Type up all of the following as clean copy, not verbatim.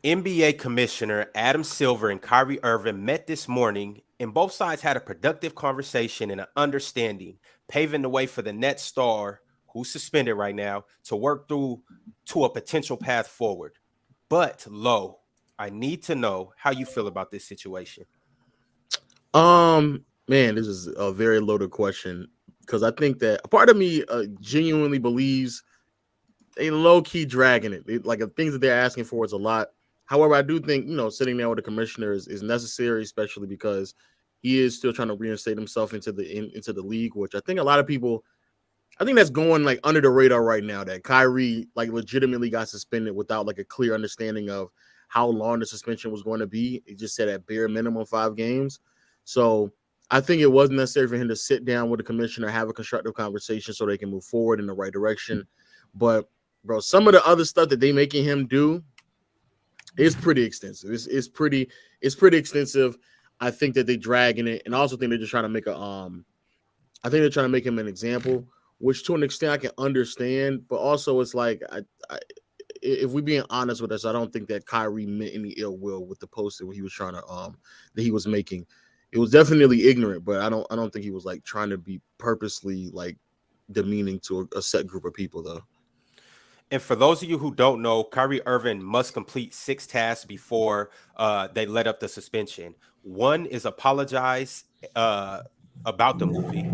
NBA Commissioner Adam Silver and Kyrie Irving met this morning, and both sides had a productive conversation and an understanding, paving the way for the Nets star, who's suspended right now, to work through to a potential path forward. But, Lo, I need to know how you feel about this situation. Man, this is a very loaded question because I think that a part of me genuinely believes they low key dragging it. Like the things that they're asking for is a lot. However, I do think sitting down with the commissioner is necessary, especially because he is still trying to reinstate himself into the league, which I think a lot of people. I think that's going like under the radar right now. That Kyrie like legitimately got suspended without like a clear understanding of how long the suspension was going to be. It just said at bare minimum 5 games. So I think it wasn't necessary for him to sit down with the commissioner, have a constructive conversation so they can move forward in the right direction. But bro, some of the other stuff that they making him do is pretty extensive. It's pretty extensive. I think that they dragging it, and I also think they're just trying to make I think they're trying to make him an example, which to an extent I can understand, but also it's like if we being honest with us, I don't think that Kyrie meant any ill will with the post that he was trying to that he was making. It was definitely ignorant, but I don't think he was like trying to be purposely like demeaning to a set group of people though. And for those of you who don't know, Kyrie Irving must complete 6 tasks before they let up the suspension. One is apologize about the movie.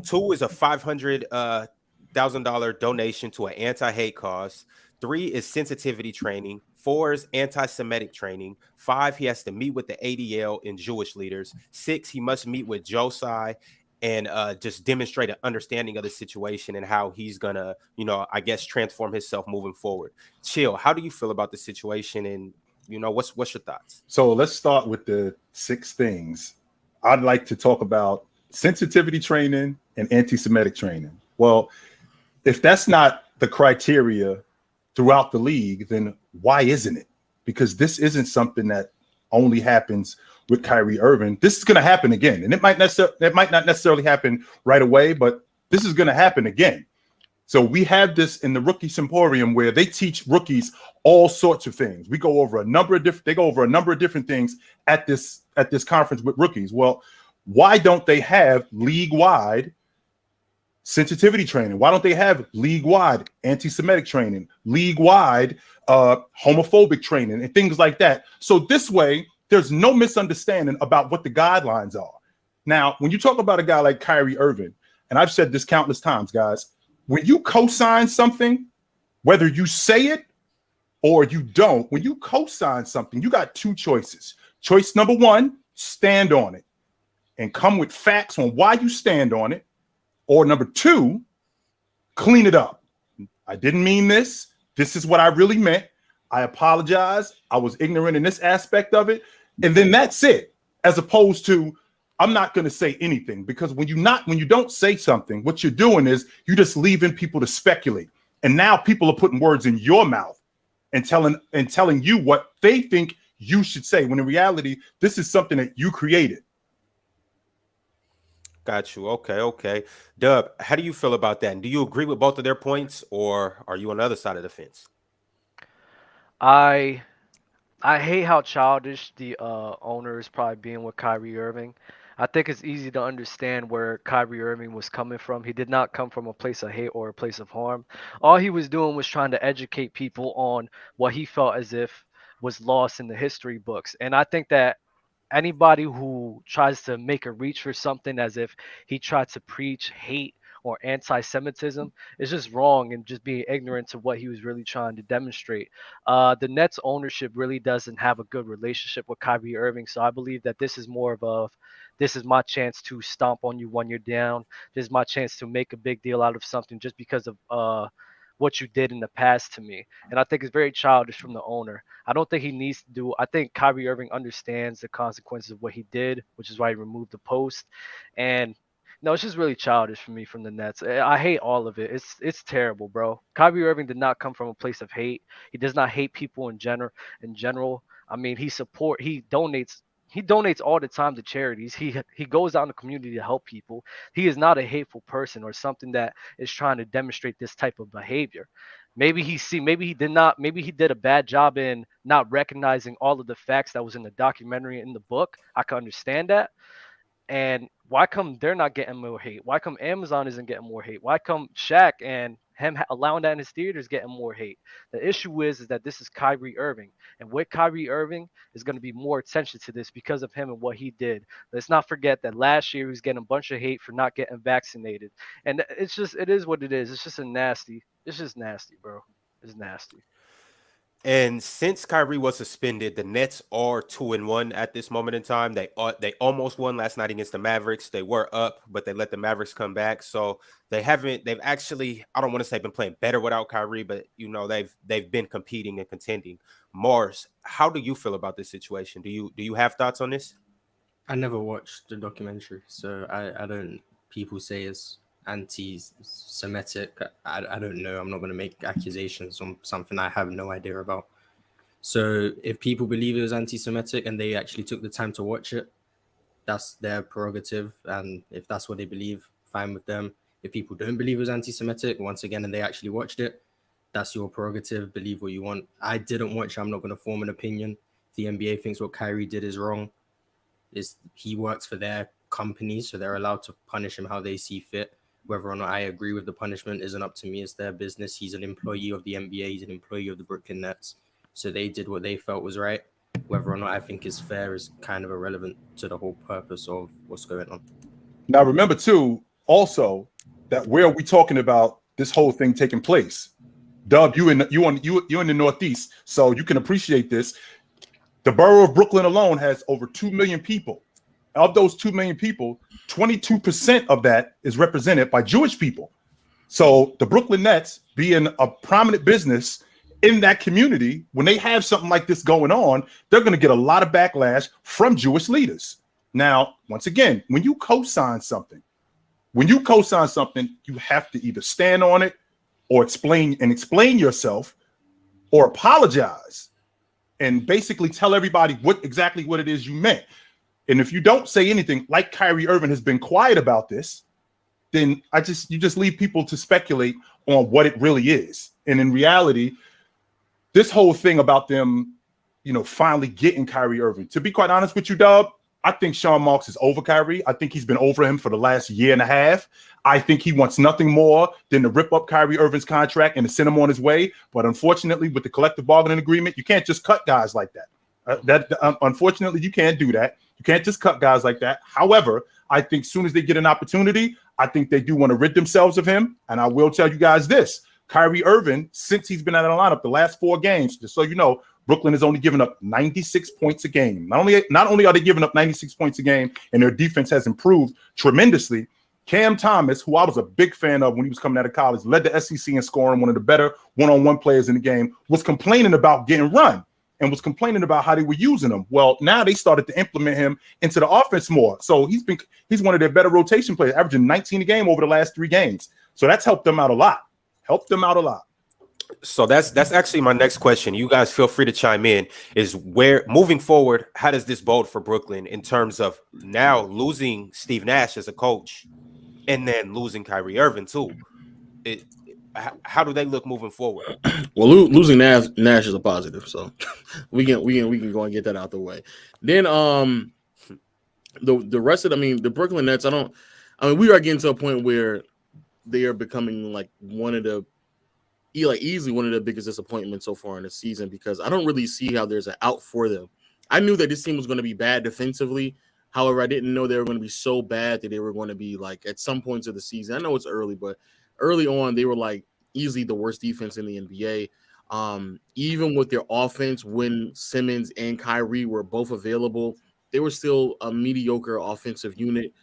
Two is a $500,000 donation to an anti-hate cause. Three is sensitivity training. Four is anti-Semitic training. Five, he has to meet with the ADL and Jewish leaders. Six, he must meet with Josai and just demonstrate an understanding of the situation and how he's gonna, I guess, transform himself moving forward. Chill. How do you feel about the situation, and what's your thoughts? So let's start with the 6 things. I'd like to talk about sensitivity training and anti-Semitic training. Well, if that's not the criteria throughout the league, then why isn't it? Because this isn't something that only happens with Kyrie Irving. This is going to happen again, and it might not necessarily happen right away, but this is going to happen again. So we have this in the rookie symposium where they teach rookies all sorts of things. They go over a number of different things at this conference with rookies. Well, why don't they have league-wide sensitivity training? Why don't they have league-wide anti-Semitic training, league-wide homophobic training, and things like that? So this way, there's no misunderstanding about what the guidelines are. Now, when you talk about a guy like Kyrie Irving, and I've said this countless times, guys, when you co-sign something, whether you say it or you don't, when you co-sign something, you got 2 choices. Choice number 1, stand on it and come with facts on why you stand on it. Or number 2, clean it up. I didn't mean this. This is what I really meant. I apologize. I was ignorant in this aspect of it. And then that's it. As opposed to, I'm not going to say anything, because when you don't say something, what you're doing is you're just leaving people to speculate. And now people are putting words in your mouth and telling you what they think you should say, when in reality, this is something that you created. Got you. Okay. Dub, how do you feel about that? And do you agree with both of their points, or are you on the other side of the fence? I I hate how childish the owner is probably being with Kyrie Irving. I think it's easy to understand where Kyrie Irving was coming from. He did not come from a place of hate or a place of harm. All he was doing was trying to educate people on what he felt as if was lost in the history books. And I think that anybody who tries to make a reach for something as if he tried to preach hate or anti-Semitism is just wrong and just being ignorant to what he was really trying to demonstrate. The Nets ownership really doesn't have a good relationship with Kyrie Irving, so I believe that this is more of a this is my chance to stomp on you when you're down. This is my chance to make a big deal out of something just because of what you did in the past to me. And I think it's very childish from the owner. I don't think he needs to do. I think Kyrie Irving understands the consequences of what he did, which is why he removed the post. And no, it's just really childish for me from the Nets. I hate all of it. It's terrible, bro. Kyrie Irving did not come from a place of hate. He does not hate people in general. In general, I mean, he donates all the time to charities. He goes out in the community to help people. He is not a hateful person or something that is trying to demonstrate this type of behavior. Maybe he did not, maybe he did a bad job in not recognizing all of the facts that was in the documentary and in the book. I can understand that. And why come they're not getting more hate? Why come Amazon isn't getting more hate? Why come Shaq and him allowing that in his theaters getting more hate? The issue is that this is Kyrie Irving, and with Kyrie Irving is going to be more attention to this because of him and what he did. Let's not forget that last year he was getting a bunch of hate for not getting vaccinated, and it is what it is. It's just it's just nasty, bro. It's nasty. And since Kyrie was suspended, the Nets are 2-1 at this moment in time. They almost won last night against the Mavericks. They were up, but they let the Mavericks come back. So they've actually, I don't want to say been playing better without Kyrie, but they've been competing and contending. Marz, how do you feel about this situation? Do you have thoughts on this? I never watched the documentary, so I don't. People say it's anti-Semitic. I don't know. I'm not going to make accusations on something I have no idea about. So if people believe it was anti-Semitic and they actually took the time to watch it, that's their prerogative. And if that's what they believe, fine with them. If people don't believe it was anti-Semitic, once again, and they actually watched it, that's your prerogative. Believe what you want. I didn't watch it. I'm not going to form an opinion. If the NBA thinks what Kyrie did is wrong, he works for their company, so they're allowed to punish him how they see fit. Whether or not I agree with the punishment isn't up to me. It's their business. He's an employee of the NBA. He's an employee of the Brooklyn Nets. So they did what they felt was right. Whether or not I think is fair is kind of irrelevant to the whole purpose of what's going on. Now, remember, too, also, that where are we talking about this whole thing taking place? Dub, you're in the Northeast, so you can appreciate this. The borough of Brooklyn alone has over 2 million people. Of those 2 million people, 22% of that is represented by Jewish people. So the Brooklyn Nets, being a prominent business in that community, when they have something like this going on, they're going to get a lot of backlash from Jewish leaders. Now, once again, when you co-sign something, you have to either stand on it or explain yourself or apologize and basically tell everybody what it is you meant. And if you don't say anything, like Kyrie Irving has been quiet about this, then you just leave people to speculate on what it really is. And in reality, this whole thing about them, finally getting Kyrie Irving, to be quite honest with you, Dub, I think Sean Marks is over Kyrie. I think he's been over him for the last year and a half. I think he wants nothing more than to rip up Kyrie Irving's contract and to send him on his way. But unfortunately, with the collective bargaining agreement, you can't just cut guys like that. Unfortunately, you can't do that. You can't just cut guys like that. However, I think as soon as they get an opportunity, I think they do want to rid themselves of him. And I will tell you guys this. Kyrie Irving, since he's been out of the lineup the last 4 games, just so you know, Brooklyn has only given up 96 points a game. Not only are they giving up 96 points a game and their defense has improved tremendously, Cam Thomas, who I was a big fan of when he was coming out of college, led the SEC in scoring, one of the better one-on-one players in the game, was complaining about getting run and was complaining about how they were using him. Well, now they started to implement him into the offense more. So he's one of their better rotation players, averaging 19 a game over the last 3 games. So that's helped them out a lot. So that's actually my next question. You guys feel free to chime in. Is where moving forward, how does this bode for Brooklyn in terms of now losing Steve Nash as a coach and then losing Kyrie Irving too? How do they look moving forward? Well, losing Nash is a positive, so we can go and get that out the way. Then the rest of the Brooklyn Nets, we are getting to a point where they are becoming like easily one of the biggest disappointments so far in the season, because I don't really see how there's an out for them. I knew that this team was going to be bad defensively. However, I didn't know they were going to be so bad that they were going to be like at some points of the season. I know it's early, but early on they were like easily the worst defense in the NBA. Even with their offense, when Simmons and Kyrie were both available, they were still a mediocre offensive unit.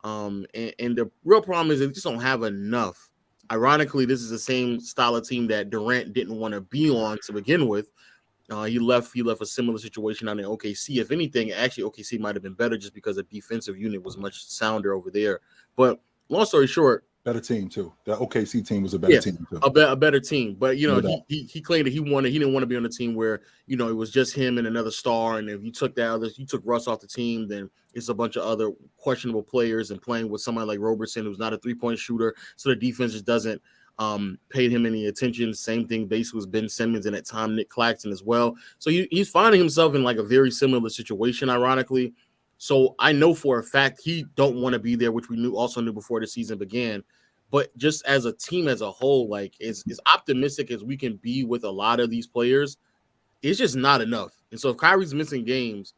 And the real problem is they just don't have enough. Ironically, this is the same style of team that Durant didn't want to be on to begin with. He left a similar situation on in OKC. If anything, actually OKC might have been better just because the defensive unit was much sounder over there. But long story short, better team too. The OKC team was a better team too. A better team. But he claimed that he didn't want to be on a team where it was just him and another star. And if you took you took Russ off the team, then it's a bunch of other questionable players and playing with somebody like Robertson, who's not a 3-point shooter. So the defense just doesn't paid him any attention. Same thing basically was Ben Simmons and at time Nick Claxton as well. So he's finding himself in like a very similar situation, ironically. So I know for a fact he don't want to be there, which we also knew before the season began. But just as a team as a whole, like as optimistic as we can be with a lot of these players, it's just not enough. And so if Kyrie's missing games,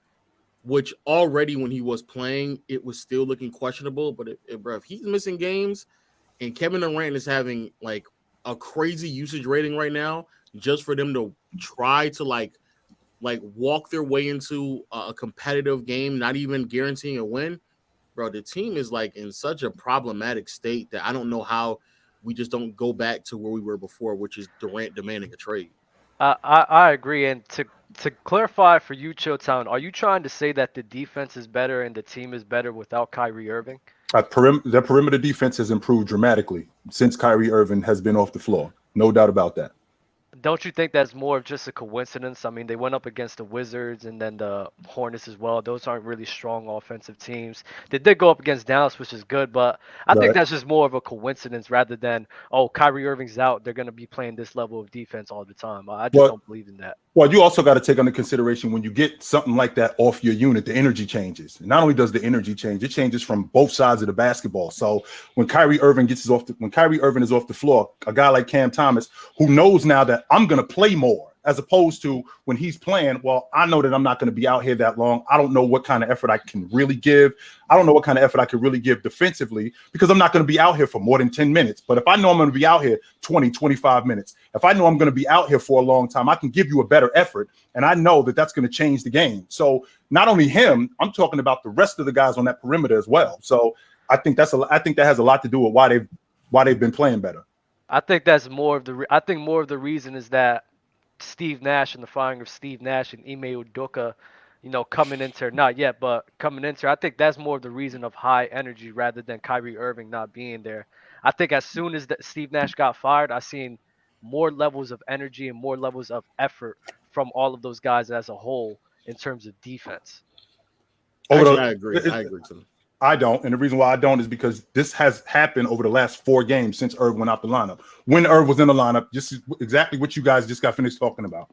which already when he was playing, it was still looking questionable. But if he's missing games and Kevin Durant is having like a crazy usage rating right now, just for them to try to like walk their way into a competitive game, not even guaranteeing a win, bro, the team is like in such a problematic state that I don't know how we just don't go back to where we were before, which is Durant demanding a trade. I agree. And to clarify for you, Chilltown, are you trying to say that the defense is better and the team is better without Kyrie Irving? The perimeter defense has improved dramatically since Kyrie Irving has been off the floor. No doubt about that. Don't you think that's more of just a coincidence? I mean, they went up against the Wizards and then the Hornets as well. Those aren't really strong offensive teams. They did go up against Dallas, which is good, but I think that's just more of a coincidence rather than, oh, Kyrie Irving's out, they're going to be playing this level of defense all the time. I just don't believe in that. Well, you also got to take into consideration when you get something like that off your unit, the energy changes. And not only does the energy change, it changes from both sides of the basketball. So when Kyrie Irving is off the floor, a guy like Cam Thomas, who knows now that I'm going to play more, as opposed to when he's playing, well, I know that I'm not going to be out here that long. I don't know what kind of effort I can really give. I don't know what kind of effort I can really give defensively because I'm not going to be out here for more than 10 minutes. But if I know I'm going to be out here 20, 25 minutes, if I know I'm going to be out here for a long time, I can give you a better effort. And I know that that's going to change the game. So not only him, I'm talking about the rest of the guys on that perimeter as well. So I think that has a lot to do with why they've been playing better. I think that's more of the reason is that Steve Nash and the firing of Steve Nash and Ime Udoka, coming into, not yet, but coming into, I think that's more of the reason of high energy rather than Kyrie Irving not being there. I think as soon as Steve Nash got fired, I seen more levels of energy and more levels of effort from all of those guys as a whole in terms of defense. Actually, I agree. Too. I don't. And the reason why I don't is because this has happened over the last 4 games since Irv went out the lineup. When Irv was in the lineup, just exactly what you guys just got finished talking about.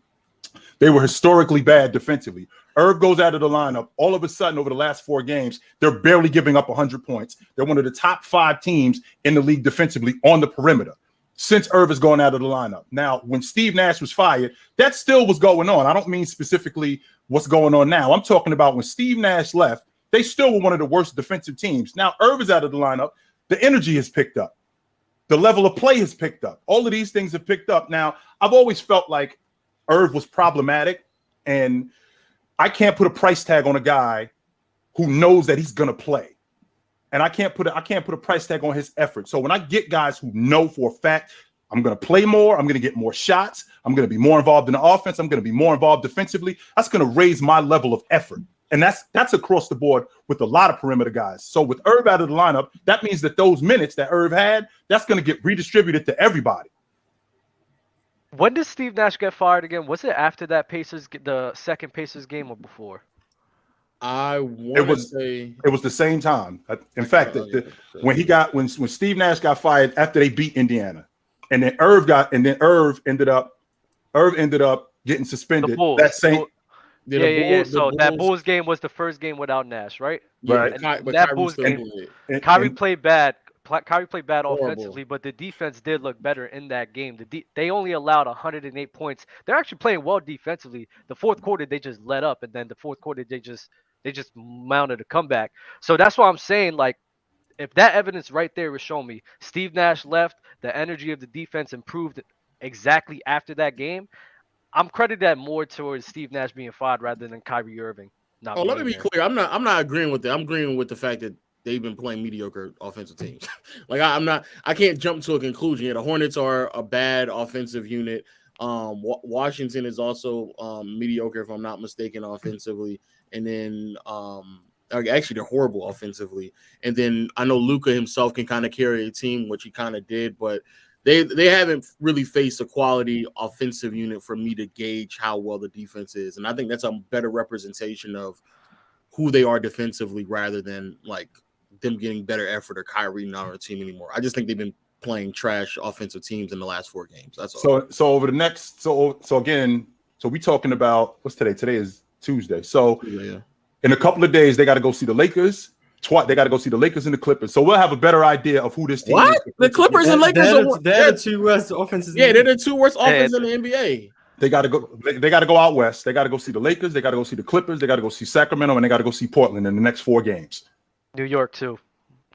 They were historically bad defensively. Irv goes out of the lineup. All of a sudden, over the last 4 games, they're barely giving up 100 points. They're one of the top 5 teams in the league defensively on the perimeter since Irv is going out of the lineup. Now, when Steve Nash was fired, that still was going on. I don't mean specifically what's going on now. I'm talking about when Steve Nash left, they still were one of the worst defensive teams. Now, Irv is out of the lineup. The energy has picked up. The level of play has picked up. All of these things have picked up. Now, I've always felt like Irv was problematic, and I can't put a price tag on a guy who knows that he's going to play. And I can't put a price tag on his effort. So when I get guys who know for a fact I'm going to play more, I'm going to get more shots, I'm going to be more involved in the offense, I'm going to be more involved defensively, that's going to raise my level of effort. And that's across the board with a lot of perimeter guys. So with Irv out of the lineup, that means that those minutes that Irv had, that's going to get redistributed to everybody. When did Steve Nash get fired again? Was it after that the second Pacers game or before? I want to say it was the same time. In fact, when Steve Nash got fired after they beat Indiana, and then Irv ended up getting suspended. That same. So that Bulls game was the first game without Nash, right? Right. And that Bulls game, Kyrie played bad. Kyrie played bad offensively, but the defense did look better in that game. They only allowed 108 points. They're actually playing well defensively. The fourth quarter they just let up, and then the fourth quarter they just mounted a comeback. So that's why I'm saying, like, if that evidence right there was showing me Steve Nash left, the energy of the defense improved exactly after that game, I'm crediting that more towards Steve Nash being fired rather than Kyrie Irving. Let me be clear. I'm not agreeing with that. I'm agreeing with the fact that they've been playing mediocre offensive teams. Like I can't jump to a conclusion. The Hornets are a bad offensive unit. Washington is also mediocre, if I'm not mistaken, offensively. And then actually they're horrible offensively. And then I know Luka himself can kind of carry a team, which he kind of did, but they haven't really faced a quality offensive unit for me to gauge how well the defense is. And I think that's a better representation of who they are defensively rather than like them getting better effort or Kyrie not on the team anymore. I just think they've been playing trash offensive teams in the last 4 games. That's all. So over the next, so we talking about what's today? Today is Tuesday. So in a couple of days, they got to go see the Lakers. They got to go see the Lakers and the Clippers. So we'll have a better idea of who this team is. The Clippers and Lakers they're the 2 worst offenses. Yeah, they're the 2 worst offenses in the NBA. They got to go. They got to go out west. They got to go see the Lakers. They got to go see the Clippers. They got to go see Sacramento, and they got to go see Portland in the next 4 games. New York too.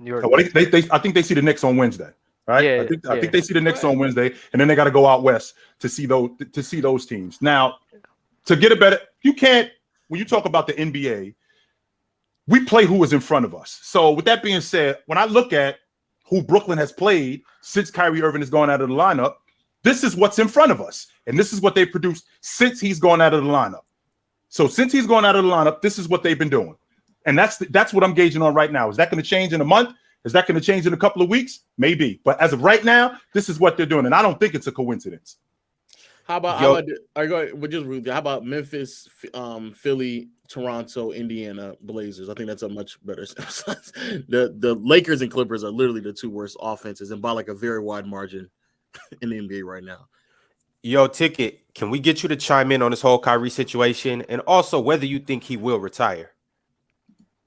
New York. Well, I think they see the Knicks on Wednesday. Right? Yeah, I think they see the Knicks on Wednesday, and then they got to go out west to see those teams. Now, to get a better, you can't when you talk about the NBA. We play who is in front of us. So with that being said, when I look at who Brooklyn has played since Kyrie Irving has gone out of the lineup, this is what's in front of us. And this is what they produced since he's gone out of the lineup. So since he's gone out of the lineup, this is what they've been doing. And that's what I'm gauging on right now. Is that going to change in a month? Is that going to change in a couple of weeks? Maybe. But as of right now, this is what they're doing. And I don't think it's a coincidence. How about Memphis, Philly, Toronto, Indiana, Blazers? I think that's a much better. The Lakers and Clippers are literally the 2 worst offenses, and by like a very wide margin in the NBA right now. Yo, Ticket, can we get you to chime in on this whole Kyrie situation, and also whether you think he will retire?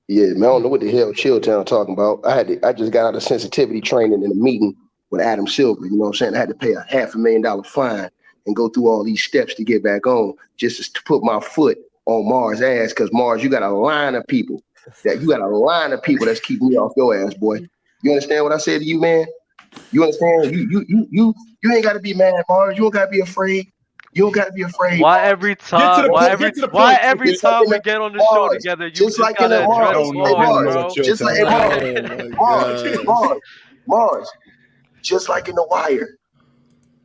Yeah, man, I don't know what the hell Chilltown talking about. I just got out of sensitivity training in a meeting with Adam Silver. You know what I'm saying? I had to pay a $500,000 fine and go through all these steps to get back on, just to put my foot on Marz' ass, because Marz, you got a line of people that's keeping me off your ass, boy. You understand what I said to you, man? You understand? You ain't got to be mad, Marz. You don't got to be afraid. You don't got to be afraid. Why every time? Why every time we get on the show together, you just gotta address Marz, just like in The Wire.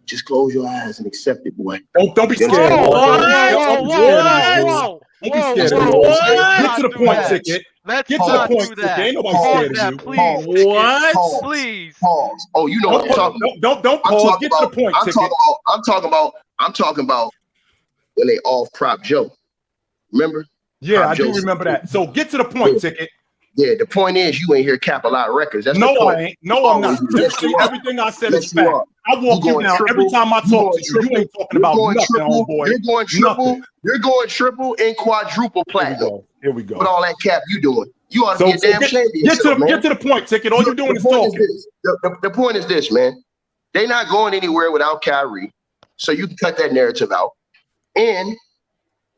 Just close your eyes and accept it, boy. Don't be scared. Don't be scared. Get to the point, Ticket. Get to the point, Ticket. Ain't nobody scared of you. Please. What? Please. Pause. Oh, you know what I'm talking about. Don't pause. Get to the point, Ticket. I'm talking about when they off prop Joe. Remember? Yeah, I do remember that. So get to the point, Ticket. Yeah, the point is you ain't hear Cap a lot of records. That's no, the point. I ain't. No, I'm not. Everything I said is fact. I walk you down every time I talk to you. You ain't talking about nothing, homeboy. You're going triple and quadruple platinum. Here we go. With all that Cap you doing. You ought to be a damn shame of yourself, man. Get to the point, Ticket. All you're doing is talking. The point is this, man. They're not going anywhere without Kyrie. So you can cut that narrative out. And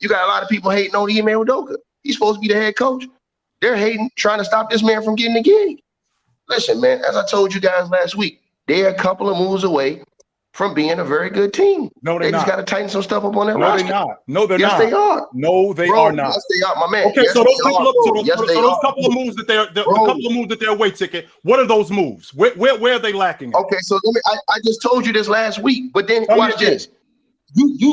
you got a lot of people hating on Ime Udoka. He's supposed to be the head coach. They're hating, trying to stop this man from getting the gig. Listen, man, as I told you guys last week, they're a couple of moves away from being a very good team. No, they just got to tighten some stuff up on their roster. No, they're not. Yes, they are. No, they are not. Yes, they are, my man. Okay, yes, so those couple of moves that they're away, Ticket. What are those moves? Where are they lacking? Okay, so I just told you this last week, but then watch this.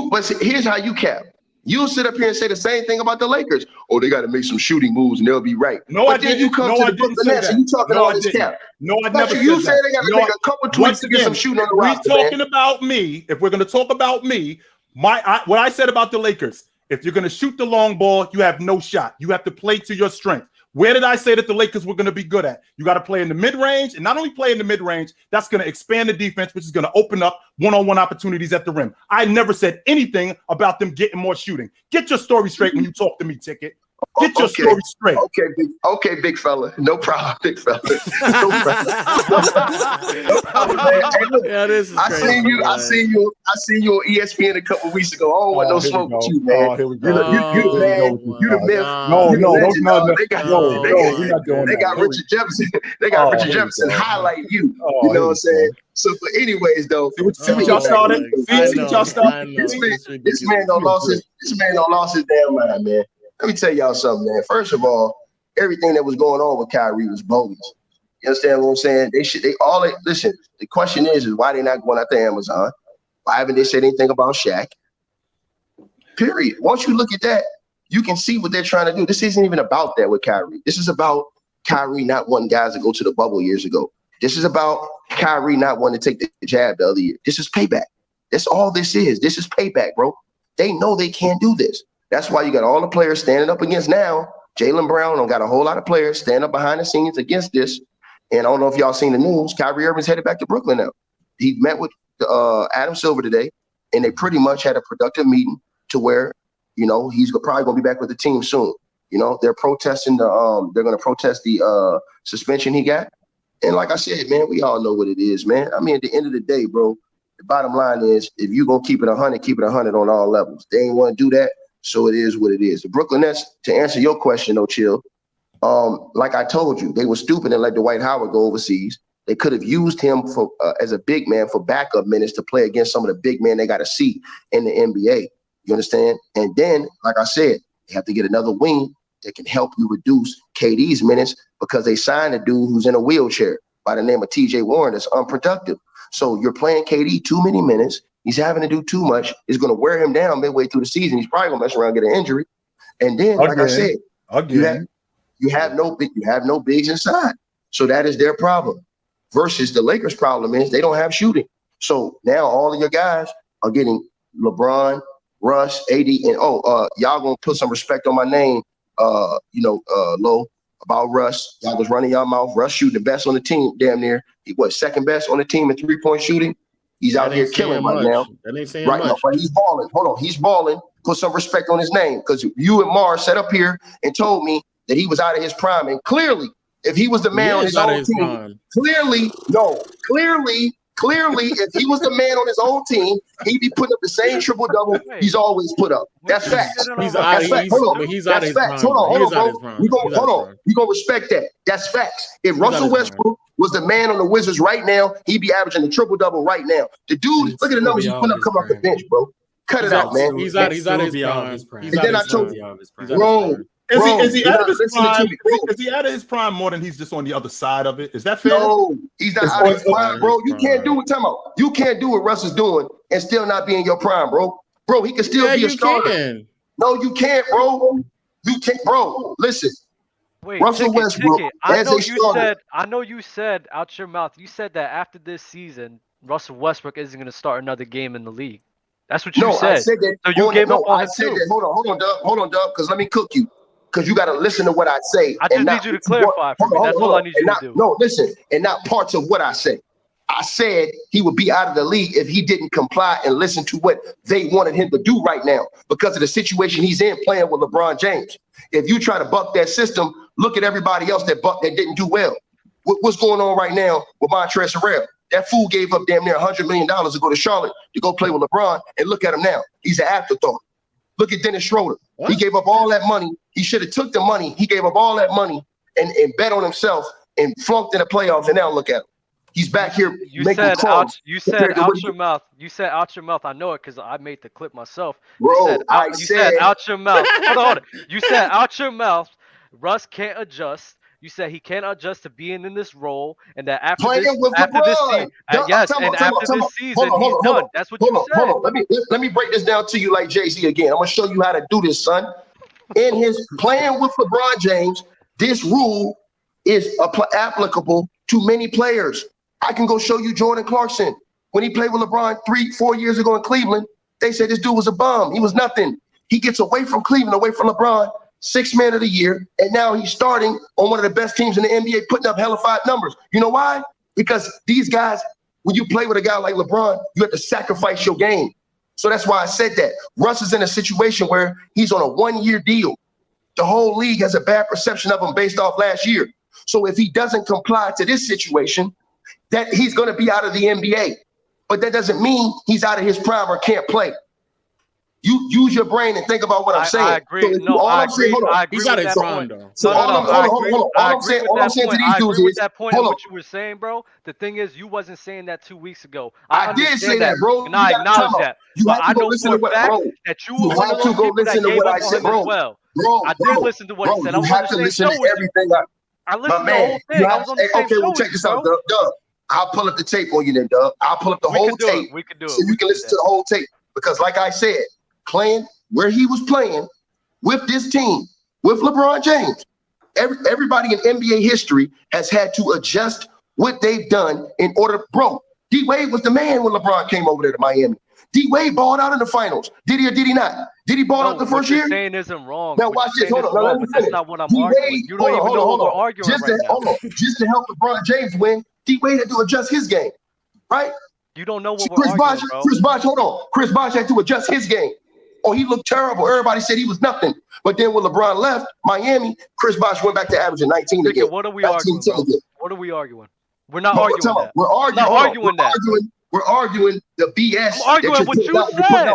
But here's how you cap. You'll sit up here and say the same thing about the Lakers. Oh, they got to make some shooting moves and they'll be right. But then you come to the Brooklyn Nets and you talking all this cap. No, I never said that. You said they got to make a couple tweaks to get some shooting on the roster. We're talking about me. If we're going to talk about me, what I said about the Lakers, if you're going to shoot the long ball, you have no shot. You have to play to your strength. Where did I say that the Lakers were going to be good at? You got to play in the mid-range, and not only play in the mid-range, that's going to expand the defense, which is going to open up one-on-one opportunities at the rim. I never said anything about them getting more shooting. Get your story straight when you talk to me, Ticket. Get your story straight. Okay, big fella. No problem, big fella. No problem. Man. Hey, look, this is crazy. I seen you on ESPN a couple weeks ago. I don't want no smoke with you, man. Here we go. You the myth. They got Richard Jefferson. They got Richard Jefferson highlighting you. You know what I'm saying? So, but anyways, though, see what y'all started. This man don't lost his damn mind, man. Let me tell y'all something, man. First of all, everything that was going on with Kyrie was bogus. You understand what I'm saying? Listen, the question is why they not going after Amazon? Why haven't they said anything about Shaq? Period. Once you look at that, you can see what they're trying to do. This isn't even about that with Kyrie. This is about Kyrie not wanting guys to go to the bubble years ago. This is about Kyrie not wanting to take the jab the other year. This is payback. That's all this is. This is payback, bro. They know they can't do this. That's why you got all the players standing up against now. Jaylen Brown don't got a whole lot of players standing up behind the scenes against this. And I don't know if y'all seen the news. Kyrie Irving's headed back to Brooklyn now. He met with Adam Silver today, and they pretty much had a productive meeting to where, you know, he's probably going to be back with the team soon. You know, they're protesting they're going to protest the suspension he got. And like I said, man, we all know what it is, man. I mean, at the end of the day, bro, the bottom line is if you're going to keep it 100, keep it 100 on all levels. They ain't want to do that, so it is what it is. The Brooklyn Nets, to answer your question, though, Chill, like I told you, they were stupid and let Dwight Howard go overseas. They could have used him for as a big man for backup minutes to play against some of the big men they got to see in the NBA. You understand? And then, like I said, they have to get another wing that can help you reduce KD's minutes because they signed a dude who's in a wheelchair by the name of TJ Warren that's unproductive. So you're playing KD too many minutes. He's having to do too much. It's going to wear him down midway through the season. He's probably going to mess around and get an injury. And then, like I said, you have no bigs inside. So that is their problem. Versus the Lakers' problem is they don't have shooting. So now all of your guys are getting LeBron, Russ, AD, and y'all gonna put some respect on my name, Low, about Russ. Y'all was running y'all mouth. Russ shooting the best on the team, damn near. He was second best on the team in 3-point shooting. He's out here killing right now. That ain't saying right much. now, but he's balling. Hold on, he's balling. Put some respect on his name because you and Marz sat up here and told me that he was out of his prime, and clearly, if he was the man on his own team, clearly, if he was the man on his own team, he'd be putting up the same triple-double he's always put up. That's facts. He's out of his prime. Hold on, bro. We're going to respect that. That's facts. If Russell Westbrook was the man on the Wizards right now, he'd be averaging a triple-double right now. The dude, look at the numbers he's putting up coming off the bench, bro. Cut it out, man. He's out of his prime. And then I told you, bro. Is he out of his prime? Is he out of his prime more than he's just on the other side of it? Is that fair? No, he's not out of his prime, bro. You can't do it. You can't do what Russ is doing and still not be in your prime, bro. Bro, he can still be a starter. No, you can't, bro. You can't, bro. Listen. Wait, Russell Westbrook. I know you said out your mouth. You said that after this season, Russell Westbrook isn't going to start another game in the league. That's what you said. I said that. So you gave up on him too. Hold on, Doug. Because let me cook you. Because you got to listen to what I say. I just need you to clarify for me. That's all I need you to do. No, listen, and not parts of what I say. I said he would be out of the league if he didn't comply and listen to what they wanted him to do right now because of the situation he's in playing with LeBron James. If you try to buck that system, look at everybody else that didn't do well. What's going on right now with Montrezl Harrell? That fool gave up damn near $100 million to go to Charlotte to go play with LeBron, and look at him now. He's an afterthought. Look at Dennis Schroeder. What? He gave up all that money. He should have took the money. He gave up all that money and bet on himself and flunked in the playoffs, and now look at him. He's back here making calls. You said out your mouth. You said out your mouth. I know it because I made the clip myself. Bro, you said out your mouth. Hold on. You said out your mouth. Russ can't adjust. You said he can't adjust to being in this role, and that after this season, he's done. That's what you said. Hold on. Let me break this down to you like Jay-Z again. I'm gonna show you how to do this, son. In his playing with LeBron James, this rule is applicable to many players. I can go show you Jordan Clarkson. When he played with LeBron 3-4 years ago in Cleveland, they said this dude was a bum. He was nothing. He gets away from Cleveland, away from LeBron, 6th man of the year, and now he's starting on one of the best teams in the NBA, putting up hellified numbers. You know why? Because these guys, when you play with a guy like LeBron, you have to sacrifice your game. So that's why I said that. Russ is in a situation where he's on a 1-year deal. The whole league has a bad perception of him based off last year. So if he doesn't comply to this situation, that he's going to be out of the NBA. But that doesn't mean he's out of his prime or can't play. You use your brain and think about what I'm saying. I agree. So I agree. He's out of his prime, though. So all I'm saying to these dudes is, that point of what you were saying, bro. The thing is, you wasn't saying that 2 weeks ago. I did say that, bro. And I acknowledge that. But I know for a fact that you were one of those people that gave up on him as well. I did listen to what he said. I was on the same show with you. I listened to the whole thing. I was on the same show. Okay, well, check this out, Doug. I'll pull up the tape on you then, Doug. I'll pull up the whole tape. We can do it. So you can listen to the whole tape. Because like I said, playing where he was playing with this team, with LeBron James, everybody in NBA history has had to adjust what they've done in order. Bro, D-Wade was the man when LeBron came over there to Miami. D-Wade balled out in the finals. Did he or did he not? Did he ball out the first year? What you're saying isn't wrong. Now watch this. Hold on. But that's not what I'm arguing. You don't even know what we're arguing right now. Just to help LeBron James win, D-Wade had to adjust his game, right? You don't know what we're arguing, bro. Chris Bosh, hold on. Chris Bosh had to adjust his game. Oh, he looked terrible. Everybody said he was nothing. But then when LeBron left Miami, Chris Bosh went back to averaging 19 again. What are we arguing, bro? What are we arguing? We're not arguing that. We're arguing the BS. I'm arguing what you said.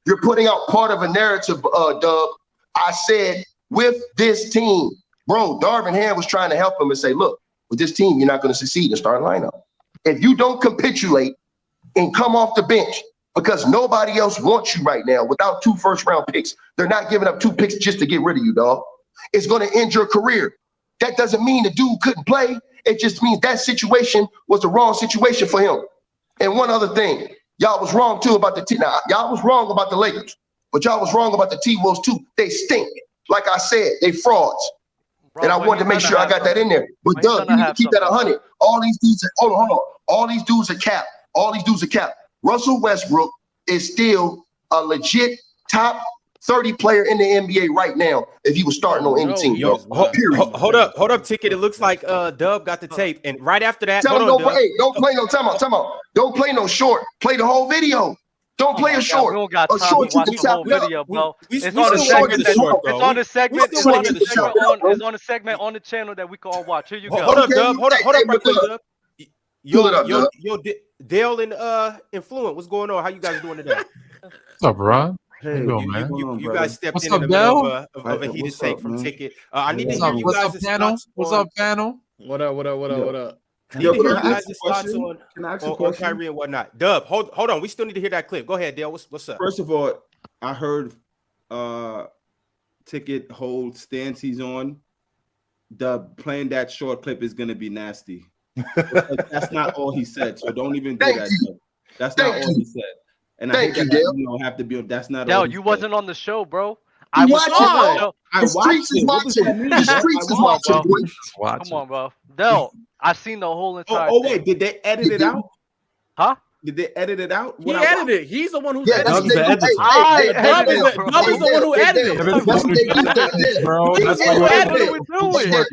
You're putting out part of a narrative, Dub. I said, with this team, bro, Darvin Ham was trying to help him and say, look, with this team, you're not going to succeed in starting lineup. If you don't capitulate and come off the bench, because nobody else wants you right now without 2 first-round picks. They're not giving up 2 picks just to get rid of you, dog. It's going to end your career. That doesn't mean the dude couldn't play. It just means that situation was the wrong situation for him. And one other thing, y'all was wrong too about the Now, y'all was wrong about the Lakers, but y'all was wrong about the T-Wolves too. They stink. Like I said, they frauds. Bro, and I wanted to make sure I got that in there. But Doug, you need to keep that 100. All these dudes are, hold on. All these dudes are capped. Russell Westbrook is still a legit top 30 player in the NBA right now if he was starting on any team. Hold up, Ticket. It looks like Dub got the tape. And right after that, don't play no time out. Don't play no short. Play the whole video. Don't play a short. We don't got time to watch the whole video, bro. It's on a segment. It's on a segment on the channel that we can all watch. Here you go. Hold up, Dub. Hold up, right quick, Dub. Yo, Dale and Fluent, what's going on? How you guys doing today? What's up, Bron? Hey, you guys stepped what's in up, the middle of a heated take from Ticket. I need to hear you guys' thoughts. What's up, panel? What up? I need to hear you guys' thoughts on Kyrie and whatnot. Dub, hold on. We still need to hear that clip. Go ahead, Dale. What's up? First of all, I heard Ticket hold stance he's on. Playing that short clip is going to be nasty. That's not all he said, so don't even do that. That's not all he said. And I think that have to be. That's not. Dale, you wasn't on the show, bro. I was on. The streets is watching. The streets is watching. Come on, bro. Dale, I seen the whole entire. Oh wait, did they edit it out? Huh? Did they edit it out? He edited it. He's the one who edited it. Dub is the one who edited it. Bro, that's what we're doing.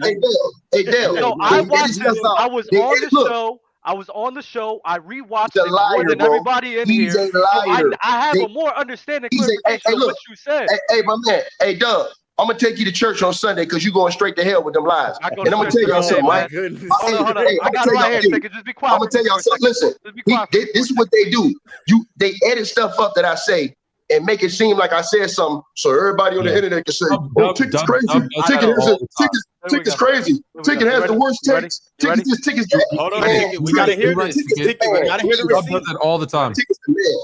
Hey, Dale. So I watched it. I was on the show. I rewatched it more than everybody in here. So I have a more understanding clarification of what you said. Hey, my man. Hey, Doug. I'm gonna take you to church on Sunday because you're going straight to hell with them lies. And I'm gonna tell y'all something, right? Hold on. I got it right here. Just be quiet. I'm gonna tell y'all something. Listen, this is what they do. They edit stuff up that I say and make it seem like I said something, so everybody on the internet can say, "Oh, Ticket's crazy. Ticket's crazy. Ticket has the worst takes. Ticket's." Hold on, Ticket. We gotta hear this. Ticket, we gotta hear the receipt. All the time. Ticket's the man.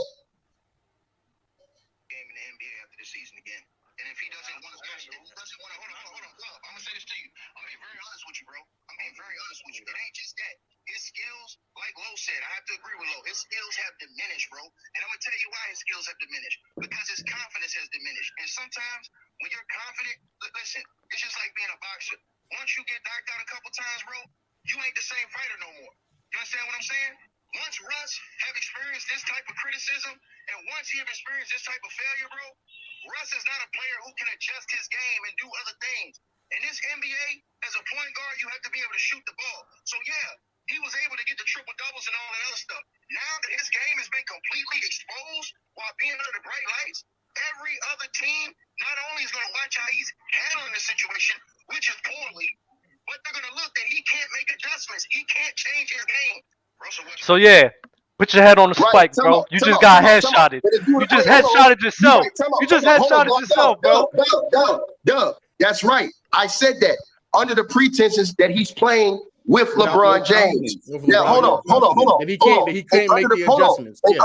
Said, I have to agree with Lo. His skills have diminished, bro. And I'm gonna tell you why his skills have diminished. Because his confidence has diminished. And sometimes when you're confident, listen, it's just like being a boxer. Once you get knocked out a couple times, bro, you ain't the same fighter no more. You understand what I'm saying? Once Russ have experienced this type of criticism, and once he have experienced this type of failure, bro, Russ is not a player who can adjust his game and do other things. In this NBA, as a point guard, you have to be able to shoot the ball. So yeah, he was able to get the triple doubles and all that other stuff. Now that his game has been completely exposed while being under the bright lights, every other team not only is going to watch how he's handling the situation, which is poorly, but they're going to look that he can't make adjustments. He can't change his game. So yeah, put your head on the spike, bro. You just got headshotted. You just headshotted yourself. You just headshotted yourself, bro. Duh. That's right. I said that under the pretenses that he's playing with LeBron James. Now, hold on. And he can't make the adjustments. Hold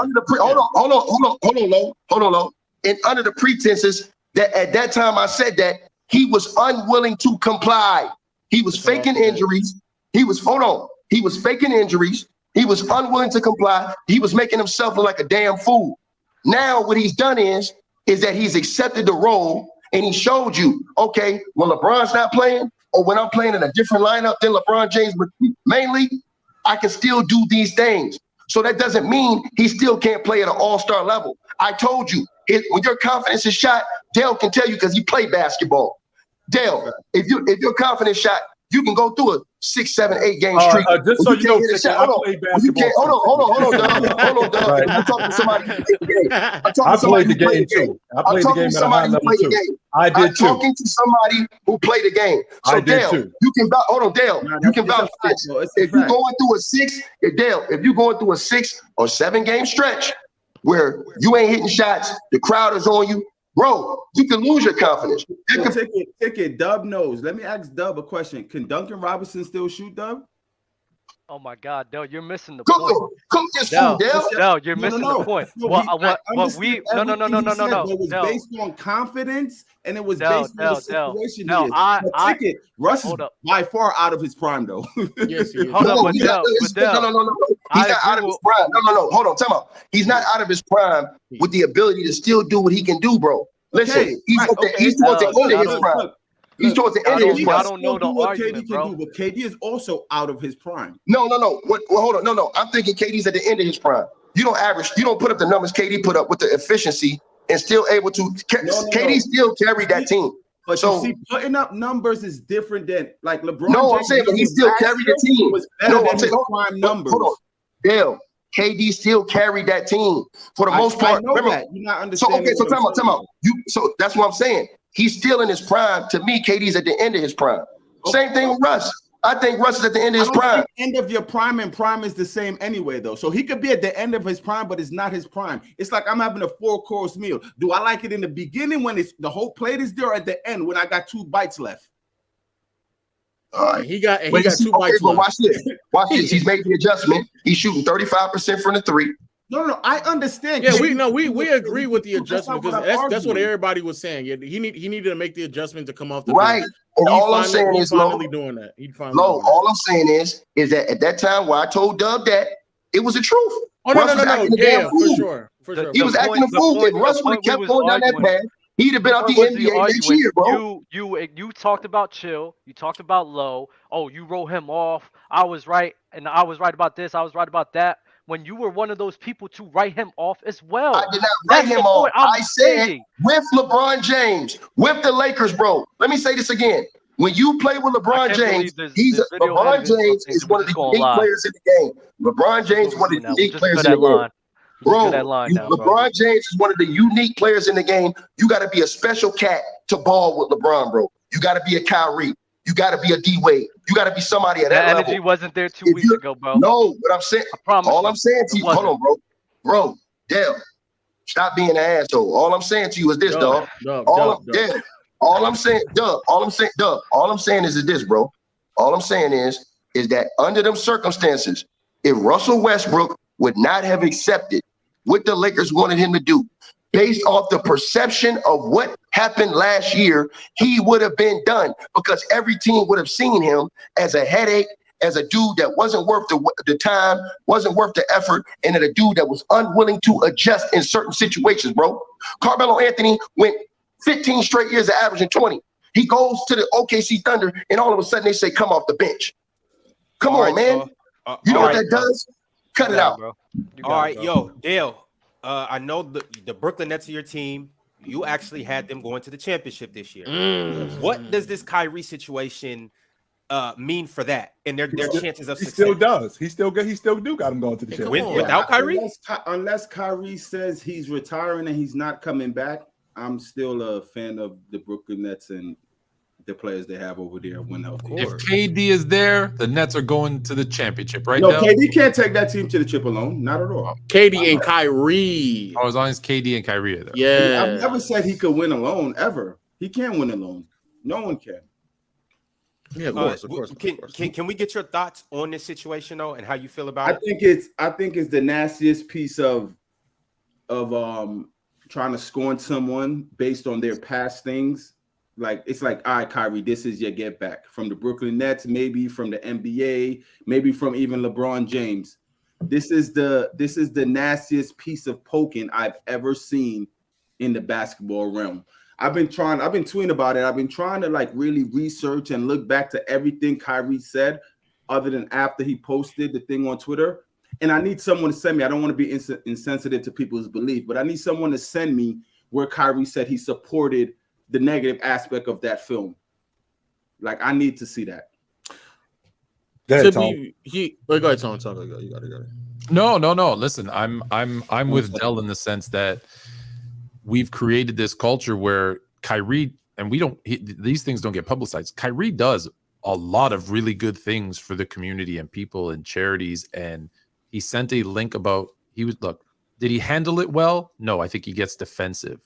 on, And under the pretenses that at that time I said that he was unwilling to comply. He was faking injuries. He was faking injuries. He was unwilling to comply. He was making himself look like a damn fool. Now what he's done is that he's accepted the role and he showed you, okay, when LeBron's not playing, or when I'm playing in a different lineup than LeBron James, but mainly, I can still do these things. So that doesn't mean he still can't play at an all-star level. I told you, when your confidence is shot, Dale can tell you because he played basketball. Dale, if your confidence shot, you can go through a 6, 7, 8 game streak. Just so you know, I played basketball. Hold on, Doug. Right. I'm talking to somebody who played the game. I played the game too. I played the game at a high level too. I did too. I'm talking to somebody who played the game. So Dale, you can vouch. Hold on, Dale. You can vouch for this. If you're going through a 6, Dale, if you're going through a 6 or 7 game stretch where you ain't hitting shots, the crowd is on you, bro, you can lose your confidence. Ticket. Dub knows. Let me ask Dub a question. Can Duncan Robinson still shoot, Dub? Oh my God, Dale, you're missing the point. Cook this fool, Dale. Dale, you're missing the point. No, what we it was based on confidence and it was based on the situation. Ticket. Russ is by far out of his prime, though. Yes, he is. No. He's not out of his prime. No. Hold on. Time out. He's not out of his prime with the ability to still do what he can do, bro. Listen, he's towards the end of his prime. He's towards the end of his prime. I don't know the argument, bro. But KD is also out of his prime. No. Hold on. No. I'm thinking KD's at the end of his prime. You don't put up the numbers KD put up with the efficiency and still able to. KD still carried that team. But so, you see, putting up numbers is different than like LeBron. No, I'm saying, but he still carried the team. I'm saying, prime numbers. Hold on. Dale, KD still carried that team for the most part. I know that. You're not understanding. So time out. So that's what I'm saying. He's still in his prime. To me, KD's at the end of his prime. Same thing with Russ. I think Russ is at the end of his prime. End of your prime and prime is the same anyway, though. So he could be at the end of his prime, but it's not his prime. It's like I'm having a 4-course meal. Do I like it in the beginning when it's the whole plate is there, or at the end when I got 2 bites left? All right. He got 2 bites left. Watch this. He's made the adjustment. He's shooting 35% from the 3. No, I understand. Yeah, we agree with the adjustment because that's what everybody was saying. Yeah, he needed to make the adjustment to come off the right. bench. And all I'm saying is, doing that. All I'm saying is that at that time where I told Dub that it was the truth. Oh no, yeah, for sure. He was acting a fool. If Russ would have kept going down that path, he'd have been out the NBA next year, bro. You talked about Chill. You talked about Low. Oh, you wrote him off. I was right, and I was right about this. I was right about that. When you were one of those people to write him off as well. I did not write him off. I said with LeBron James, with the Lakers, bro. Let me say this again. When you play with LeBron James, LeBron James is one of the unique players in the game. LeBron James is one of the unique players in the game. Bro, LeBron James is one of the unique players in the game. You got to be a special cat to ball with LeBron, bro. You got to be a Kyrie. You got to be a D-Wade. You got to be somebody at that level. That energy wasn't there 2 weeks ago, bro. No, what I'm saying, all I'm saying to you, hold on, bro. Bro, Dale, stop being an asshole. All I'm saying to you is this, dog. All I'm saying is this, bro. All I'm saying is that under them circumstances, if Russell Westbrook would not have accepted what the Lakers wanted him to do, based off the perception of what happened last year, he would have been done because every team would have seen him as a headache, as a dude that wasn't worth the time, wasn't worth the effort, and a dude that was unwilling to adjust in certain situations, bro. Carmelo Anthony went 15 straight years of averaging 20. He goes to the OKC Thunder, and all of a sudden they say, come off the bench. Come on, man. You know what that does? Cut it out. Bro. All right, yo, Dale. I know the Brooklyn Nets are your team. You actually had them going to the championship this year. What does this Kyrie situation mean for that and their chances of success? He still does. He still do got him going to the championship. Without Kyrie? Unless Kyrie says he's retiring and he's not coming back, I'm still a fan of the Brooklyn Nets and the players they have over there when healthy. If KD is there, the Nets are going to the championship, right? No, KD can't take that team to the chip alone. Not at all. KD and Kyrie. Oh, as long as KD and Kyrie are there. Yeah. I've never said he could win alone, ever. He can't win alone. No one can. Yeah, of course. Can we get your thoughts on this situation, though, and how you feel about it? I think it's the nastiest piece of trying to scorn someone based on their past things. Like, it's like, all right, Kyrie, this is your get back from the Brooklyn Nets, maybe from the NBA, maybe from even LeBron James. This is the nastiest piece of poking I've ever seen in the basketball realm. I've been tweeting about it. I've been trying to like really research and look back to everything Kyrie said, other than after he posted the thing on Twitter. And I need someone to send me. I don't want to be insensitive to people's belief, but I need someone to send me where Kyrie said he supported the negative aspect of that film. Like, I need to see that. Go ahead, Tom. Go ahead, Tom. You got it. No. Listen, I'm with Dell in the sense that we've created this culture where Kyrie, and these things don't get publicized. Kyrie does a lot of really good things for the community and people and charities. And he sent a link about, did he handle it well? No, I think he gets defensive.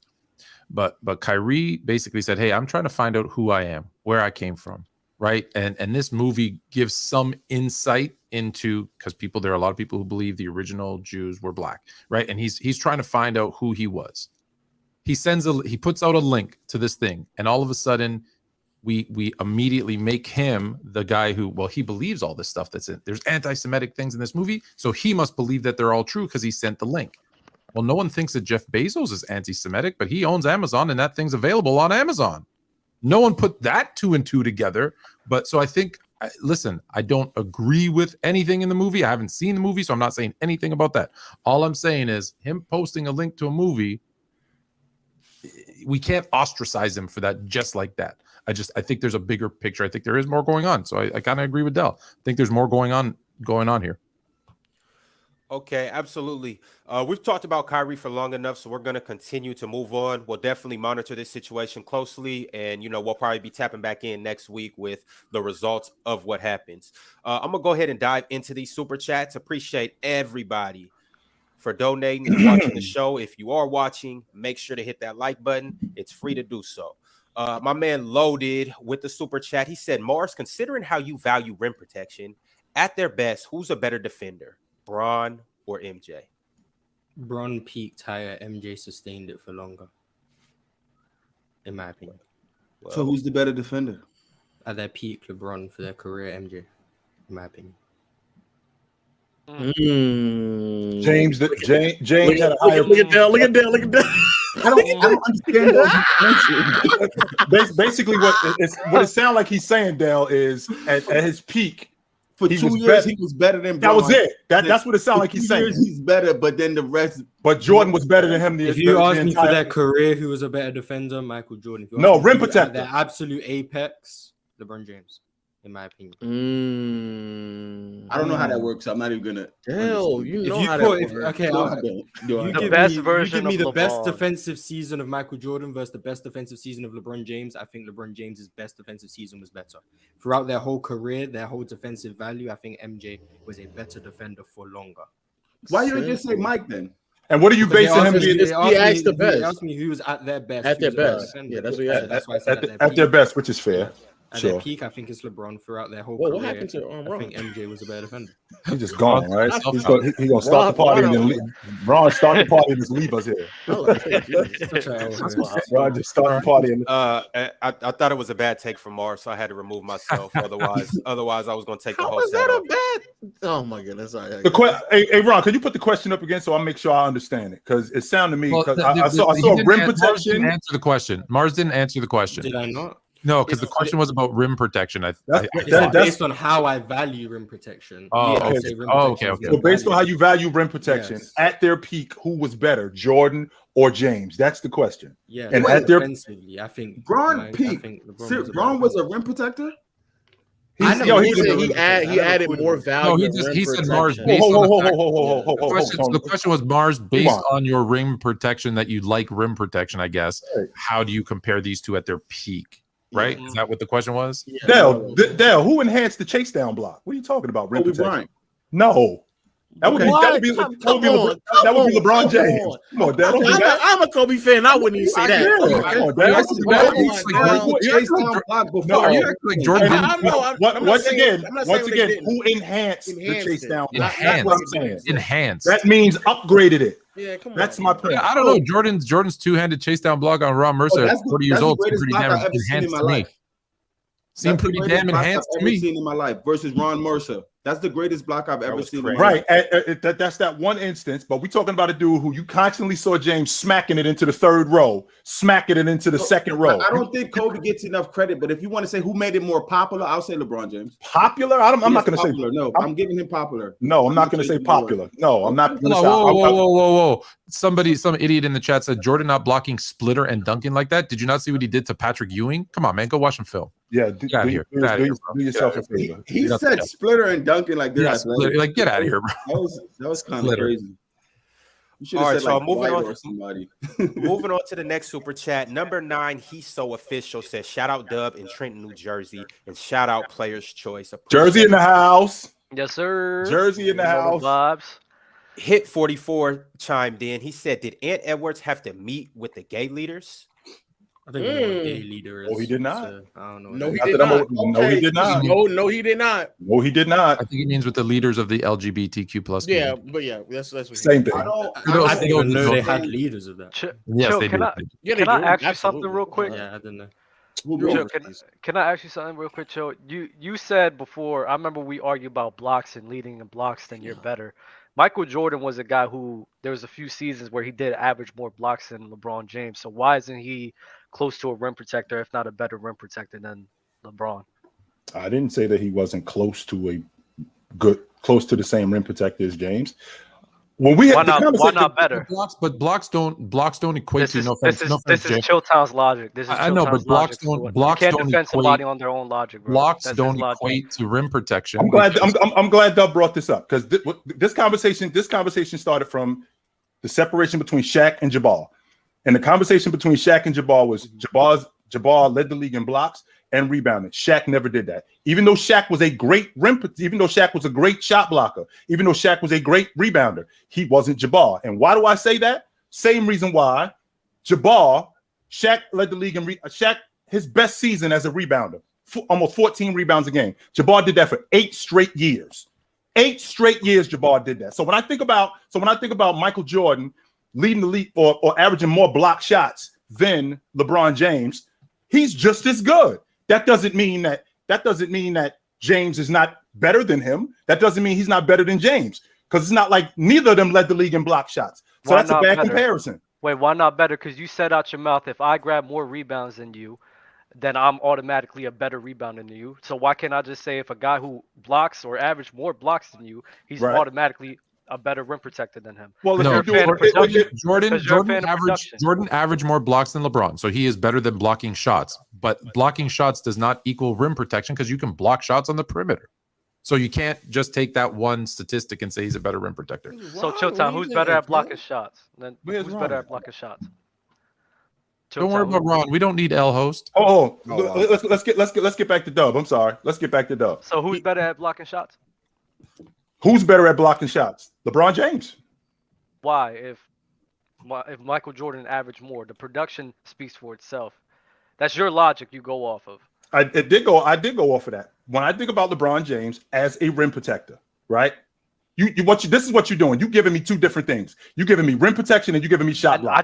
But Kyrie basically said, hey, I'm trying to find out who I am, where I came from. Right. And this movie gives some insight into, because there are a lot of people who believe the original Jews were black. Right. And he's trying to find out who he was. He puts out a link to this thing, and all of a sudden we immediately make him the guy who, well, he believes all this stuff there's anti-Semitic things in this movie, so he must believe that they're all true because he sent the link. Well, no one thinks that Jeff Bezos is anti-Semitic, but he owns Amazon and that thing's available on Amazon. No one put that 2 and 2 together. But so I think, listen, I don't agree with anything in the movie. I haven't seen the movie, so I'm not saying anything about that. All I'm saying is him posting a link to a movie, we can't ostracize him for that just like that. I think there's a bigger picture. I think there is more going on. So I kind of agree with Dell. I think there's more going on here. Okay, absolutely. We've talked about Kyrie for long enough, so we're going to continue to move on. We'll definitely monitor this situation closely, and we'll probably be tapping back in next week with the results of what happens. I'm going to go ahead and dive into these super chats. Appreciate everybody for donating and watching the show. If you are watching, make sure to hit that like button. It's free to do so. My man Loaded with the super chat. He said, Marz, considering how you value rim protection, at their best, who's a better defender, Bron or MJ? Bron peaked higher. MJ sustained it for longer, in my opinion. Well, So who's the better defender? At their peak, LeBron. For their career, MJ, in my opinion. James had a higher. Look at that. I don't understand those. Basically, what it sounds like he's saying, Dale, is at his peak. For 2 years, he was better than Bron. That was it. That's what it sounds like he's saying. He's better, but then the rest. But Jordan was better than him. If you ask me for their career, who was a better defender, Michael Jordan. If you No, ask me rim who protector. at their absolute apex, LeBron James, in my opinion. I don't know how that works. I'm not even gonna. Hell, you know If you how put, that if, works. okay, No, I'll- I don't. No, I you don't. The give best me, version you give me of the best LeBron. defensive season of Michael Jordan versus the best defensive season of LeBron James. I think LeBron James's best defensive season was better. Throughout their whole career, their whole defensive value, I think MJ was a better defender for longer. Why you just say Mike then? And what are you Because basing him? He asked the best. They asked me who was at their best. At who was their a better best. defender. Yeah, that's what he So asked. that's why I said At their best, which is fair. At Sure. their peak, I think it's LeBron throughout their whole Well, career. what happened to I Ron? think MJ was a better defender. He's just gone, right? Ron- He's gonna start the party and then leave. Ron start the party and just leave us here. Ron just start the party and I thought it was a bad take from Marz, so I had to remove myself. Otherwise, I was going to take the How whole was set that a off. bad? Oh my goodness! hey Ron, could you put the question up again so I make sure I understand it? Because it sounded to me Well, because I saw he rim didn't Marz didn't protection. answer the question. Marz didn't answer the question. Did I not? No, because the question was about rim protection. It's That's- based on how I value rim protection. Oh, I would okay. say rim Oh, protection okay, is So more based on how valuable. you value rim protection Yes. at their peak, who was better, Jordan or James? That's the question. Yeah, and and at their- defensively, I think Bron I peaked. think LeBron Bron was a rim protector. He's, know yo, he he's was a- a rim He protector. added more value. No, he to just- rim he said Marz protection. based on the fact- Hold The on. question was, Marz, based on. on your rim protection that you like rim protection, I guess. Right. How do you compare these two at their peak? Right? Is that what the question was? Yeah. Dale, who enhanced the chase down block? What are you talking about? Rim Kobe protection? Bryant. No. That would be LeBron James. Come on, Dale. Don't do that. I'm a Kobe fan. I wouldn't even say that. Come on, Dale. Chase down block before. No, you act like Jordan didn't. Once again, who enhanced the chase down block? That's what I'm saying. Enhanced. That means upgraded it. Yeah, come on. That's my point. Yeah, I don't know. Jordan's two-handed chase down block on Ron Mercer That's at 40 years the old. greatest Pretty block damn I've ever seen in enhanced my to me. life. Seemed That's the pretty greatest damn block enhanced I've to ever me. seen in my life versus Ron Mercer. That's the greatest block I've ever seen. Right. That's that one instance. But we're talking about a dude who you constantly saw James smacking it into the third row, smacking it into the second row. I don't think Kobe gets enough credit, but if you want to say who made it more popular, I'll say LeBron James. Popular? I'm not going to say. No, I'm giving him popular. No, I'm not going to say popular. No, I'm not. Whoa. Some idiot in the chat said Jordan not blocking splitter and dunking like that. Did you not see what he did to Patrick Ewing? Come on, man. Go watch him film. Yeah, get out of here. Do yourself a favor. He said splitter and dunking like this. Like, get out of here, bro. That was kind of crazy. You should have said like moving on. Somebody. Moving on to the next super chat. Number 9, he's so official. Says shout out Dub in Trenton, New Jersey, and shout out Player's Choice. Jersey in the house. Yes, sir. Jersey in the house. Vibes. Hit 44 chimed in. He said, "Did Ant Edwards have to meet with the gay leaders?" I think we know what gay leader is. Oh, he did not. So, I don't know. No, he did not. No, he did not. No, he did not. No, he did not. I think he means with the leaders of the LGBTQ plus. Yeah, but yeah, that's what same thing. I didn't even know they had leaders of that. Yes, they can do. Can I ask you something real quick? Yeah, I didn't know. Joe, can I ask you something real quick, Joe? You said before, I remember we argued about blocks and leading in blocks, then you're better. Michael Jordan was a guy who there was a few seasons where he did average more blocks than LeBron James. So why isn't he close to a rim protector, if not a better rim protector than LeBron? I didn't say that he wasn't close to the same rim protector as James. When we why not better? Blocks don't equate to no offense. This is Chilltown's logic. I know, but blocks don't. Blocks you can't don't defend equate, somebody on their own logic. Bro. Blocks That's don't equate to rim protection. I'm glad Dub brought this up because this conversation started from the separation between Shaq and Jabbar, and the conversation between Shaq and Jabbar was Jabbar led the league in blocks and rebounding. Shaq never did that. Even though Shaq was a great shot blocker, even though Shaq was a great rebounder, he wasn't Jabbar. And why do I say that? Same reason why Shaq led the league in Shaq, his best season as a rebounder, almost 14 rebounds a game. Jabbar did that for 8 straight years. 8 straight years Jabbar did that. So when I think about Michael Jordan leading the league or averaging more block shots than LeBron James, he's just as good. That doesn't mean that James is not better than him. That doesn't mean he's not better than James, because it's not like neither of them led the league in block shots. So that's a bad comparison. Wait, why not better? Because you said out your mouth, if I grab more rebounds than you, then I'm automatically a better rebounder than you. So why can't I just say if a guy who blocks or average more blocks than you, he's automatically a better rim protector than him? Well, Jordan averaged more blocks than LeBron, so he is better than blocking shots. But blocking shots does not equal rim protection because you can block shots on the perimeter. So you can't just take that one statistic and say he's a better rim protector. So Chilltown, who's better at blocking shots? Who's better at blocking shots? Don't worry about Ron. We don't need L host. Let's get back to Dub. I'm sorry. Let's get back to Dub. So who's better at blocking shots? Who's better at blocking shots? LeBron James. Why? If Michael Jordan averaged more, the production speaks for itself. That's your logic you go off of. I did go off of that. When I think about LeBron James as a rim protector, right? This is what you're doing. You're giving me two different things. You're giving me rim protection and you're giving me shot blocking. I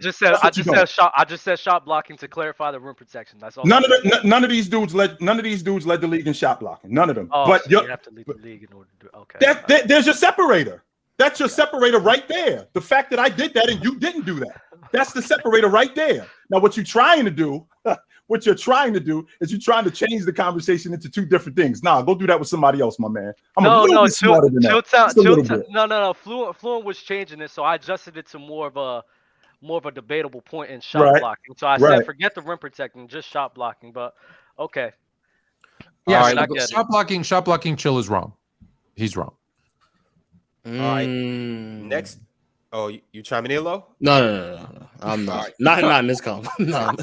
just said shot blocking to clarify the rim protection. That's all. None of these dudes led the league in shot blocking. None of them. Oh, but so you have to lead the league in order to do. Okay. There's your separator. That's your separator right there. The fact that I did that and you didn't do that. That's the separator right there. Now, what you're trying to do is you're trying to change the conversation into two different things. Nah, go do that with somebody else, my man. I'm a little bit smarter than that. No. Fluent was changing it, so I adjusted it to more of a debatable point in shot blocking. So I said, forget the rim protecting, just shot blocking. But okay. Yeah, shot blocking. Chill is wrong. He's wrong. All right. Next. Oh, you chiming in, Lo? No. I'm not. Not in this comp. No.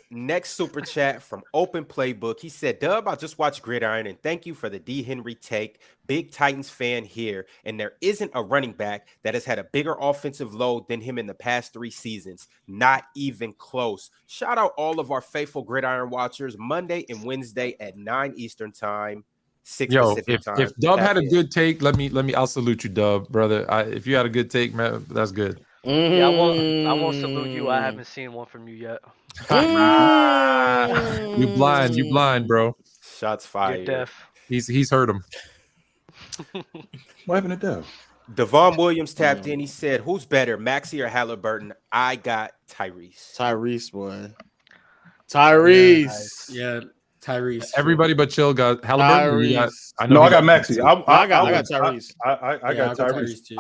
Next super chat from Open Playbook. He said, Dub, I just watched Gridiron and thank you for the D. Henry take. Big Titans fan here. And there isn't a running back that has had a bigger offensive load than him in the past 3 seasons. Not even close. Shout out all of our faithful Gridiron watchers Monday and Wednesday at 9 Eastern time. 6 Pacific time. If Dub had a good take, I'll salute you, Dub, brother. If you had a good take, man, that's good. Yeah, I won't salute you. I haven't seen one from you yet. You blind, bro. Shots fired. You're deaf. He's heard him. What happened to Dev? Devon Williams tapped in. He said, "Who's better, Maxey or Halliburton?" I got Tyrese. Tyrese, boy. Tyrese. Yeah, Tyrese. Everybody but Chill got Halliburton. Tyrese. I know No, he I got Maxey. I got Tyrese. I got Tyrese. too.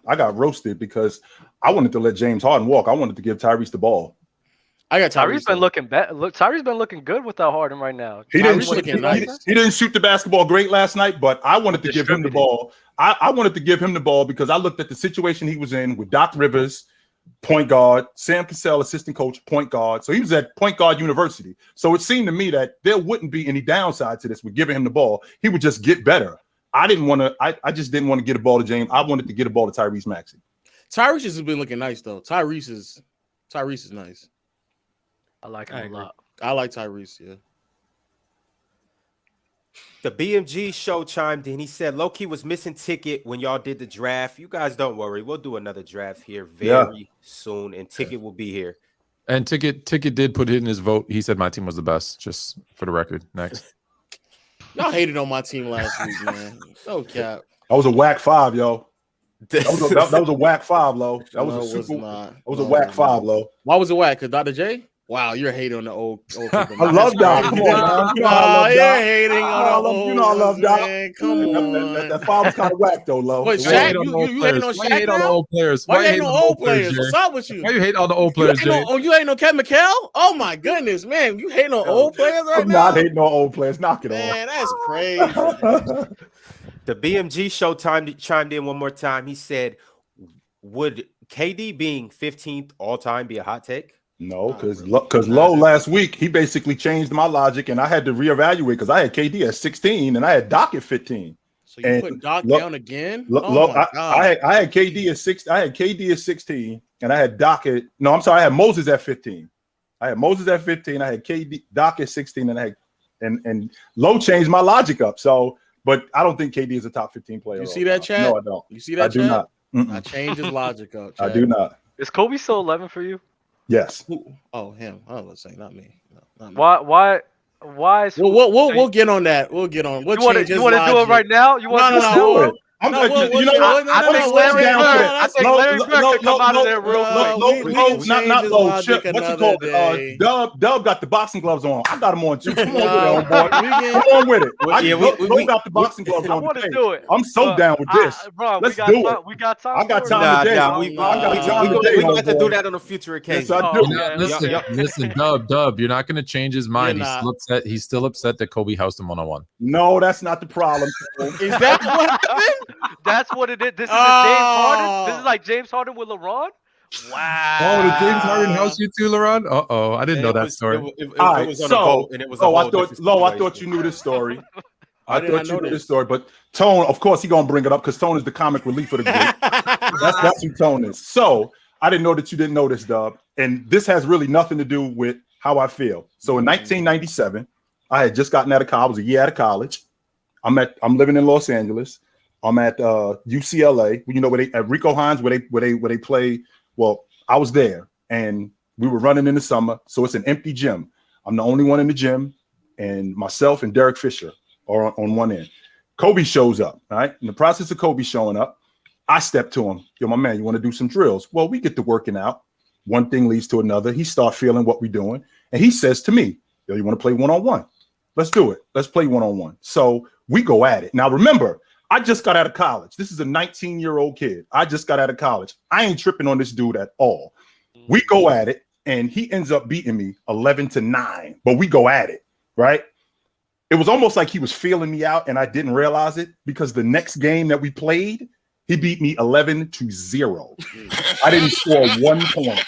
I got roasted because I wanted to let James Harden walk. I wanted to give Tyrese the ball. I got Tyrese Tyrese. been looking bad. Look, Tyrese been looking good without Harden right now. He didn't, Tyrese looking nice. he didn't shoot the basketball great last night, but I wanted to give him the ball. I wanted to give him the ball because I looked at the situation he was in with Doc Rivers, point guard, Sam Cassell, assistant coach, point guard. So he was at point guard university. So it seemed to me that there wouldn't be any downside to this with giving him the ball. He would just get better. I just didn't want to get a ball to James. I wanted to get a ball to Tyrese Maxey. Tyrese has been looking nice though. Tyrese is nice. I like him a lot. I like Tyrese, yeah. The BMG show chimed in. He said, "Low-key was missing Ticket when y'all did the draft. You guys don't worry. We'll do another draft here very soon, and Ticket will be here." And Ticket did put in his vote. He said my team was the best, just for the record. Next. Y'all hated on my team last week, man. No cap. That was a whack 5, yo. That was a whack 5, Lo. That was a whack 5, Lo. Why was it whack? Because Dr. J? Wow, you're hating on the old people. I love Doc. Come on, man. You know I love Doc. Hating on the you know I love Doc. Man. Come on. That 5 was kind of whack, though, Lo. Wait, Shaq, you hating on Shaq? Why you hate on the old players? Why you hating on old players? What's up with you? Why you hate on the old players, Jay? You hating on Kevin McHale? Oh, my goodness, man. You hating on old players right I'm now? not hating on old players. Knock it Man, off. that's crazy. The BMG show chimed in one more time. He said, "Would KD being 15th all time be a hot take?" No, because Low last week, he basically changed my logic, and I had to reevaluate because I had KD at 16 and I had Doc at 15. So you put Doc down again? I had KD at 6. I had KD at 16, and I had Doc at I had Moses at 15. I had Moses at 15. I had KD Doc at 16, and I had and Low changed my logic up. So, but I don't think KD is a top 15 player. You see that, Chad? No, I don't. You see that, Chad? I do not. I changed his logic up. Chad. I do not. Is Kobe still 11 for you? Yes. Oh, him. I was saying, not me. No, not me. Why is we'll get on that. We'll get on. You want to do it right now? You want to do it? I'm like, you know what? I think Larry Bird could come out of there real quick. Not low. What you call it? Dub got the boxing gloves on. I got them on too. Come on with it, homeboy. Come on with it. We got the boxing gloves on. I want to do it. I'm so down with this. Let's do it. We got time. I got time today. We got to do that on a future occasion. Yes, I do. Listen, Dub, you're not going to change his mind. He's still upset that Kobe housed him one-on-one. No, that's not the problem. Is that what happened? That's what it is. This is James Harden. This is like James Harden with LeBron. Wow. Oh, did James Harden house you too, LeBron? Uh-oh. I didn't know that story. It was on a boat, and it was I thought you knew this story. I thought you knew this story, but Tone, of course, he's gonna bring it up because Tone is the comic relief of the group. That's who Tone is. So I didn't know that you didn't know this, Dub. And this has really nothing to do with how I feel. So in 1997, I had just gotten out of college. I was a year out of college. I'm living in Los Angeles. I'm at UCLA. You know, at Rico Hines where they play. Well, I was there, and we were running in the summer, so it's an empty gym. I'm the only one in the gym, and myself and Derek Fisher are on one end. Kobe shows up. All right, in the process of Kobe showing up, I step to him. Yo, my man, you want to do some drills? Well, we get to working out. One thing leads to another. He starts feeling what we're doing, and he says to me, "Yo, you want to play one-on-one? Let's do it. Let's play one-on-one." So we go at it. Now, remember, I just got out of college. This is a 19-year-old kid. I just got out of college. I ain't tripping on this dude at all. We go at it, and he ends up beating me 11-9. But we go at it, right? It was almost like he was feeling me out, and I didn't realize it because the next game that we played, he beat me 11-0. I didn't score 1 point.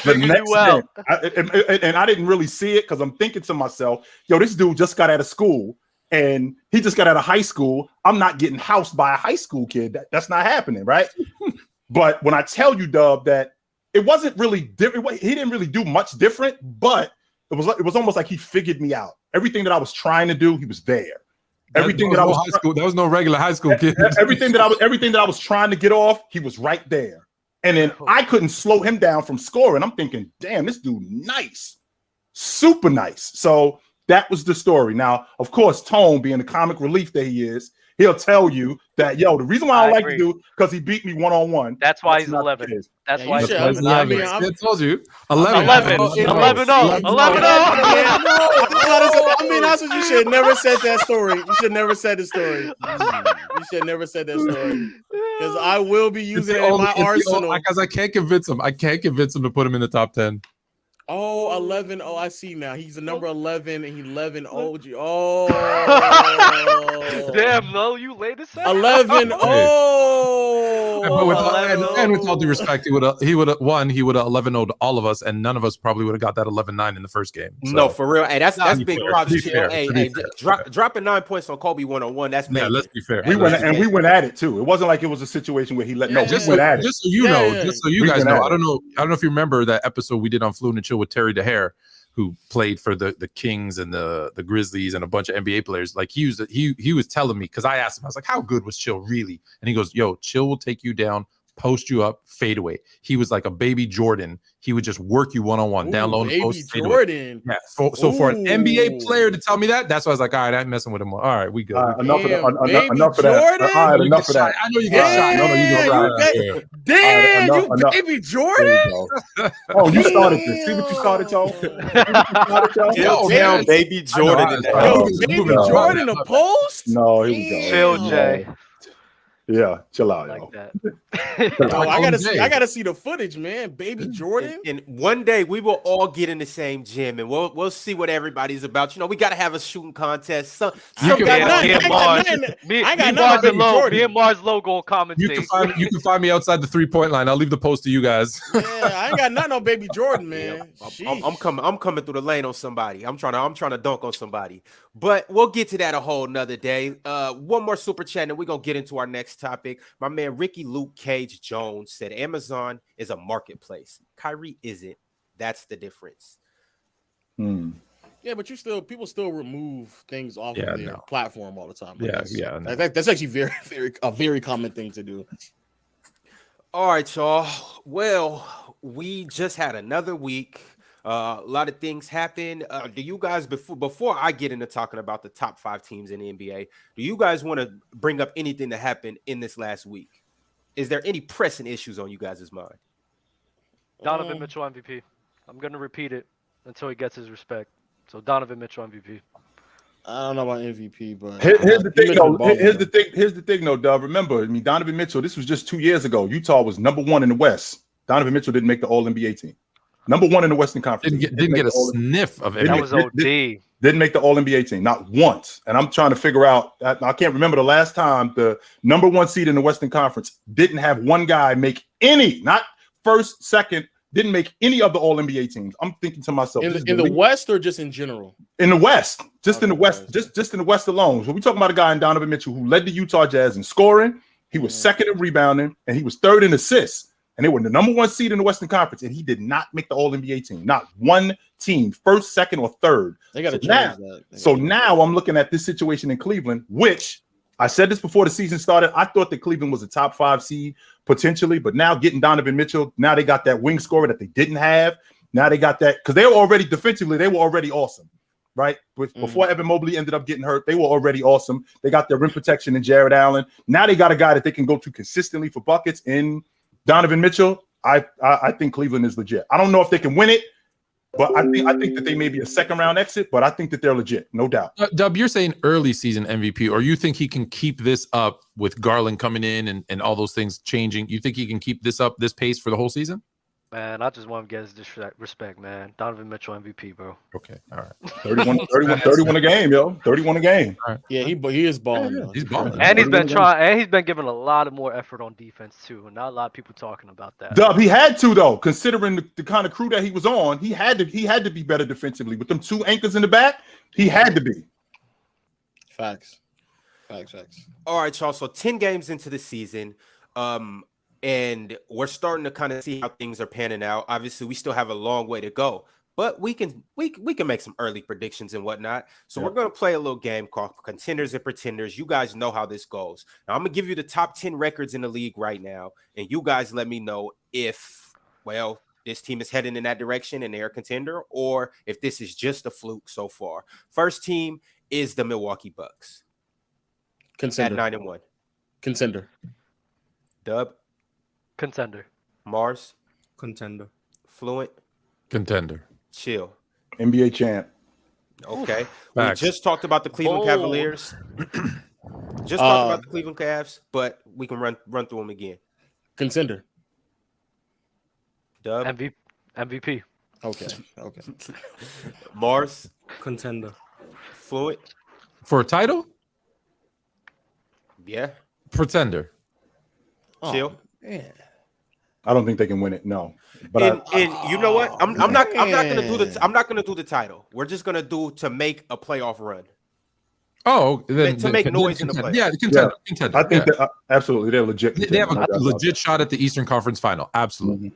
The next game, and I didn't really see it because I'm thinking to myself, yo, this dude just got out of school. And he just got out of high school. I'm not getting housed by a high school kid. That's not happening, right? But when I tell you, Dub, that it wasn't really different. He didn't really do much different, but it was almost like he figured me out. Everything that I was trying to do, he was there. Everything that I was high school. That was no regular high school kid. Everything that I was trying to get off, he was right there. And then I couldn't slow him down from scoring. I'm thinking, damn, this dude nice, super nice. So that was the story. Now, of course, Tone, being the comic relief that he is, he'll tell you that, yo, the reason why I don't like agree. the dude because he beat me one-on-one. That's why he's not the 11. case. That's Yeah, why you he's should- 11. I I mean, agree. I told you. 11. 11. 11. 11-0. 11-0. I mean, that's what you should have never said that story. You should never said the story. You should never said that story. Because I will be using it in my arsenal. Because I can't convince him. I can't convince him to put him in the top 10. Oh, 11. Oh, I see now. He's the number 11 and he's 11 OG. Oh. Damn, Lo, you laid this out. 11. Oh. And with all due respect, he would have 11-0'd all of us, and none of us probably would have got that 11-9 in the first game. So. No, for real. Hey, that's big props. Hey, fair. Dropping 9 points on Kobe 1-on-1. That's Yeah, major. let's be fair. We went at it too. It wasn't like it was a situation where he let no. We went at it. Just so you know, just so you We guys went know, at I don't know if you remember that episode we did on Fluent and Chill with Terry DeHare, who played for the Kings and the Grizzlies and a bunch of NBA players. Like he was telling me, because I asked him, I was like, how good was Chill really? And he goes, yo, Chill will take you down, post you up, fade away. He was like a baby Jordan. He would just work you one-on-one, down low, baby post, Jordan. Yeah. So for an NBA player to tell me that's why I was like, all right, I'm messing with him. All right, we good. Enough of that. Baby Enough of that. Jordan? All right, enough of that. I know you get shot. No, you go right. Damn, Enough. baby Jordan. Oh, you started this. See what you started, y'all? Still down, baby Jordan. in there. Yo, baby Jordan, a post? No, here we go. Chill, Jay. Yeah, chill out, Like y'all. that. Oh, I gotta see the footage, man. Baby Jordan. And one day we will all get in the same gym, and we'll see what everybody's about. You know, we got to have a shooting contest. I got nothing. Me and Marz logo on commentate. You can find me outside the 3-point line. I'll leave the post to you guys. Yeah, I ain't got nothing on baby Jordan, man. I'm coming through the lane on somebody. I'm trying to dunk on somebody. But we'll get to that a whole nother day. One more super chat, and we're gonna get into our next topic. My man Ricky Luke Cage Jones said Amazon is a marketplace. Kyrie isn't. That's the difference. Yeah, but people still remove things off of their platform all the time. That's actually a very common thing to do. All right, y'all. Well, we just had another week. A lot of things happen. Do you guys, before I get into talking about the top 5 teams in the NBA, do you guys want to bring up anything that happened in this last week? Is there any pressing issues on you guys' mind? Donovan Mitchell MVP. I'm going to repeat it until he gets his respect. So Donovan Mitchell MVP. I don't know about MVP, but here's the thing, though. Here's the thing, though, Dub. Remember, I mean, Donovan Mitchell. This was just 2 years ago. Utah was number 1 in the West. Donovan Mitchell didn't make the All NBA team. Number 1 in the Western Conference. Didn't get a sniff of it. That was OD. Didn't make the All NBA team, not once. And I'm trying to figure out. I can't remember the last time the number 1 seed in the Western Conference didn't have one guy make any, not first, second, didn't make any of the All NBA teams. I'm thinking to myself, in the West or just in general? In the West, just in the West, just in the West alone. So we're talking about a guy in Donovan Mitchell who led the Utah Jazz in scoring. He was second in rebounding, and he was third in assists. And they were the number 1 seed in the Western Conference, and he did not make the All NBA team. Not one team, first, second, or third. They got to change that. So now I'm looking at this situation in Cleveland, which I said this before the season started. I thought that Cleveland was a top 5 seed potentially, but now getting Donovan Mitchell, now they got that wing scorer that they didn't have. Now they got that because they were already defensively, they were already awesome, right? Before Evan Mobley ended up getting hurt, they were already awesome. They got their rim protection in Jared Allen. Now they got a guy that they can go to consistently for buckets in Donovan Mitchell. I think Cleveland is legit. I don't know if they can win it, but I think that they may be a second round exit, but I think that they're legit, no doubt. Dub, you're saying early season MVP, or you think he can keep this up with Garland coming in and all those things changing? You think he can keep this up, this pace for the whole season? Man, I just want to get his respect, man. Donovan Mitchell MVP, bro. Okay, all right. 31 a game, yo. 31 a game. Right. Yeah, he is balling. Yeah, he's balling. And he's been trying, and he's been giving a lot of more effort on defense too. And not a lot of people talking about that. Dub, he had to though, considering the kind of crew that he was on. He had to be better defensively with them 2 anchors in the back. He had to be. Facts. All right, y'all. So 10 games into the season. And we're starting to kind of see how things are panning out. Obviously, we still have a long way to go, but we can make some early predictions and whatnot. So we're going to play a little game called Contenders and Pretenders. You guys know how this goes. Now, I'm going to give you the top 10 records in the league right now, and you guys let me know if, well, this team is heading in that direction and they're a contender, or if this is just a fluke so far. First team is the Milwaukee Bucks. Contender. At 9-1. Contender. Dub. Contender. Marz. Contender. Fluent. Contender. Chill. NBA champ. Okay. Facts. We just talked about the Cleveland Bold. Cavaliers. Just talked about the Cleveland Cavs, but we can run through them again. Contender. Dub. MVP. Okay. Marz. Contender. Fluent. For a title? Yeah. Pretender. Chill. Man. I don't think they can win it. No. But And you know what? I'm not gonna do the title. We're just gonna do to make a playoff run. Oh, then, To make noise in the contender. playoffs. Yeah, contender. Contender. I think yeah. that absolutely they're legit. They have a contender. legit shot at the Eastern Conference Final. Absolutely.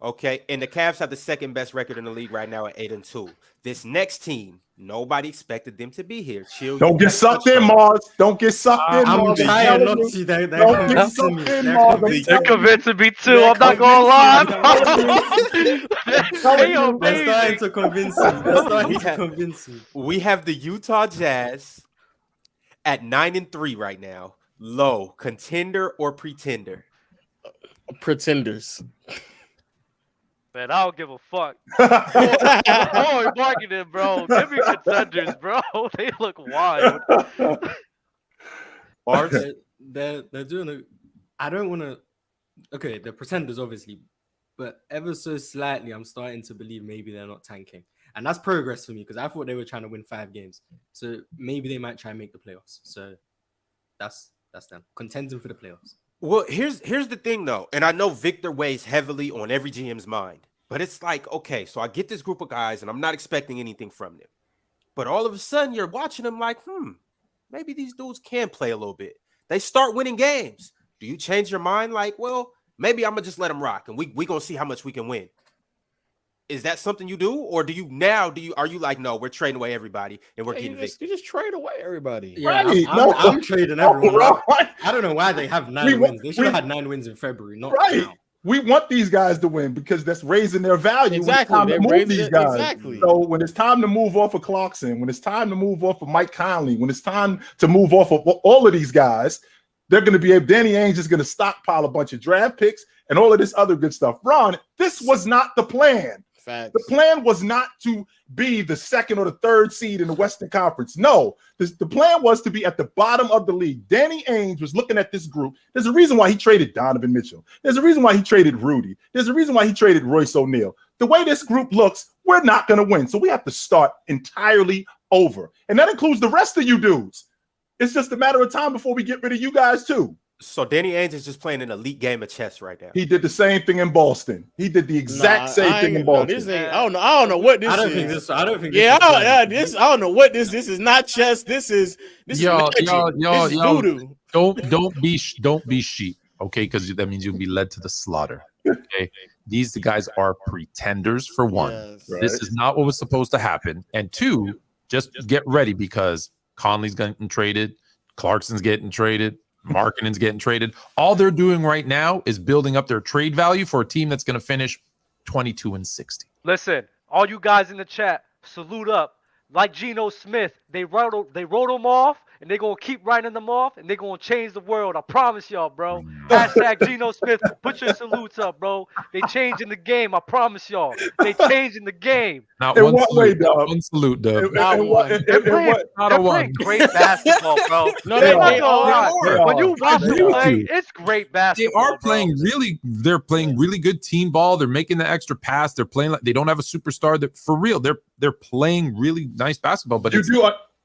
Okay, and the Cavs have the second best record in the league right now at 8-2. This next team, nobody expected them to be here. Chill. Don't get sucked in, Marz. Don't get sucked in, I'm Marz. trying not to. They're Don't get convincing sucked me. in, They're Marz. convincing They're me. convincing me too. They're I'm not gonna lie. They They're amazing. starting to convince me. They're starting to convince me. We have the Utah Jazz at 9-3 right now. Low, contender or pretender? Pretenders. Man, I don't give a fuck. Oh, marketing, bro. Give me contenders, bro. They look wild. Marz? They're doing a. I don't want to. Okay, they're pretenders, obviously, but ever so slightly, I'm starting to believe maybe they're not tanking, and that's progress for me because I thought they were trying to win 5 games, so maybe they might try and make the playoffs. So that's them contending for the playoffs. Well, here's the thing, though, and I know Victor weighs heavily on every GM's mind, but it's like, okay, so I get this group of guys, and I'm not expecting anything from them, but all of a sudden you're watching them like, maybe these dudes can play a little bit. They start winning games. Do you change your mind? Like, well, maybe I'm gonna just let them rock, and we gonna see how much we can win. Is that something you do, or are you like, no, we're trading away everybody and we're getting Victor? You just trade away everybody. Yeah, Right. I'm trading everyone. Right. I don't know why they have 9 wins. They should have had 9 wins in February, not Right. now. We want these guys to win because that's raising their value. Exactly. When it's time to They're move raising these it- guys. exactly. So when it's time to move off of Clarkson, when it's time to move off of Mike Conley, when it's time to move off of all of these guys, they're going to be able. Danny Ainge is going to stockpile a bunch of draft picks and all of this other good stuff. Ron, this was not the plan. Facts. The plan was not to be the 2nd or the 3rd seed in the Western Conference. No, the plan was to be at the bottom of the league. Danny Ainge was looking at this group. There's a reason why he traded Donovan Mitchell. There's a reason why he traded Rudy. There's a reason why he traded Royce O'Neal. The way this group looks, we're not going to win. So we have to start entirely over. And that includes the rest of you dudes. It's just a matter of time before we get rid of you guys too. So Danny Ainge is just playing an elite game of chess right now. He did the same thing in Boston. He did the exact same thing in Boston. This ain't, I don't know what this I don't is. think this. I don't think. Yeah, this is I don't know what this. This is not chess. This is Y'all, this is voodoo. Don't be sheep, okay? Because that means you'll be led to the slaughter. Okay, these guys are pretenders for one. Yes. Right. This is not what was supposed to happen, and 2, just get ready because Conley's getting traded, Clarkson's getting traded, Markkanen's getting traded. All they're doing right now is building up their trade value for a team that's going to finish 22-60. Listen, all you guys in the chat, salute up. Like Geno Smith, they wrote them off, and they're going to keep writing them off, and they're going to change the world. I promise y'all, bro. Hashtag Geno Smith, put your salutes up, bro. They changing the game. I promise y'all. They changing the game. Not In one what way, salute, Dub? not one salute, Dub. They're playing great basketball, bro. No, They're they not gonna lie. are. When you watch agree them with play, you. it's great They basketball. are playing they're playing really good team ball. They're making the extra pass. They're playing like they don't have a superstar. That for real, they're playing really nice basketball. But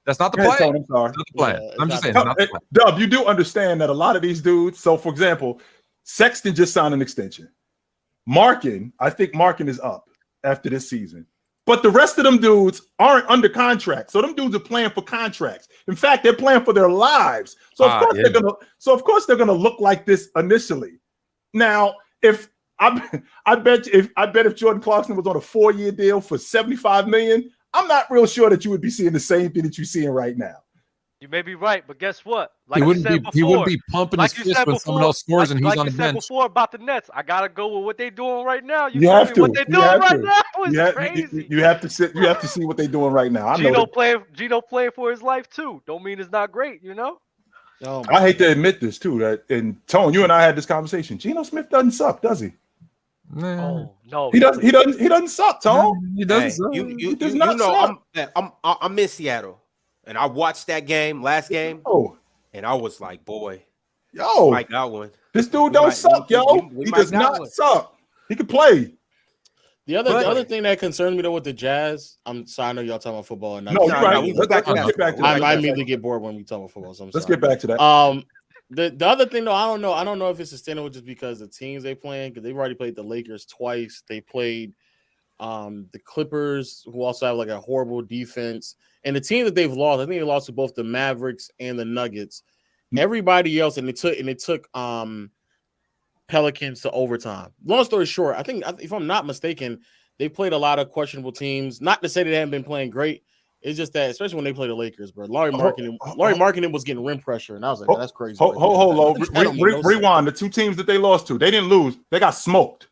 that's not the Go ahead, play. Tony, I'm sorry. That's not the plan. Yeah, I'm just saying, it's not the plan. Dub, you do understand that a lot of these dudes. So, for example, Sexton just signed an extension. I think Markin is up after this season. But the rest of them dudes aren't under contract. So them dudes are playing for contracts. In fact, they're playing for their lives. So of course they're gonna look like this initially. Now, I bet if Jordan Clarkson was on a 4-year deal for $75 million, I'm not real sure that you would be seeing the same thing that you're seeing right now. You may be right, but guess what? Like He you wouldn't said be. He wouldn't before, be pumping like his you fist said when someone before, else scores and he's on the you said bench. before about the Nets, I gotta go with what they're doing right now. You have to. What they're You doing have right to. now is You have, crazy. you have to sit. You have to see what they're doing right now. I know. Gino playing for his life too. Don't mean it's not great, you know. I hate to admit this too. That and Tone, you and I had this conversation. Geno Smith doesn't suck, does he? Oh no, He doesn't suck, Tone. He doesn't Hey, suck. He does not suck. I'm in Seattle, and I watched that last game, and I was like, boy, yo, Mike got one. This dude don't suck, yo. He does not suck. He can play. The other thing that concerns me though with the Jazz, I'm sorry, I know y'all talking about football. And no, you're right. Let's get back to that. I immediately get bored when we talk about football. So let's get back to that. The other thing though, I don't know if it's sustainable just because the teams they playing, because they've already played the Lakers twice. They played the Clippers, who also have like a horrible defense, and the team that they've lost, I think they lost to both the Mavericks and the Nuggets. Everybody else, and it took Pelicans to overtime. Long story short, I think if I'm not mistaken, they played a lot of questionable teams. Not to say they haven't been playing great. It's just that, especially when they play the Lakers, bro. Larry Markkinen was getting rim pressure, and I was like, that's crazy. Hold on. Rewind. The two teams that they lost to, they didn't lose. They got smoked.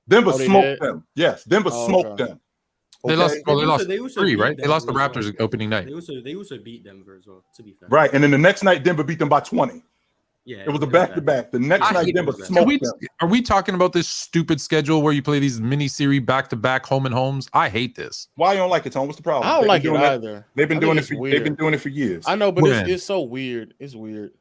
Denver smoked them. Yes, Denver smoked them. They lost 3, right? They lost the Raptors opening night. They also beat Denver as well, to be fair. Right, and then the next night, Denver beat them by 20. Yeah, it was a back-to-back. The next night, Denver smoked them. Are we talking about this stupid schedule where you play these mini-series back-to-back home and homes? I hate this. Why you don't like it, Tom? What's the problem? I don't like it either. They've been doing it for years. I know, but it's so weird. It's weird.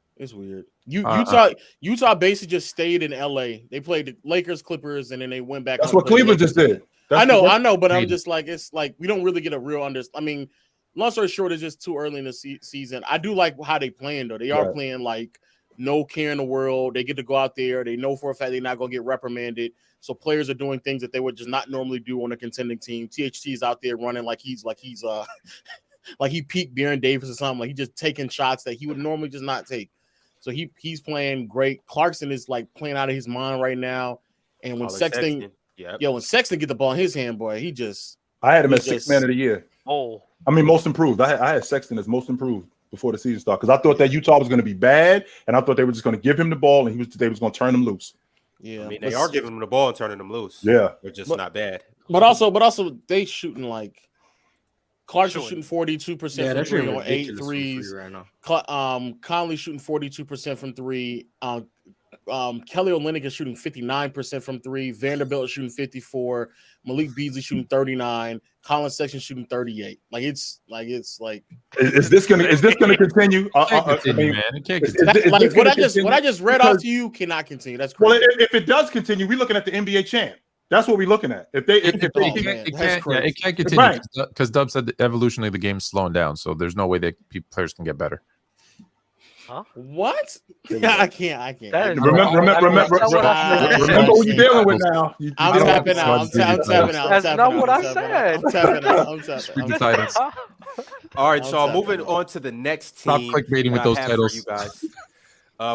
Utah basically just stayed in LA. They played the Lakers, Clippers, and then they went back. That's what Cleveland just did. I know, but I'm just like, it's like we don't really get a real I mean, long story short, it's just too early in the season. I do like how they playing though. They are playing like no care in the world. They get to go out there. They know for a fact they're not going to get reprimanded. So players are doing things that they would just not normally do on a contending team. THT is out there running like he's like he peaked Baron Davis or something. Like he's just taking shots that he would normally just not take. So he's playing great. Clarkson is like playing out of his mind right now. And when Sexton get the ball in his hand, boy, I had him as 6th man of the year. Oh, I mean, most improved. I had Sexton as most improved before the season started because I thought that Utah was going to be bad, and I thought they were just going to give him the ball, and they was going to turn him loose. Yeah, I mean, they are giving him the ball and turning him loose. Yeah, they're just not bad. But also they shooting like Clarkson shooting 42% from 3 on 8 threes right now. Conley shooting 42% from 3. Kelly Olynyk is shooting 59% from 3. Vanderbilt is shooting 54. Malik Beasley shooting 39. Colin Sexton shooting 38. Is this gonna continue? What I just read off to you cannot continue. That's crazy. Well, if it does continue, we're looking at the NBA champ. That's what we're looking at. It can't continue because Dub said that evolutionally the game's slowing down, so there's no way that players can get better. Huh? What? Yeah, I can't. Remember what you're dealing with now. I'm tapping out. That's not what I said. I'm tapping out. All right, so moving on to the next team. Stop clickbaiting with those titles, you guys.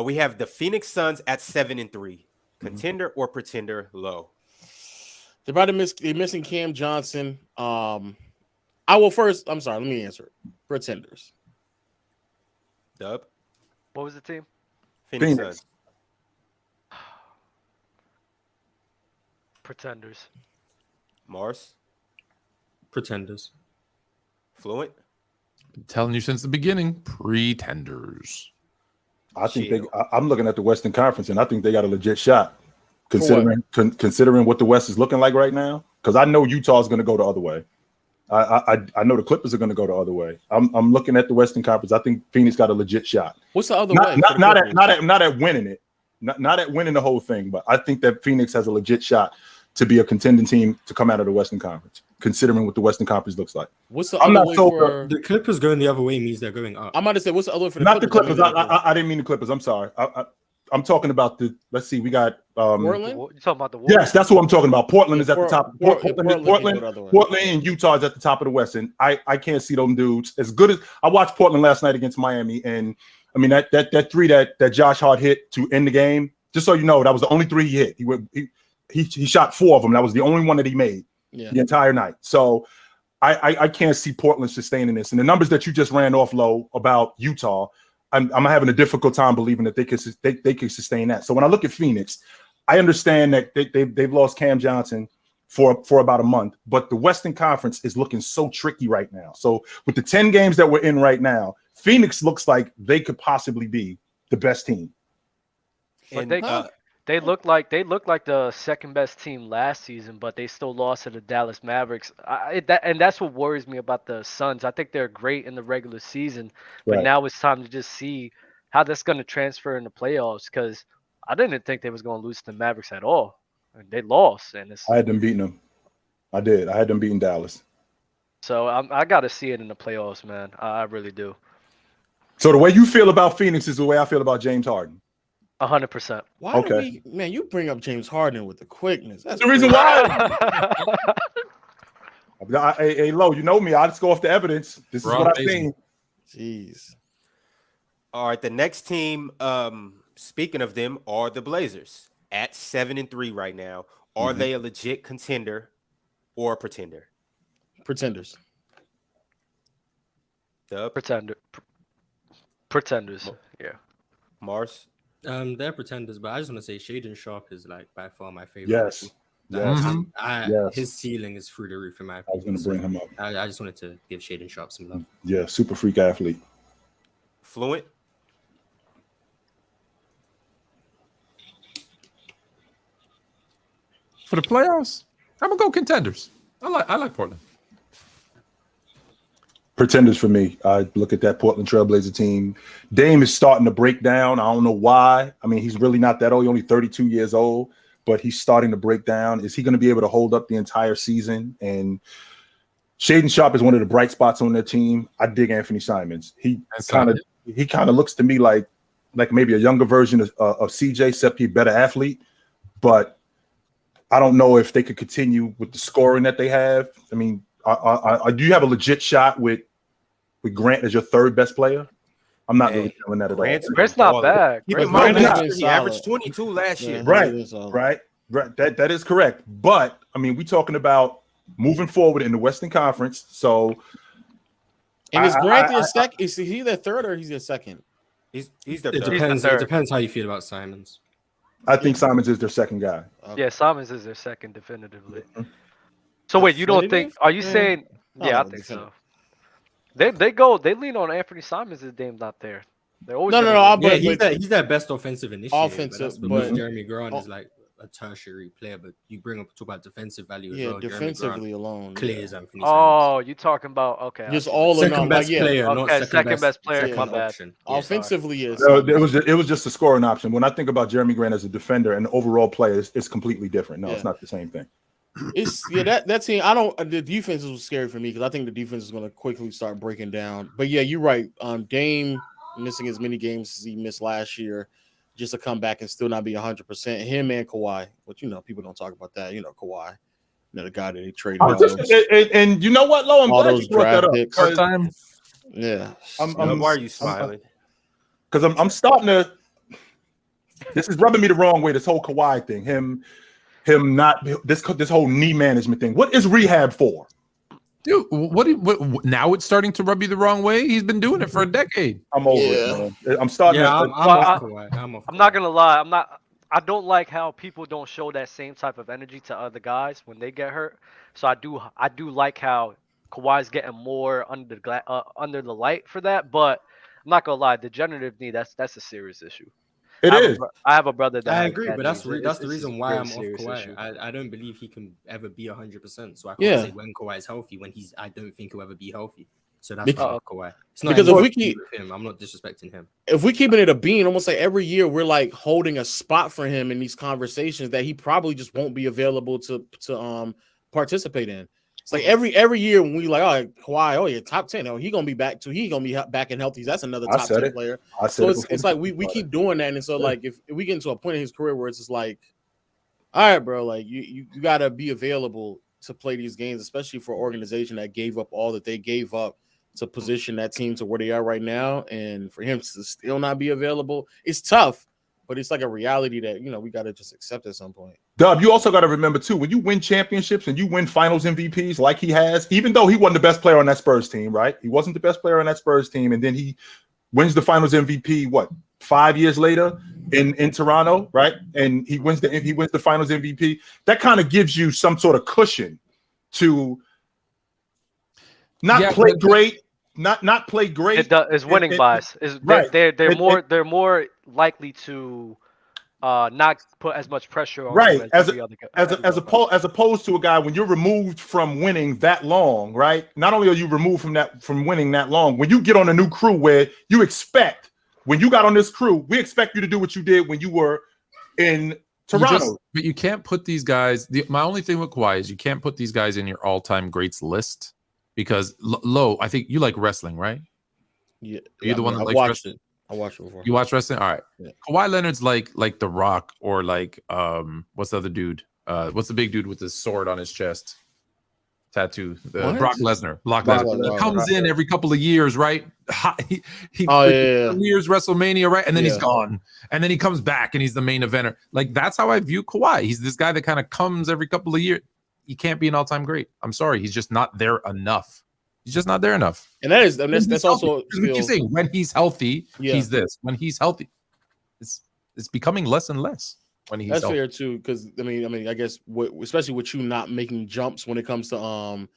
We have the Phoenix Suns at 7-3. Contender or pretender? Low. They're missing Cam Johnson. I'm sorry. Let me answer it. Pretenders. Dub. What was the team? Phoenix Suns. Pretenders. Marz. Pretenders. Fluent. Been telling you since the beginning. Pretenders. I think I'm looking at the Western Conference, and I think they got a legit shot, considering what the West is looking like right now. Because I know Utah is going to go the other way. I know the Clippers are going to go the other way. I'm looking at the Western Conference. I think Phoenix got a legit shot. What's the other way? Not at winning it, not at winning the whole thing, but I think that Phoenix has a legit shot to be a contending team to come out of the Western Conference, considering what the Western Conference looks like. What's the other way for the Clippers going the other way means they're going up? I'm about to say, what's the other way for the not Clippers? The Clippers. I didn't mean the Clippers. I'm sorry. I'm talking about let's see, we got Portland. You talking about the Warriors? Yes, that's what I'm talking about. Portland is at the top. Portland and Utah is at the top of the West, and I can't see them dudes as good as I watched Portland last night against Miami, and I mean that three that Josh Hart hit to end the game. Just so you know, that was the only 3 he hit. He shot 4 of them. That was the only one that he made the entire night. So I can't see Portland sustaining this, and the numbers that you just ran off low about Utah. I'm having a difficult time believing that they could sustain that. So when I look at Phoenix, I understand that they've lost Cam Johnson for about a month, but the Western Conference is looking so tricky right now. So with the 10 games that we're in right now, Phoenix looks like they could possibly be the best team. But And they look like the second best team last season, but they still lost to the Dallas Mavericks. And that's what worries me about the Suns. I think they're great in the regular season, but Right. now it's time to just see how that's going to transfer in the playoffs. Because I didn't think they was going to lose to the Mavericks at all. They lost, and I had them beating them. I did. I had them beating Dallas. So I got to see it in the playoffs, man. I really do. So the way you feel about Phoenix is the way I feel about James Harden. 100%. Why do Okay. man, you bring up James Harden with the quickness. That's The reason crazy. why. Hey, Lo, you know me. I just go off the evidence. This is Bron what I've Mason. seen. Jeez. all right, the next team, speaking of them, are the Blazers at 7-3 right now. Are they a legit contender or a pretender? Pretenders. The Pretenders. Yeah. Marz. They're pretenders, but I just want to say Shaden Sharp is like by far my favorite. Yes. Like, Yes. Yes. His ceiling is through the roof in my I was opinion. going to bring him up. I just wanted to give Shaden Sharp some love. Yeah, super freak athlete. Fluent. For the playoffs, I'm gonna go contenders. I like Portland. Pretenders for me. I look at that Portland Trailblazer team. Dame is starting to break down. I don't know why. I mean, he's really not that old. He's only 32 years old, but he's starting to break down. Is he going to be able to hold up the entire season? And Shaden Sharp is one of the bright spots on their team. I dig Anthony Simons. He kind of looks to me like maybe a younger version of CJ, except he's a better athlete. But I don't know if they could continue with the scoring that they have. I mean, do you have a legit shot with Grant as your third best player? I'm not really feeling that at all. Grant's not bad. Keep in mind, he averaged 22 last year. Right. That is correct. But I mean, we're talking about moving forward in the Western Conference. So, and is Grant their second? Is he their third or he's their second? He's their It third. depends. It depends how you feel about Simons. I think Simons is their second guy. Yeah, Simons is their second definitively. So wait, you don't think? Are you saying? Yeah, I think so. They lean on Anthony Simons as Dame's not there. They're always he's their best offensive initiator. Offensive, but Jeremy Grant is like a tertiary player. But you talk about defensive value as well. Defensively alone, clears Anthony Simons. Oh, you talking about just all in second best player, not second best player. Second My bad. option. Offensively, is it was just a scoring option. When I think about Jeremy Grant as a defender and overall player, it's completely different. No, it's not the same thing. It's that team. The defense was scary for me because I think the defense is going to quickly start breaking down. But yeah, you're right. Dame missing as many games as he missed last year, just to come back and still not be 100%. Him and Kawhi, but people don't talk about that. Kawhi, the guy that they traded. And you know what, Lo? I'm glad you brought that up. Yeah. Why are you smiling? Because I'm starting to. This is rubbing me the wrong way. This whole Kawhi thing. Him not this whole knee management thing. What is rehab for? Dude, what now it's starting to rub you the wrong way? He's been doing it for a decade. I'm over it, man. I'm starting I'm not gonna lie. I don't like how people don't show that same type of energy to other guys when they get hurt. So I do like how Kawhi's getting more under the light for that, but I'm not gonna lie, degenerative knee, that's a serious issue. I have a brother that I agree, but that's the reason why I'm off Kawhi. I don't believe he can ever be 100%. So I can't say when Kawhi is healthy. I don't think he'll ever be healthy. So that's why Kawhi. It's not because if we keep him, I'm not disrespecting him. If we keeping it a bean, almost like every year we're like holding a spot for him in these conversations that he probably just won't be available to participate in. It's like every year when we like, Kawhi, top 10. He gonna be back too. He gonna be back and healthy. That's another top 10 player. So it's like we keep doing that, and so like if we get into a point in his career where it's just like, all right, bro, like you gotta be available to play these games, especially for an organization that gave up all that they gave up to position that team to where they are right now, and for him to still not be available, it's tough. But it's like a reality that, we got to just accept at some point. Dub, you also got to remember, too, when you win championships and you win finals MVPs like he has, even though he wasn't the best player on that Spurs team, right? He wasn't the best player on that Spurs team. And then he wins the finals MVP, 5 years later in Toronto, right? And he wins the finals MVP. That kind of gives you some sort of cushion to not play great. Not play great. It's winning bias. They're more likely to not put as much pressure on Right. him as every other guy. As opposed to a guy when you're removed from winning that long, right? Not only are you removed from winning that long, when you get on a new crew where you expect, when you got on this crew, we expect you to do what you did when you were in Toronto. But you can't put these guys. My only thing with Kawhi is you can't put these guys in your all-time greats list because I think you like wrestling, right? Yeah, you're the one that likes watched wrestling. it. I watched it before. You watch wrestling? All right. Yeah. Kawhi Leonard's like The Rock or like what's the other dude? What's the big dude with the sword on his chest? Tattoo. Brock Lesnar. Brock Lesnar comes in every couple of years, right? He years WrestleMania, right? And then he's gone. And then he comes back and he's the main eventer. Like that's how I view Kawhi. He's this guy that kind of comes every couple of years. He can't be an all-time great. I'm sorry. He's just not there enough. He's just not there enough. And that's also we keep saying when he's healthy, he's this. When he's healthy, it's becoming less and less. When he's healthy. Fair too, because I mean, I guess especially with you not making jumps when it comes to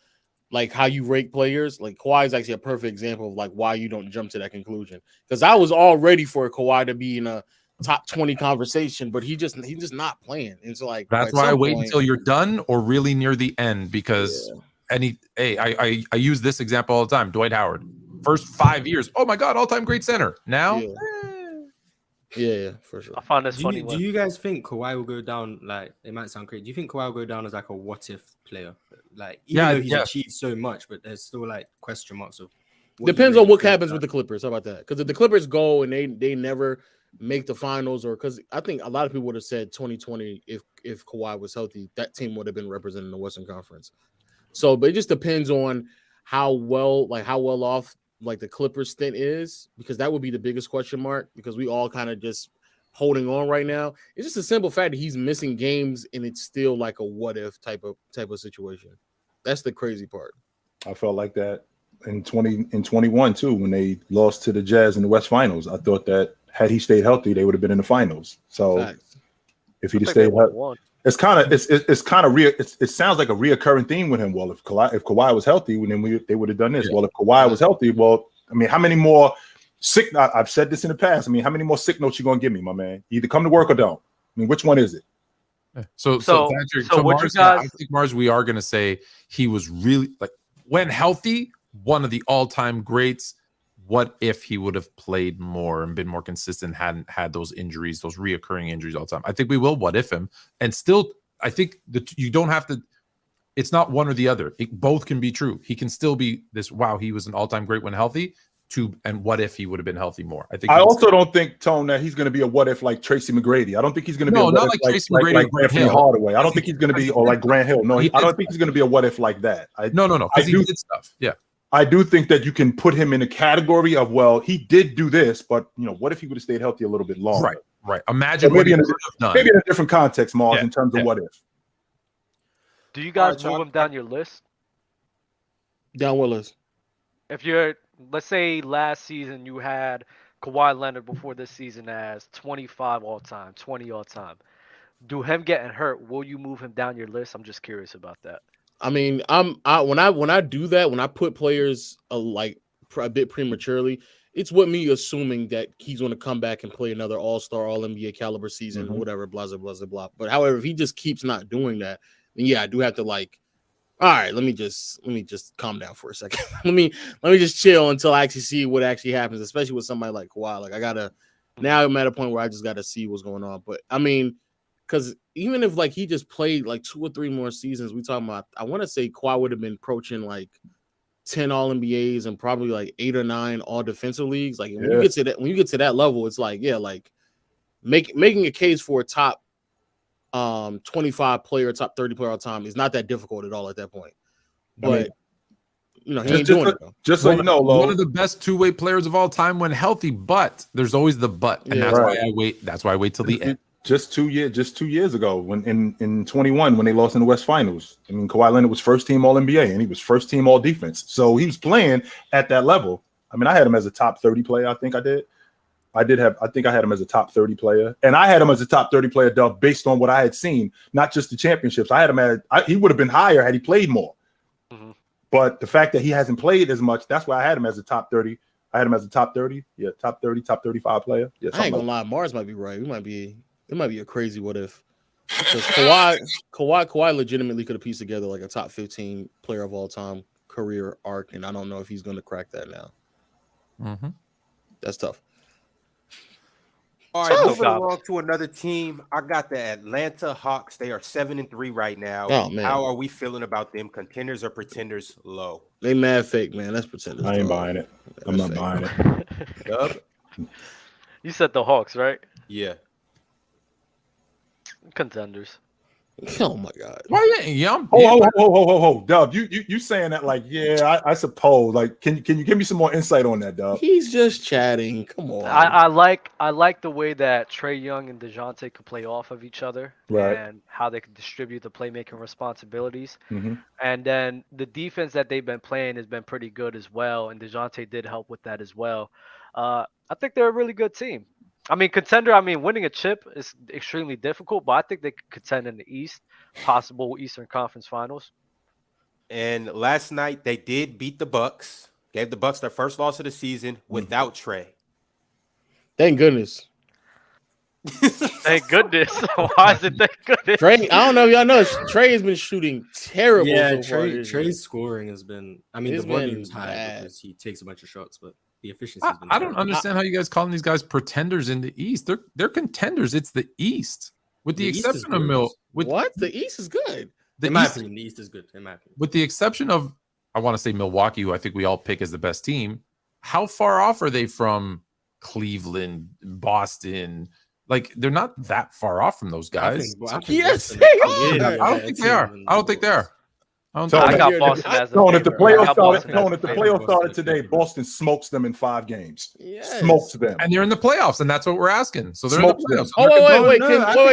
like how you rate players. Like Kawhi is actually a perfect example of like why you don't jump to that conclusion. Because I was all ready for Kawhi to be in a top 20 conversation, but he's just not playing. And so like that's why I wait until you're done or really near the end because. I use this example all the time. Dwight Howard, first 5 years. Oh my God, all-time great center. Now, yeah, for sure. I find this funny. Do you guys think Kawhi will go down? Like it might sound crazy. Do you think Kawhi will go down as like a what-if player? Like even though he's achieved so much, but there's still like question marks of. Depends on what happens with the Clippers. How about that? Because if the Clippers go and they never make the finals, or because I think a lot of people would have said 2020 if Kawhi was healthy, that team would have been representing the Western Conference. So, but it just depends on how well off like the Clippers stint is, because that would be the biggest question mark, because we all kind of just holding on right now. It's just a simple fact that he's missing games and it's still like a what if type of situation. That's the crazy part. I felt like that in 21 too, when they lost to the Jazz in the West Finals. I thought that had he stayed healthy, they would have been in the finals. So if he just stayed healthy. It sounds like a reoccurring theme with him. Well, if Kawhi was healthy, then they would have done this. Yeah. Well, if Kawhi was healthy, well, I mean, how many more sick? I've said this in the past. I mean, how many more sick notes you gonna give me, my man? Either come to work or don't. I mean, which one is it? So Marz, I think Marz, we are gonna say he was really like when healthy, one of the all-time greats. What if he would have played more and been more consistent, hadn't had those injuries, those reoccurring injuries all the time? I think we will what if him. And still, I think that you don't have to, it's not one or the other. Both can be true. He can still be this, wow, he was an all-time great when healthy, and what if he would have been healthy more? I also don't think, Tone, that he's going to be a what if like Tracy McGrady. I don't think he's going to be not like Tracy McGrady like Anthony Hardaway. I don't think he's going to be, or like Grant Hill. No, I don't think he's going to be a what if like that. No, because he did stuff. Yeah. I do think that you can put him in a category of, well, he did do this, but what if he would have stayed healthy a little bit longer? Right. Imagine maybe in a different context, Marz, in terms of what if. Do you guys move him down your list? Down what list? If you're, let's say last season you had Kawhi Leonard before this season as 25 all time, 20 all time. Do him getting hurt, will you move him down your list? I'm just curious about that. I mean, when I do that, when I put players like a bit prematurely, it's with me assuming that he's going to come back and play another All-Star, All-NBA caliber season, or whatever, blah, blah, blah, blah. But however, if he just keeps not doing that, then yeah, I do have to like, all right, let me just calm down for a second. let me just chill until I actually see what actually happens, especially with somebody like Kawhi. Like now I'm at a point where I just got to see what's going on. But I mean, because even if like he just played like 2 or 3 more seasons, we talking about, I want to say Kawhi would have been approaching like 10 All NBAs and probably like 8 or 9 All Defensive Leagues. Like when you get to that level, it's like like making a case for a top 25 player, top 30 player all time is not that difficult at all at that point. But he ain't doing it though. Just so you know, Lo, one of the best two-way players of all time when healthy, but there's always the but, and that's why I wait. That's why I wait till the end. Just 2 years ago, when in 21, when they lost in the West Finals, I mean, Kawhi Leonard was first team All NBA and he was first team All Defense, so he was playing at that level. I mean, I had him as a top 30 player. I think I had him as a top 30 player, and I had him as a top 30 player, Doug, based on what I had seen, not just the championships. I had him he would have been higher had he played more. But the fact that he hasn't played as much, that's why I had him as a top 30 I had him as a top 30. Yeah, top 30, top 35 player. Yeah, I ain't gonna lie, Marz might be right. It might be a crazy what if. Because Kawhi legitimately could have pieced together like a top 15 player of all time career arc, and I don't know if he's gonna crack that now. Mm-hmm. That's tough. All right, moving along to another team. I got the Atlanta Hawks. They are 7-3 right now. Oh, man. How are we feeling about them? Contenders or pretenders? Low. They mad fake, man. That's pretenders. I ain't buying it. I'm not buying it. Dub? You said the Hawks, right? Yeah. Contenders. Oh my God. Why? Yeah. Oh, Dub, you saying that like, yeah, I suppose. Like, can you give me some more insight on that, Dub? He's just chatting. Come on. I like the way that Trae Young and DeJounte could play off of each other, Right. and how they could distribute the playmaking responsibilities. Mm-hmm. And then the defense that they've been playing has been pretty good as well, and DeJounte did help with that as well. I think they're a really good team. I mean, contender. I mean, winning a chip is extremely difficult, but I think they could contend in the East, possible Eastern Conference Finals. And last night they did beat the Bucks. Gave the Bucks their first loss of the season without Trae. Thank goodness. Thank goodness. Why is it thank goodness? Trae, I don't know if y'all know, Trae has been shooting terrible. Yeah, so far this year. Trae's scoring has been. I mean, It's the volume's been high bad. because he takes a bunch of shots, but the efficiency has been. I don't terrible. understand how you guys calling these guys pretenders in the East. They're contenders. It's the East, with the The East is exception of good. What? The East is good. In my opinion, the East is good. In my opinion, with the exception of, I want to say Milwaukee, who I think we all pick as the best team. How far off are they from Cleveland, Boston? Like, they're not that far off from those guys. Yes, I don't think they are. I don't think they are. I got Boston as a Tone, if the favorite. playoffs started today, Boston smokes them in 5 games. Yes. Smokes them. And they're in the playoffs, and that's what we're asking. So they're Smokes in the them. playoffs. Oh, wait.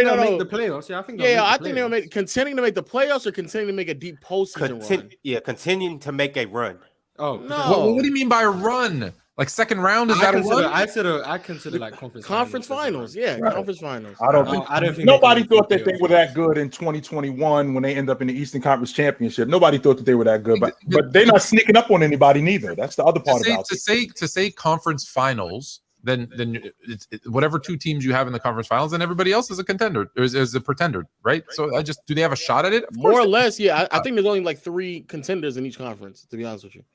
they'll No. make the playoffs. Yeah, I think. I think they'll make contending to make the playoffs or contending to make a deep postseason run. Yeah, continuing to make a run. Oh No. What do you mean by a run? Like second round? Is that a run? I consider like conference finals. Yeah, Right. conference finals. I don't think nobody thought that they were that good in 2021 when they end up in the Eastern Conference Championship. Nobody thought that they were that good, but they're not sneaking up on anybody neither. That's the other part about it. To say conference finals, then it's whatever 2 teams you have in the conference finals, and everybody else is a contender, or is a pretender, right? So do they have a shot at it? More or less, yeah. I think there's only like 3 contenders in each conference, to be honest with you.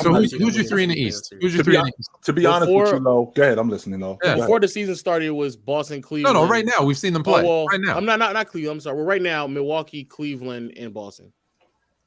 So who's your 3 in the East? Who's your 3 in the East? To be honest with you, Lo, go ahead. I'm listening, Lo. Yeah. Before the season started, it was Boston, Cleveland. No, right now we've seen them play. Right now, I'm not Cleveland. I'm sorry. Well, right now, Milwaukee, Cleveland, and Boston.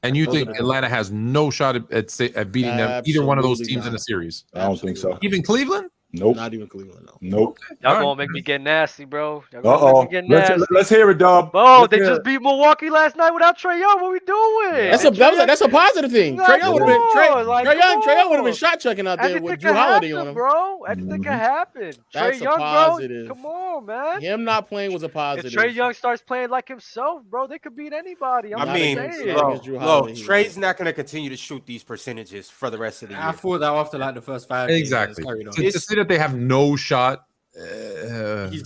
And you think Atlanta has no shot at beating them, either one of those teams in a series? I don't think so. Even Cleveland? Nope. Not even Cleveland. No. Nope. Y'all gonna make me get nasty, bro. Y'all gonna make me get nasty. Let's hear it, Dub. Oh, they just beat Milwaukee last night without Trae Young. What we doing? That's a positive thing. Trae Young would have been Trae Young would have been on. shot checking out there with Anything Drew could Holiday happen, on him. bro. Anything can happen. That's Trae a Young, positive. bro. Come on, man. Him not playing was a positive. If Trae Young starts playing like himself, bro, they could beat anybody. I mean, Trae's not going to continue to shoot these percentages for the rest of the year. I thought that after like the first 5 Exactly. games, To say that they have no shot. Pickett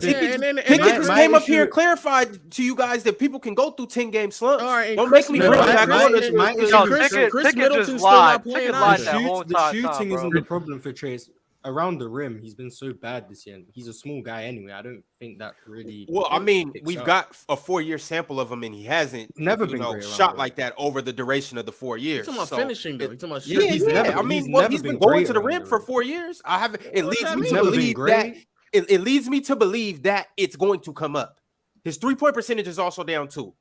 just came up here and clarified to you guys that people can go through 10-game slumps. All right, don't make me bring it back on this. Chris Middleton's still not playing. The shooting isn't the problem for Trae. Around the rim, he's been so bad this year. He's a small guy anyway. I don't think that really. Well, I mean, we've got a 4-year sample of him, and he hasn't never been shot like that over the duration of the 4 years. He's talking about finishing, though. He's talking about he's been going to the rim for 4 years. It leads me to believe that. It leads me to believe that it's going to come up. His 3-point percentage is also down too.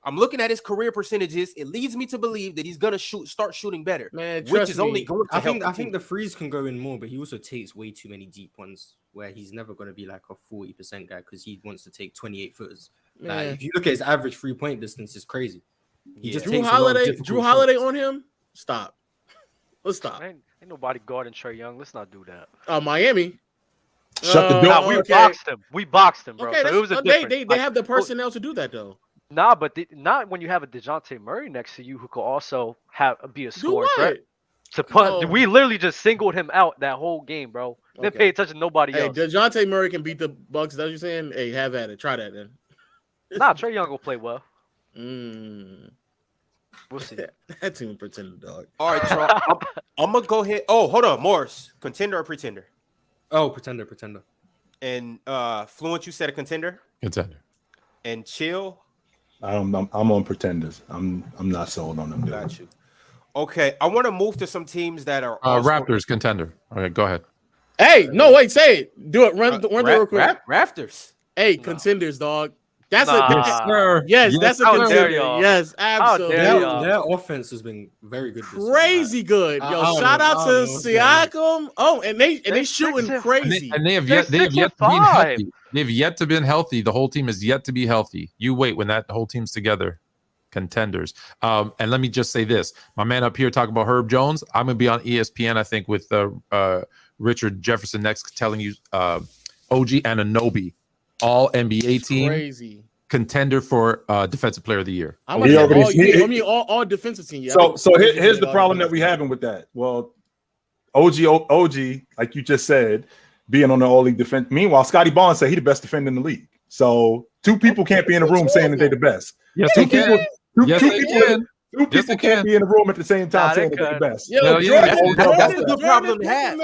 I'm looking at his career percentages. It leads me to believe that he's gonna start shooting better, which is only going to help. I think the threes can go in more, but he also takes way too many deep ones where he's never going to be like a 40% guy because he wants to take 28 footers. Like, if you look at his average 3-point distance, it's crazy. He just Drew Holiday on him. Stop. Let's stop. Ain't nobody guarding Trae Young. Let's not do that. Miami. Shut the door. Nah, we boxed him, bro. Okay, so it was a they have the personnel to do that though. Nah, but not when you have a DeJounte Murray next to you who could also be a scorer. Right? We literally just singled him out that whole game, bro. Didn't pay attention to nobody else. DeJounte Murray can beat the Bucks. Is that what you're saying? Hey, have at it. Try that then. Nah, Trae Young will play well. We'll see. That team pretender, dog. All right, so I'm gonna go ahead. Oh, hold on, Marz, contender or pretender? Oh, pretender. And Fluent, you said a contender. Contender. And Chill. I'm on pretenders. I'm not sold on them. Dude. Got you. Okay, I want to move to some teams that are also... Raptors contender. Okay, go ahead. Hey, no, wait, say it. Do it. Run real quick. Rafters. Hey, contenders, dog. That's Nah. that's a How dare contender. y'all. Yes, How dare absolutely. y'all. Their offense has been very good. This Crazy season. good. I Yo, don't shout know- out I to don't know what's going on. Siakam. Oh, and they They're shooting 6 and- crazy. And they have They're yet to be 6-5. healthy. They've yet to been healthy. The whole team is yet to be healthy. You wait when that whole team's together. Contenders. And let me just say this. My man up here talking about Herb Jones. I'm gonna be on ESPN, I think, with Richard Jefferson next, telling you OG Anunoby, all NBA team, Crazy. contender for defensive player of the year. I'm He gonna already- all defensive team. Yeah, So here's the problem that we having with that. Well, OG, like you just said, being on the all-league defense. Meanwhile, Scotty Barnes said he the best defender in the league. So two people can't be in a room saying that they're the best. Yes, Two they can. people. Yes, Two they people. can. Two Yes, people they can't can. be in a room at the same time Nah, saying they that they're the could. best. Yo, Hell yeah. That's a good problem to have.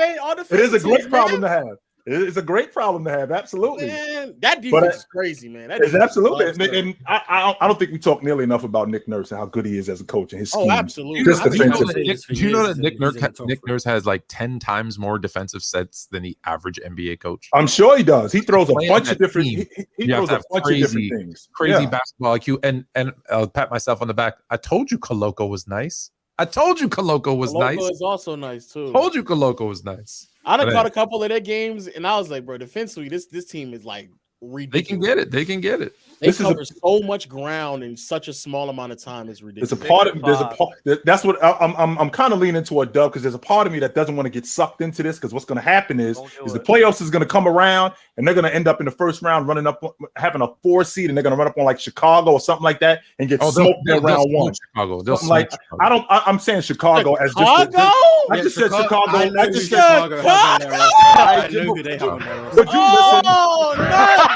It is a great problem to have. It's a great problem to have. Absolutely. Man, that defense is crazy, man. That It's defense absolutely, is and I don't think we talk nearly enough about Nick Nurse and how good he is as a coach and his scheme. Oh, absolutely. Just I've been defensive. saying this for Do you know years that Nick he's in the top Nick three. Nurse has like 10 times more defensive sets than the average NBA coach? I'm sure he does. He throws a Playing bunch that of different. team, He you have throws to a have bunch of different things. Crazy Yeah. basketball IQ. And I'll pat myself on the back. I told you Koloko was nice. I told you Koloko was Koloko nice. is also nice too. Told you Koloko was nice. I done But caught a couple of their games, and I was like, bro, defensively, this team is like ridiculous. they can get it. They can get it. They This is cover so much ground in such a small amount of time. It's ridiculous. There's a part of there's a part that's what I'm kind of leaning toward Dub, because there's a part of me that doesn't want to get sucked into this, because what's going to happen is the playoffs is going to come around and they're going to end up in the first round running up having a 4 seed, and they're going to run up on like Chicago or something like that and get smoked in round one. Chicago. Something like I'm saying Chicago as just Chicago? I just said Chicago. I just said said Chicago. I know who they have on their roster. Would you listen?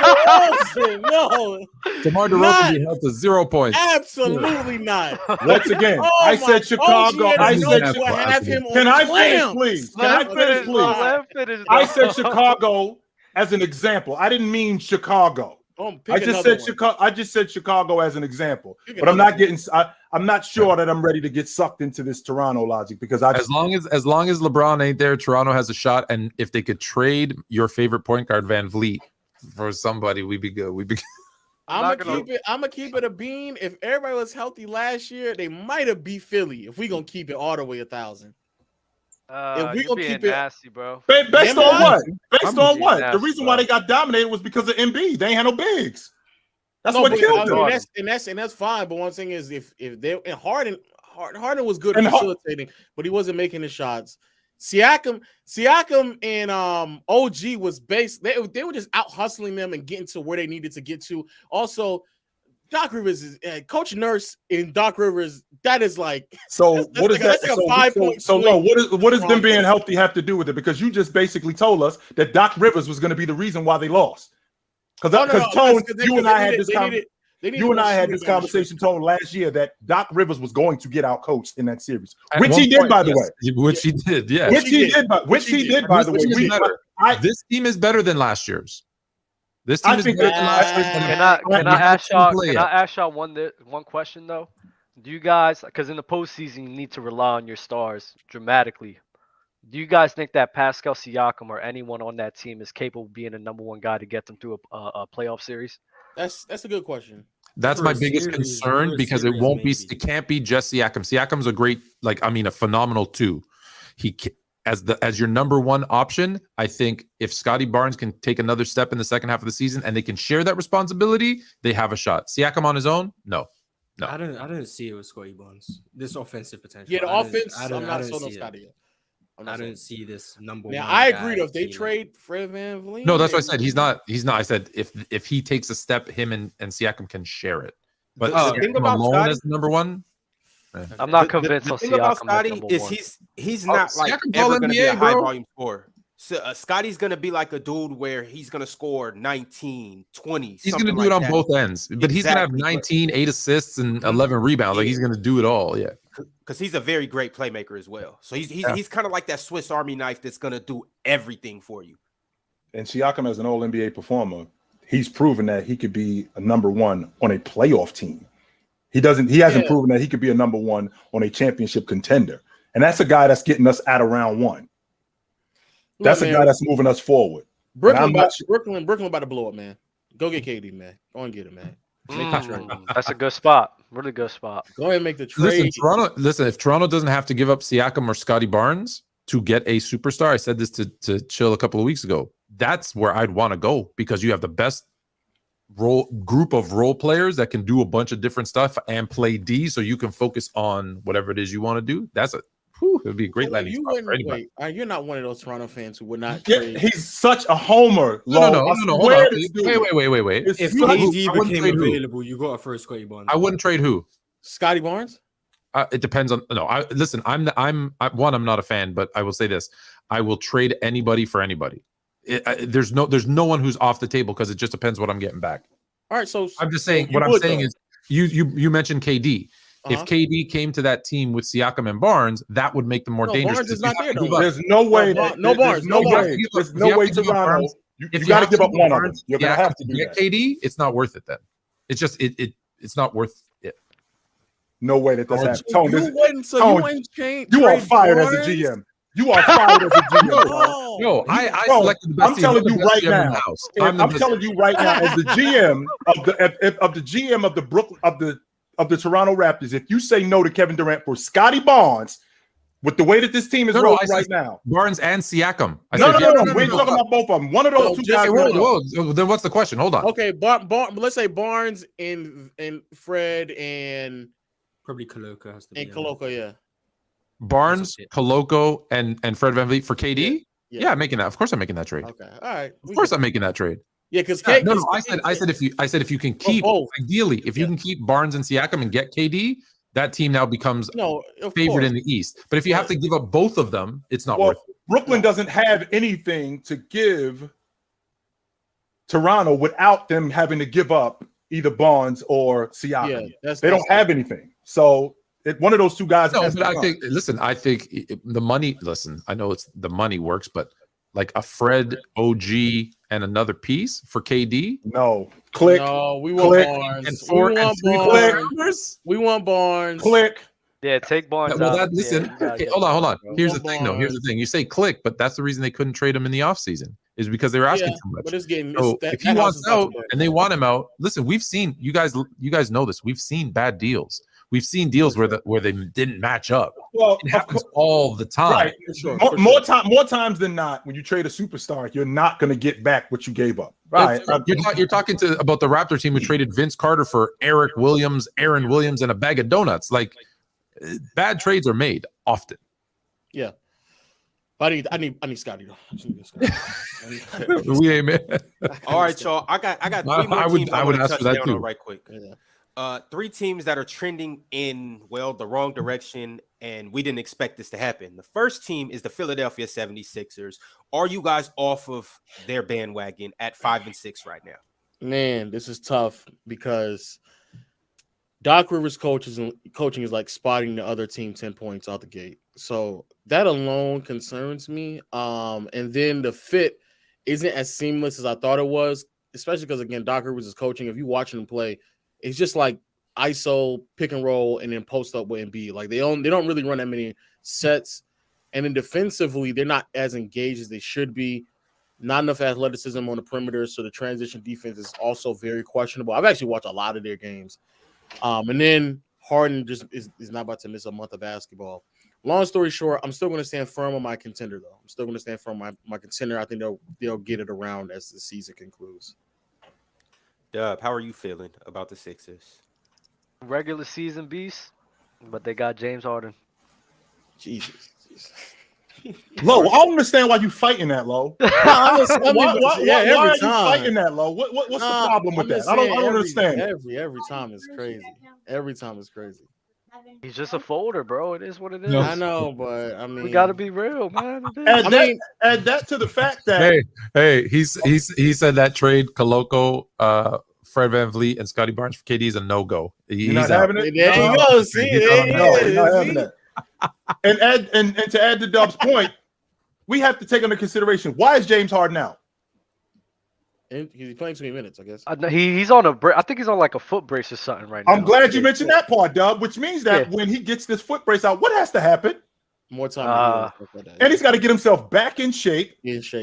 Oh, no, DeMar DeRozan will be held to 0 points. absolutely not. Once again, Oh I my said Chicago. OG I and said Noah will have him on Can I finish, clamps. please? Can I finish, please? Let him finish, I though. said Chicago as an example. I didn't mean Chicago. Pick I just another said one. Chicago. I just said Chicago as an example. Pick But I'm not another getting. I'm not sure that I'm ready to get sucked into this Toronto logic, because I As just long as LeBron ain't there, Toronto has a shot. And if they could trade your favorite point guard Van Vliet for somebody, we'd be good. We'd be good. I'm gonna keep it a bean. If everybody was healthy last year, they might have beat Philly. If we gonna keep it all the way 1,000. If we You're gonna being keep it- nasty, bro. based on what? Based on what? nasty, The reason why bro. they got dominated was because of Embiid. They ain't had no bigs. That's No, what but killed I them. mean, that's fine. But one thing is, if they and Harden was good And at facilitating, but he wasn't making the shots. Siakam and OG was based. They were just out hustling them and getting to where they needed to get to. Also, Doc Rivers is Coach Nurse and Doc Rivers. That is like So that's what is like that? a 5-point So swing. no, what does them from- being healthy have to do with it? Because you just basically told us that Doc Rivers was going to be the reason why they lost. Because Tone, you and I had this conversation, Tone, last year that Doc Rivers was going to get out coached in that series, At which one he did, point, by the yes. way. Which he did, yeah. Which he did, by the way. This team is better. This team is better than last year's. This team I is think better that- than last year's. Can I ask y'all one question though? Do you guys, because in the postseason you need to rely on your stars dramatically. Do you guys think that Pascal Siakam or anyone on that team is capable of being the number one guy to get them through a playoff series? That's a good question. That's For my a biggest series, concern, for a because it series, won't be. maybe. It can't be just Siakam. Siakam's a great, a phenomenal two. As your number one option. I think if Scotty Barnes can take another step in the second half of the season and they can share that responsibility, they have a shot. Siakam on his own, no. I don't see it with Scotty Barnes. This offensive potential. Yeah, the offense. I I'm don't not sold see on it. Scotty yet. I don't see this number Now one. I guy agree though. If they team. trade Fred VanVleet, No, that's what I said. He's not. I said if he takes a step, him and Siakam can share it. But The thing Siakam about alone Scotty- as number one. I'm not convinced The on thing about Siakam as Scotty number is one. he's not like Siakam's ever all going to be a NBA, high bro. volume scorer. So Scotty's gonna be like a dude where he's gonna score 19, 20. He's gonna do it on both ends, but he's gonna have 19, 8 assists, and 11 rebounds. Like he's gonna do it all. Yeah, because he's a very great playmaker as well. So he's kind of like that Swiss Army knife that's gonna do everything for you. And Siakam, as an All NBA performer, he's proven that he could be a number one on a playoff team. He hasn't proven that he could be a number one on a championship contender. And that's a guy that's getting us out of round one. That's a guy that's moving us forward. Brooklyn about to blow up, man. Go get KD, man. Go and get it, man. That's a good spot. Really good spot. Go ahead and make the trade. Listen, if Toronto doesn't have to give up Siakam or Scotty Barnes to get a superstar, I said this to Chill a couple of weeks ago. That's where I'd want to go because you have the best group of role players that can do a bunch of different stuff and play D, so you can focus on whatever it is you want to do. It would be a great landing spot for anybody. You're not one of those Toronto fans who would not trade. He's such a homer. No. Hold on. Wait. If KD became available, you got to throw Scotty Barnes. I wouldn't trade who? Scotty Barnes? It depends on. No, I'm not a fan, but I will say this: I will trade anybody for anybody. There's no one who's off the table because it just depends what I'm getting back. All right, so I'm just saying what I'm saying is you mentioned KD. If KD came to that team with Siakam and Barnes, that would make them more dangerous. Barnes is not there. There's no way. No Barnes. There's no way Toronto. You got to give up one of them. You're gonna have to do that. KD, it's not worth it then. It's just it's not worth it. No way that that's happening. Tone, you are fired as a GM. You are fired as a GM. No, I selected the best. I'm telling you right now. I'm telling you right now, as the GM of the GM of the Brooklyn of the Toronto Raptors, if you say no to Kevin Durant for Scotty Barnes, with the way that this team is rolling right now, Barnes and Siakam. No. We're talking about both of them. One of those two guys. Then what's the question? Hold on. Okay, let's say Barnes and Fred and probably Koloko has to be. And Koloko, yeah. Barnes, Koloko, and Fred VanVleet for KD. Yeah, I'm making that. Of course, I'm making that trade. Okay, all right. Of course, I'm making that trade. Yeah, because no. I said if you can keep ideally, if you can keep Barnes and Siakam and get KD, that team now becomes favorite in the East. But if you have to give up both of them, it's not worth it. Brooklyn doesn't have anything to give Toronto without them having to give up either Barnes or Siakam. They don't have anything. So one of those two guys. No, but I think the money. Listen, I know it's the money works, but like a Fred, OG, and another piece for KD. No, click. No, we want Barnes. We want Barnes. Click. Yeah, take Barnes. Well, out. Hold on. Here's the thing, though. Here's the thing. You say click, but that's the reason they couldn't trade him in the offseason is because they were asking too much. But it's getting. So if he wants out and they want him out, listen. We've seen you guys know this. We've seen bad deals. We've seen deals where they didn't match up. Well, it happens all the time. Right. Sure. More times than not, when you trade a superstar, you're not going to get back what you gave up. Right. You're talking about the Raptor team who traded Vince Carter for Aaron Williams, and a bag of donuts. Like bad trades are made often. Yeah. I need Scotty though. We ain't man. All right, y'all. I got 3 more teams I would ask for that too. Right quick. Yeah. 3 teams that are trending in the wrong direction, and we didn't expect this to happen. The first team is the Philadelphia 76ers. Are you guys off of their bandwagon at 5-6 right now? Man, this is tough because Doc Rivers coaching is like spotting the other team 10 points out the gate. So that alone concerns me. And then the fit isn't as seamless as I thought it was, especially because, again, Doc Rivers is coaching. If you're watching him play, it's just like ISO, pick and roll, and then post up with Embiid. Like they don't really run that many sets. And then defensively, they're not as engaged as they should be. Not enough athleticism on the perimeter, so the transition defense is also very questionable. I've actually watched a lot of their games. And then Harden just is not about to miss a month of basketball. Long story short, I'm still going to stand firm on my contender, though. I'm still going to stand firm on my contender. I think they'll get it around as the season concludes. Dub, how are you feeling about the Sixers? Regular season beast, but they got James Harden. Jesus. Lo, I don't understand why you fighting that, Lo. Why are you fighting that, Lo? What's the problem with that? I don't understand. Every time is crazy. Every time is crazy. He's just a folder, bro. It is what it is. No. I know, but I mean, We got to be real, man. It is. Add that to the fact that Hey, he said that trade Koloko, Fred VanVleet, and Scotty Barnes for KD is a no-go. you're not having it. there you go. See, there you No, go. you're not having See? that. And to add to Dub's point, we have to take into consideration why is James Harden out? And he's playing 20 minutes, I guess. He's on a I think he's on like a foot brace or something right now. I'm glad you mentioned that part, Dub, which means that when he gets this foot brace out, what has to happen? More time. And he's got to get himself back in shape.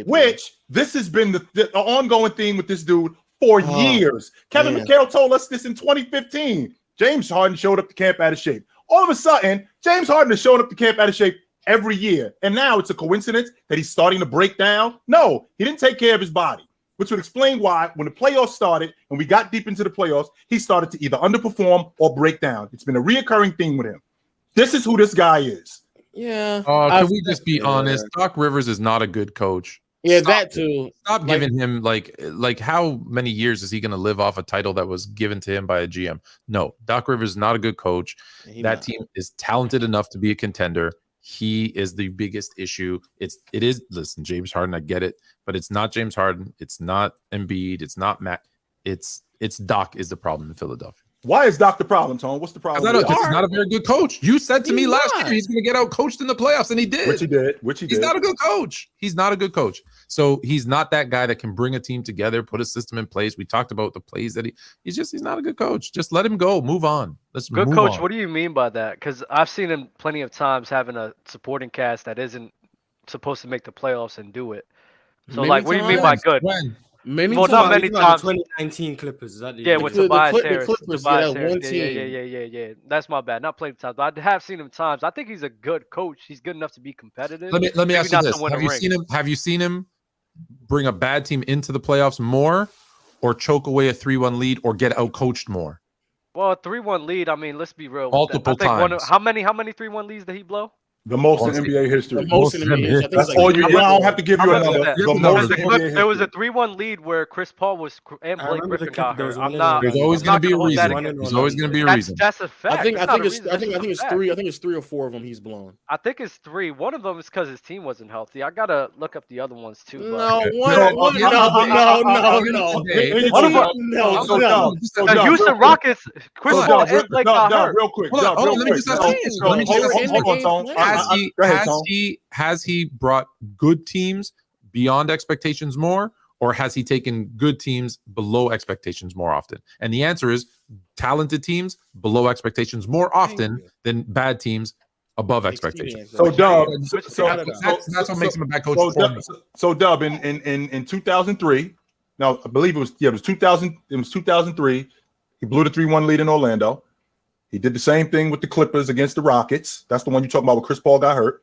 Which this has been the ongoing theme with this dude for years. Kevin McHale told us this in 2015. James Harden showed up to camp out of shape. All of a sudden, James Harden is showing up to camp out of shape every year. And now it's a coincidence that he's starting to break down? No, he didn't take care of his body, which would explain why when the playoffs started and we got deep into the playoffs, he started to either underperform or break down. It's been a reoccurring theme with him. This is who this guy is. Yeah. Can we just be honest? Doc Rivers is not a good coach. Yeah, that too. Stop giving him like how many years is he going to live off a title that was given to him by a GM? No, Doc Rivers is not a good coach. That team is talented enough to be a contender. He is the biggest issue. It is. Listen, James Harden, I get it, but it's not James Harden. It's not Embiid. It's not Matt. It's Doc is the problem in Philadelphia. Why is Doc the problem, Tone? What's the problem? He's not a very good coach. You said to me last year he's going to get out coached in the playoffs, and he did. Which he did. He's not a good coach. He's not a good coach. So he's not that guy that can bring a team together, put a system in place. We talked about the plays that he's not a good coach. Just let him go. Move on. Good coach. What do you mean by that? Because I've seen him plenty of times having a supporting cast that isn't supposed to make the playoffs and do it. So what do you mean by good? When? Not many times. 2019 Clippers. Is that with Tobias Harris. Clippers, Yeah. That's my bad. Not plenty of times, but I have seen him times. I think he's a good coach. He's good enough to be competitive. Let me ask you this: Have you seen him bring a bad team into the playoffs more, or choke away a 3-1 lead, or get out coached more? Well, a 3-1 lead. I mean, let's be real. Multiple times. How many 3-1 leads did he blow? The most in NBA history. The most in NBA history. That's all you. I don't have to give you another. There was a 3-1 lead where Chris Paul and Blake Griffin got hurt. There's always going to be a reason. There's always going to be a reason. That's a fact. I think it's three. I think it's 3 or 4 of them he's blown. I think it's 3. One of them is because his team wasn't healthy. I gotta look up the other ones too. No. The Houston Rockets. Chris Paul and Blake got hurt. Real quick. Has he brought good teams beyond expectations more, or has he taken good teams below expectations more often? And the answer is talented teams below expectations more often than bad teams above expectations. So Dub, that's what makes him a bad coach. So Dub, in 2003, now I believe it was 2000. It was 2003. He blew the 3-1 lead in Orlando. He did the same thing with the Clippers against the Rockets. That's the one you're talking about where Chris Paul got hurt.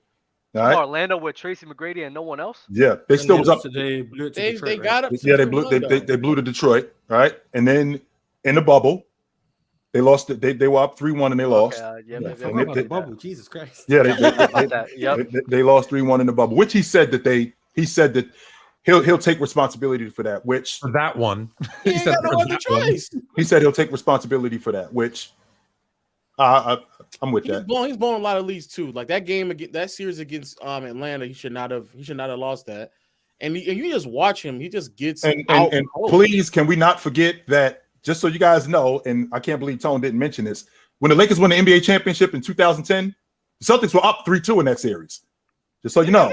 All right. Orlando with Tracy McGrady and no one else. Yeah, they still was up. They blew it to Detroit, they got up. Yeah, they blew to Detroit. Right, and then in the bubble, they lost. They were up 3-1 and they lost. The bubble. Jesus Christ. Yeah, they lost 3-1 in the bubble. Which he said that he'll take responsibility for that. Which for that one, he said no other choice. He said he'll take responsibility for that. Which I'm with that. He's blown a lot of leads too. Like that game against that series against Atlanta, he should not have lost that. And you just watch him; he just gets out. And please, can we not forget that? Just so you guys know, and I can't believe Tone didn't mention this. When the Lakers won the NBA championship in 2010, the Celtics were up 3-2 in that series. Just so you know.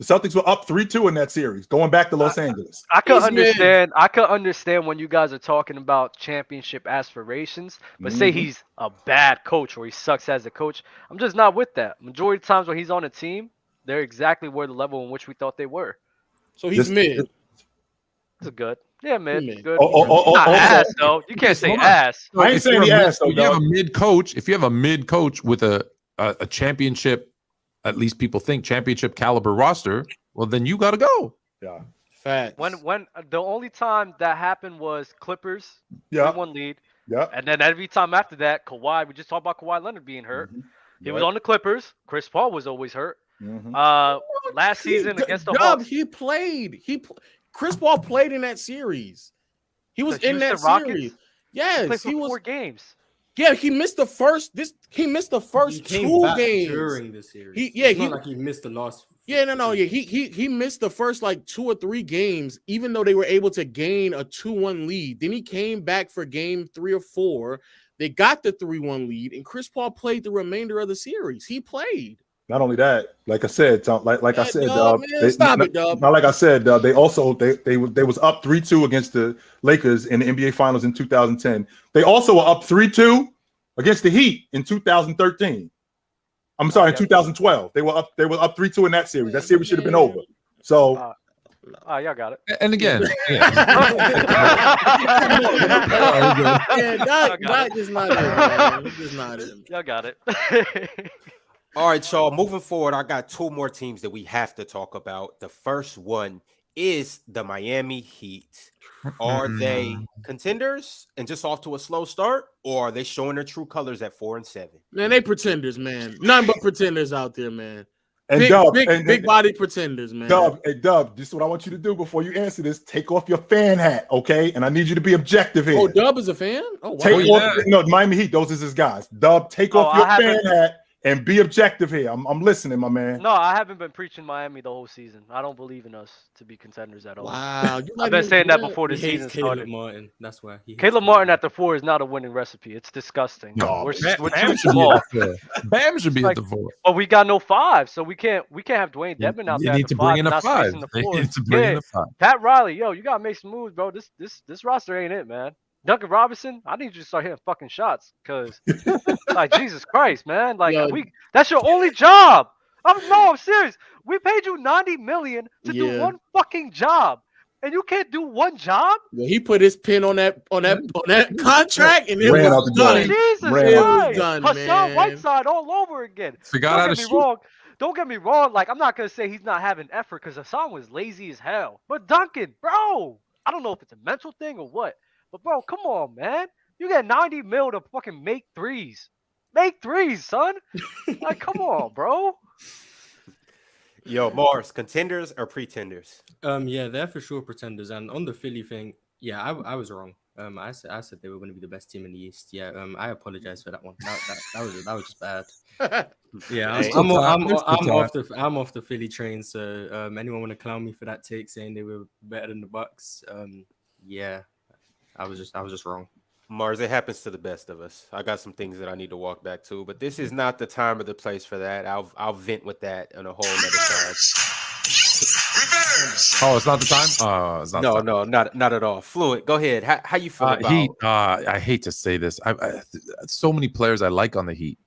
The Celtics were up 3-2 in that series, going back to Los Angeles. I could understand when you guys are talking about championship aspirations, but say he's a bad coach or he sucks as a coach. I'm just not with that. Majority of times when he's on a team, they're exactly where the level in which we thought they were. So he's mid. It's good. Yeah, mid. Good. Not ass though. You can't say ass. I ain't saying the ass though. If you have a mid coach, with a championship, at least people think championship caliber roster, well then you got to go. Yeah. Facts. When the only time that happened was Clippers 3-1 lead. Yeah. And then every time after that, Kawhi, we just talked about Kawhi Leonard being hurt. He was on the Clippers. Chris Paul was always hurt. Last season against the Hawks. He played. Chris Paul played in that series. He was in that Rockets? series. Yes, he was 4 games. Yeah, he missed the first. He missed the first He came 2 back games during the series. It's not like he missed the last. Yeah, no. He missed the first like 2 or 3 games, even though they were able to gain a 2-1 lead. Then he came back for game 3 or 4. They got the 3-1 lead, and Chris Paul played the remainder of the series. He played. Not only that, like I said, like I said, Dub. Not like I said, they also they was up 3-2 against the Lakers in the NBA Finals in 2010. They also were up 3-2 against the Heat in 2013. I'm sorry, in 2012. They were up 3-2 in that series. That series should have been over. So y'all got it. And again, that is not it, man. It's just not it. Y'all got it. All right, y'all. Moving forward, I got 2 more teams that we have to talk about. The first one is the Miami Heat. Are they contenders and just off to a slow start, or are they showing their true colors at 4-7? Man, they pretenders, man. None but pretenders out there, man. And big body pretenders, man. Dub, this is what I want you to do before you answer this. Take off your fan hat, okay? And I need you to be objective here. Oh, Dub is a fan? Oh, wow. Take off, Miami Heat, those is his guys. Dub, take off your fan hat and be objective here. I'm listening, my man. No, I haven't been preaching Miami the whole season. I don't believe in us to be contenders at all. Wow. I've been saying that before the season started. Caleb Martin. That's why. Caleb Martin at the 4 is not a winning recipe. It's disgusting. No, we're Bam too should small. Bam should be at the 4. But we got no 5, so we can't have Dwayne Dedmon out You there. need to bring in a 5. They need to bring in a 5. Pat Riley, yo, you gotta make some moves, bro. This roster ain't it, man. Duncan Robinson, I need you to start hitting fucking shots, cause like Jesus Christ, man, like that's your only job. I'm serious. We paid you $90 million to do one fucking job, and you can't do one job. Well, he put his pin on that contract, and it was done. Jesus Christ, Hassan Whiteside all over again. Forgot how to shoot. Don't get me wrong. Like, I'm not gonna say he's not having effort, because Hassan was lazy as hell. But Duncan, bro, I don't know if it's a mental thing or what. But bro, come on, man. You got $90 million to fucking make threes. Make threes, son. Like, come on, bro. Yo, Marz, contenders or pretenders? Yeah, they're for sure pretenders. And on the Philly thing, yeah, I was wrong. I said they were going to be the best team in the East. Yeah, I apologize for that one. That was just bad. Yeah, I'm off the Philly train. So anyone want to clown me for that take, saying they were better than the Bucks? Yeah. I was just wrong. Marz, it happens to the best of us. I got some things that I need to walk back to, but this is not the time or the place for that. I'll vent with that on a whole other time. Oh, it's not the time? It's not the time. Not at all. Fluent, go ahead. How you feel about Heat? I hate to say this. I so many players I like on the Heat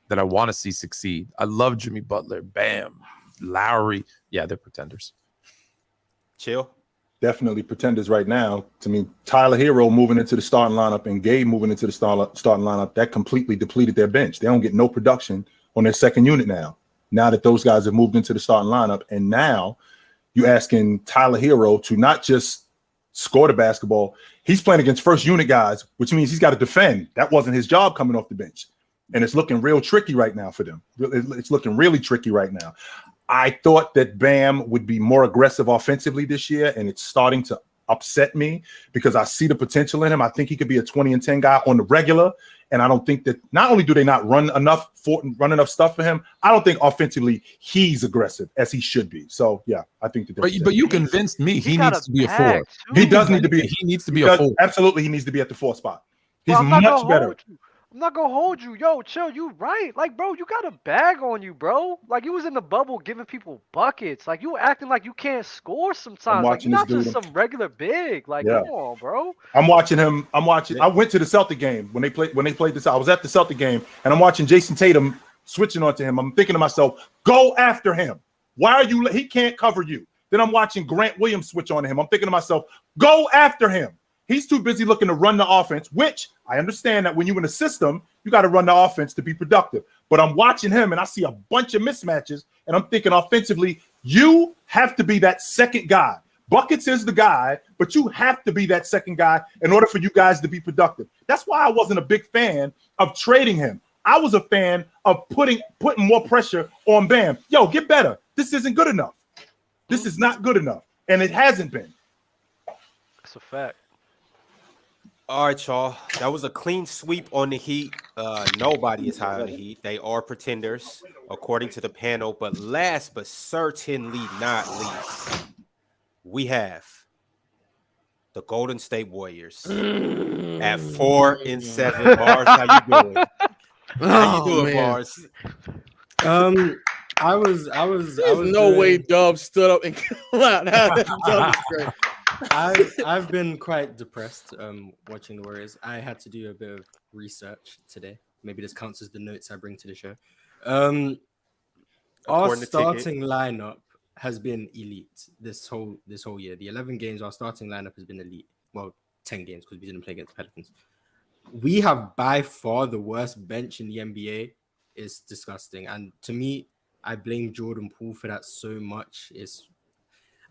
that I want to see succeed. I love Jimmy Butler, Bam, Lowry. Yeah, they're pretenders. Chill. Definitely pretenders right now. To me, Tyler Hero moving into the starting lineup and Gabe moving into the starting lineup, that completely depleted their bench. They don't get no production on their second unit now that those guys have moved into the starting lineup. And now you're asking Tyler Hero to not just score the basketball. He's playing against first unit guys, which means he's got to defend. That wasn't his job coming off the bench. And it's looking real tricky right now for them. It's looking really tricky right now. I thought that Bam would be more aggressive offensively this year, and it's starting to upset me because I see the potential in him. I think he could be a 20-10 guy on the regular, and I don't think that not only do they not run enough stuff for him, I don't think offensively he's aggressive as he should be. So yeah, I think that. But you convinced me he needs to be a 4. He does need to be. He needs to be a 4. Absolutely, he needs to be at the 4 spot. He's much better. I'm not gonna hold you. Yo, chill, you right. Like, bro, you got a bag on you, bro. Like, you was in the bubble giving people buckets. Like, you acting like you can't score sometimes. Like, you're not just some regular big. Like, come on, bro. I'm watching him. I went to the Celtic game when they played this. I was at the Celtic game, and I'm watching Jason Tatum switching onto him. I'm thinking to myself, go after him. Why are you? He can't cover you. Then I'm watching Grant Williams switch on him. I'm thinking to myself, go after him. He's too busy looking to run the offense, which I understand that when you're in a system, you got to run the offense to be productive. But I'm watching him and I see a bunch of mismatches, and I'm thinking offensively, you have to be that second guy. Buckets is the guy, but you have to be that second guy in order for you guys to be productive. That's why I wasn't a big fan of trading him. I was a fan of putting more pressure on Bam. Yo, get better. This isn't good enough. This is not good enough, and it hasn't been. That's a fact. All right, y'all. That was a clean sweep on the Heat. Nobody is high on the Heat. They are pretenders, according to the panel. But last but certainly not least, we have the Golden State Warriors at 4-7. Marz, how you doing? How you doing, Marz? I was no way Dub stood up and came out. I've been quite depressed watching the Warriors. I had to do a bit of research today. Maybe this counts as the notes I bring to the show. Our starting lineup has been elite this whole year. The 11 games, our starting lineup has been elite. Well, 10 games because we didn't play against the Pelicans. We have by far the worst bench in the NBA. It's disgusting. And to me, I blame Jordan Poole for that so much.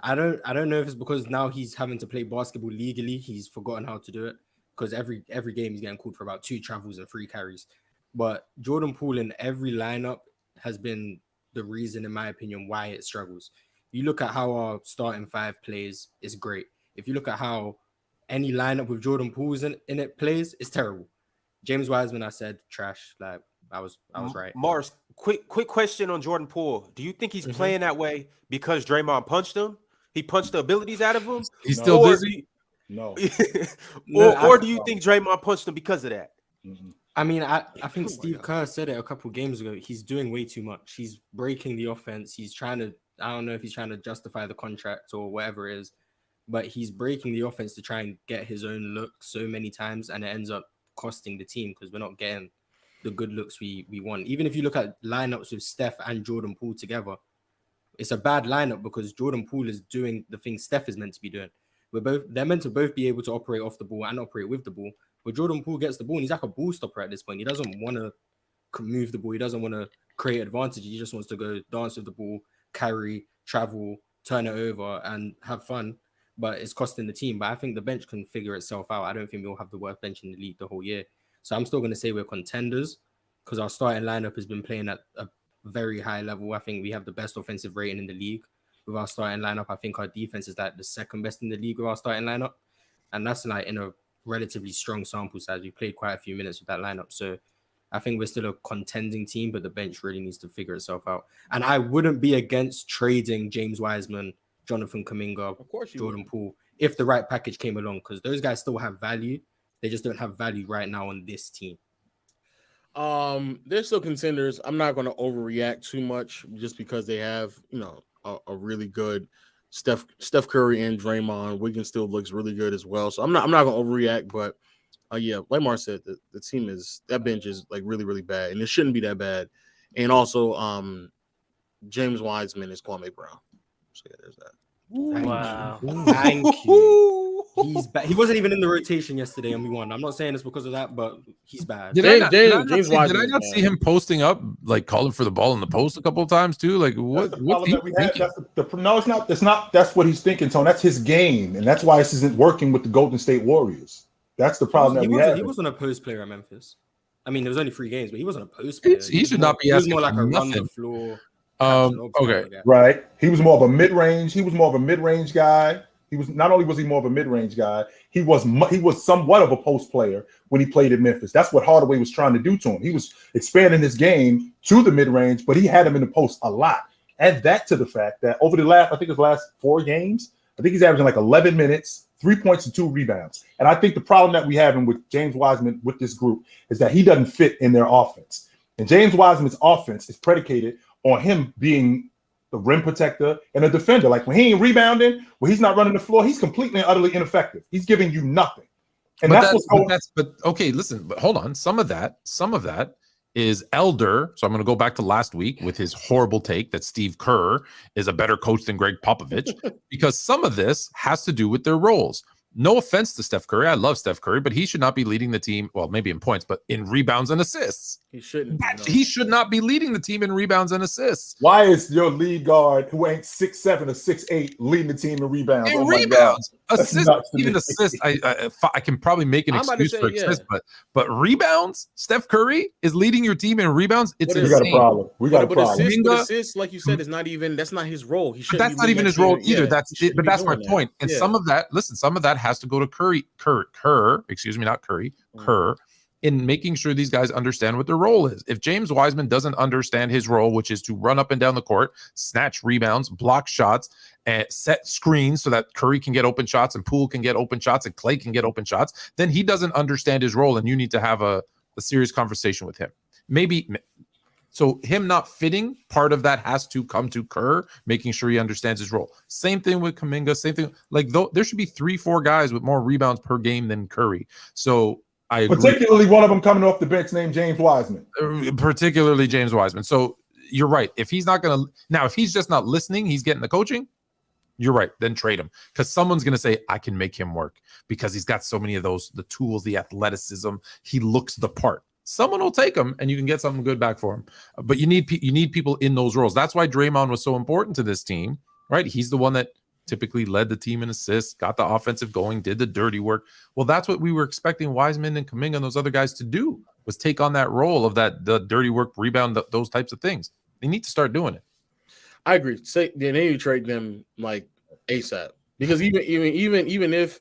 I don't know if it's because now he's having to play basketball legally. He's forgotten how to do it because every game he's getting called for about 2 travels and 3 carries. But Jordan Poole in every lineup has been the reason, in my opinion, why it struggles. You look at how our starting 5 plays, it's great. If you look at how any lineup with Jordan Poole in it plays, it's terrible. James Wiseman, I said trash. Like I was right. Marz, quick question on Jordan Poole. Do you think he's playing that way because Draymond punched him? He punched the abilities out of him? He's still busy? No. or do you think Draymond punched him because of that? Mm-hmm. I mean, I think Steve Kerr said it a couple games ago. He's doing way too much. He's breaking the offense. He's trying to, I don't know if he's trying to justify the contract or whatever it is, but he's breaking the offense to try and get his own look so many times, and it ends up costing the team because we're not getting the good looks we want. Even if you look at lineups with Steph and Jordan Poole together, it's a bad lineup because Jordan Poole is doing the things Steph is meant to be doing. They're meant to both be able to operate off the ball and operate with the ball. But Jordan Poole gets the ball and he's like a ball stopper at this point. He doesn't want to move the ball. He doesn't want to create advantage. He just wants to go dance with the ball, carry, travel, turn it over, and have fun. But it's costing the team. But I think the bench can figure itself out. I don't think we'll have the worst bench in the league the whole year. So I'm still going to say we're contenders because our starting lineup has been playing at a very high level. I think we have the best offensive rating in the league with our starting lineup. I think our defense is like the second best in the league with our starting lineup. And that's like in a relatively strong sample size. We played quite a few minutes with that lineup. So I think we're still a contending team, but the bench really needs to figure itself out. And I wouldn't be against trading James Wiseman, Jonathan Kuminga, Jordan Poole, if the right package came along, because those guys still have value. They just don't have value right now on this team. They're still contenders. I'm not going to overreact too much just because they have, a really good Steph Curry and Draymond. Wiggins still looks really good as well. So I'm not going to overreact, but yeah, like Marz said, the team that bench is like really, really bad, and it shouldn't be that bad. And also, James Wiseman is Kwame Brown. So yeah, there's that. Wow. Thank you. He's bad. He wasn't even in the rotation yesterday, and we won. I'm not saying it's because of that, but he's bad. Did I not see him posting up, like calling for the ball in the post a couple of times too? Like what? What's he thinking? No, it's not. It's not. That's what he's thinking, Tone. That's his game, and that's why this isn't working with the Golden State Warriors. That's the problem that we have. He wasn't a post player at Memphis. I mean, there was only 3 games, but he wasn't a post player. He should not be asking. He was more like a nothing. run the floor. Okay. Right. He was more of a mid-range. He was more of a mid-range guy. He was not only was he more of a mid-range guy, he was somewhat of a post player when he played at Memphis. That's what Hardaway was trying to do to him. He was expanding his game to the mid-range, but he had him in the post a lot. Add that to the fact that over the last 4 games, I think he's averaging like 11 minutes, 3 points and 2 rebounds. And I think the problem that we have with James Wiseman with this group is that he doesn't fit in their offense. And James Wiseman's offense is predicated on him being the rim protector and a defender. Like when he ain't rebounding, when he's not running the floor, he's completely and utterly ineffective. He's giving you nothing. And but okay, listen, but hold on. Some of that is Elder. So I'm going to go back to last week with his horrible take that Steve Kerr is a better coach than Greg Popovich, because some of this has to do with their roles. No offense to Steph Curry. I love Steph Curry, but he should not be leading the team. Well, maybe in points, but in rebounds and assists. He shouldn't. He should not be leading the team in rebounds and assists. Why is your lead guard who ain't 6'7" or 6'8" leading the team in rebounds? In rebounds, assists, even assists. I can probably make an excuse for assists, but rebounds. Steph Curry is leading your team in rebounds. It's we got a problem. We got a problem. But assists, like you said, is not even. That's not his role. That's not even his role either. That's my point. And some of that has to go to Kerr, in making sure these guys understand what their role is. If James Wiseman doesn't understand his role, which is to run up and down the court, snatch rebounds, block shots, and set screens so that Curry can get open shots and Poole can get open shots and Clay can get open shots, then he doesn't understand his role, and you need to have a serious conversation with him. Maybe so him not fitting, part of that has to come to Kerr, making sure he understands his role. Same thing with Kuminga, same thing. Like, there should be 3-4 guys with more rebounds per game than Curry. So I agree. Particularly one of them coming off the bench named James Wiseman. Particularly James Wiseman. So you're right. If he's not going to – now, if he's just not listening, he's getting the coaching, you're right. Then trade him, because someone's going to say, I can make him work because he's got so many of those, the tools, the athleticism. He looks the part. Someone will take him, and you can get something good back for him. But you need people in those roles. That's why Draymond was so important to this team, right? He's the one that typically led the team in assists, got the offensive going, did the dirty work. Well, that's what we were expecting Wiseman and Kuminga and those other guys to do, was take on that role of the dirty work, rebound, those types of things. They need to start doing it. I agree. Say then you trade them like ASAP, because even if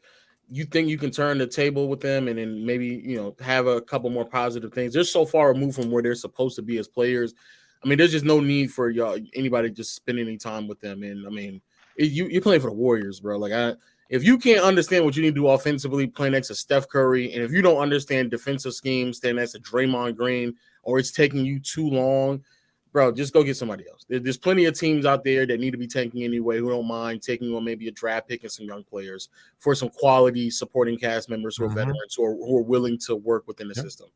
you think you can turn the table with them and then maybe have a couple more positive things, they're so far removed from where they're supposed to be as players. I mean, there's just no need for anybody just spending any time with them. And I mean, you're playing for the Warriors, bro. Like, if you can't understand what you need to do offensively, playing next to Steph Curry, and if you don't understand defensive schemes, standing next to Draymond Green, or it's taking you too long, bro, just go get somebody else. There's plenty of teams out there that need to be tanking anyway who don't mind taking on maybe a draft pick and some young players for some quality supporting cast members who are veterans who are willing to work within the system.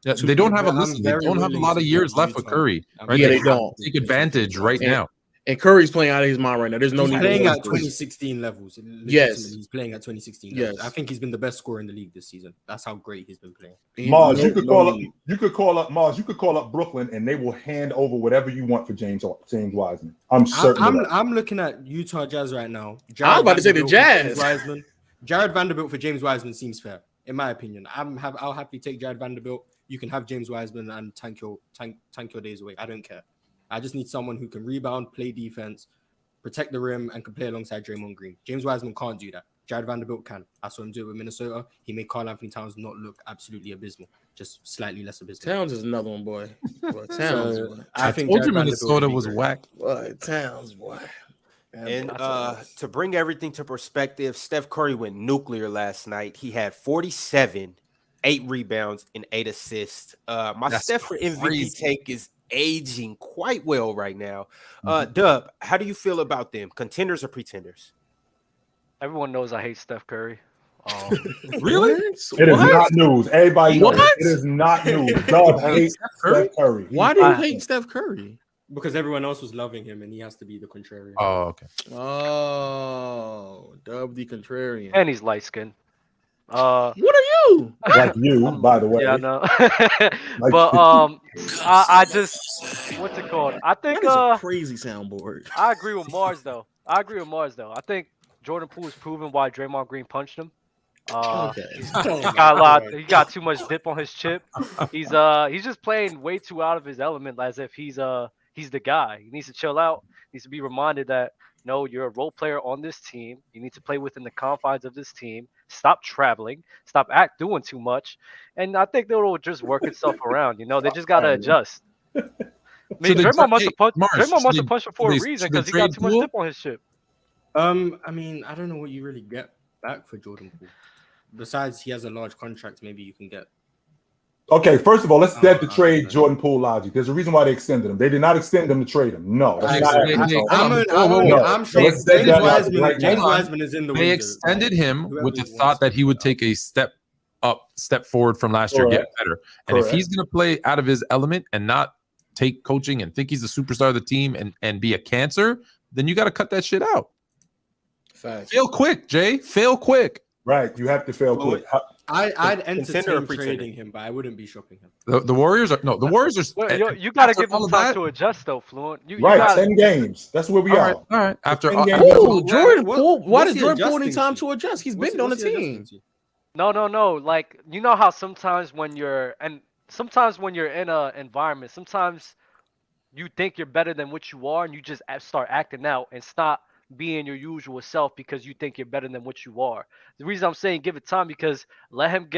Yeah, they don't have they don't have a lot of years left with Curry. Right? Yeah, they don't take advantage now. And Curry's playing out of his mind right now. There's no need. He's playing at 2016 levels. Yes, he's playing at 2016 yes. levels. I think he's been the best scorer in the league this season. That's how great he's been playing. Marz, you could call up Brooklyn, and they will hand over whatever you want for James Wiseman. I'm certain. I'm looking at Utah Jazz right now. I was about to say the Jazz. Jared Vanderbilt for James Wiseman seems fair, in my opinion. I'll happily take Jared Vanderbilt. You can have James Wiseman and tank your days away. I don't care. I just need someone who can rebound, play defense, protect the rim, and can play alongside Draymond Green. James Wiseman can't do that. Jared Vanderbilt can. I saw him do it with Minnesota. He made Karl Anthony Towns not look absolutely abysmal, just slightly less abysmal. Towns is another one, boy. Towns. I think told you Minnesota was whack. Boy, Towns, boy. And to bring everything to perspective, Steph Curry went nuclear last night. He had 47, 8 rebounds, and 8 assists. That's Steph for MVP take is aging quite well right now. Dub, how do you feel about them? Contenders or pretenders? Everyone knows I hate Steph Curry. Really? It is not news. Everybody knows it is not news. Dub hates Steph Curry. Why do you hate Steph Curry? Because everyone else was loving him, and he has to be the contrarian. Oh, okay. Oh, Dub the contrarian. And he's light skinned. What are you? Like you, by the way. Yeah, no. But I just, what's it called? I think that is a crazy soundboard. I agree with Marz though. I think Jordan Poole has proven why Draymond Green punched him. He got too much dip on his chip. He's just playing way too out of his element, as if he's the guy. He needs to chill out. He needs to be reminded that no, you're a role player on this team. You need to play within the confines of this team. Stop traveling. Stop doing too much. And I think they'll just work itself around. They just gotta adjust. I mean, Draymond must have punched him for a reason, because he got too much dip on his chip. I mean, I don't know what you really get back for Jordan Poole. Besides, he has a large contract. Maybe you can get. Okay, first of all, let's dead the trade Jordan Poole logic. There's a reason why they extended him. They did not extend him to trade him. No. I'm sure James Wiseman is in the window. They extended him with the thought that he would take a step forward from last year, get better. And if he's going to play out of his element and not take coaching and think he's the superstar of the team and be a cancer, then you got to cut that shit out. Fact. Fail quick, Jay. Fail quick. Right, you have to fail quick. I'd entertain trading him, but I wouldn't be shopping him. The Warriors are the Warriors are. Well, you got to give them time to adjust, though, Fluent. You 10 games. That's where we are. All right. After Jordan Poole, why did Jordan Poole need time to adjust? He's been on the team. No. Like, you know how sometimes when you're in an environment, sometimes you think you're better than what you are, and you just start acting out and stop being your usual self because you think you're better than what you are. The reason I'm saying give it time because let him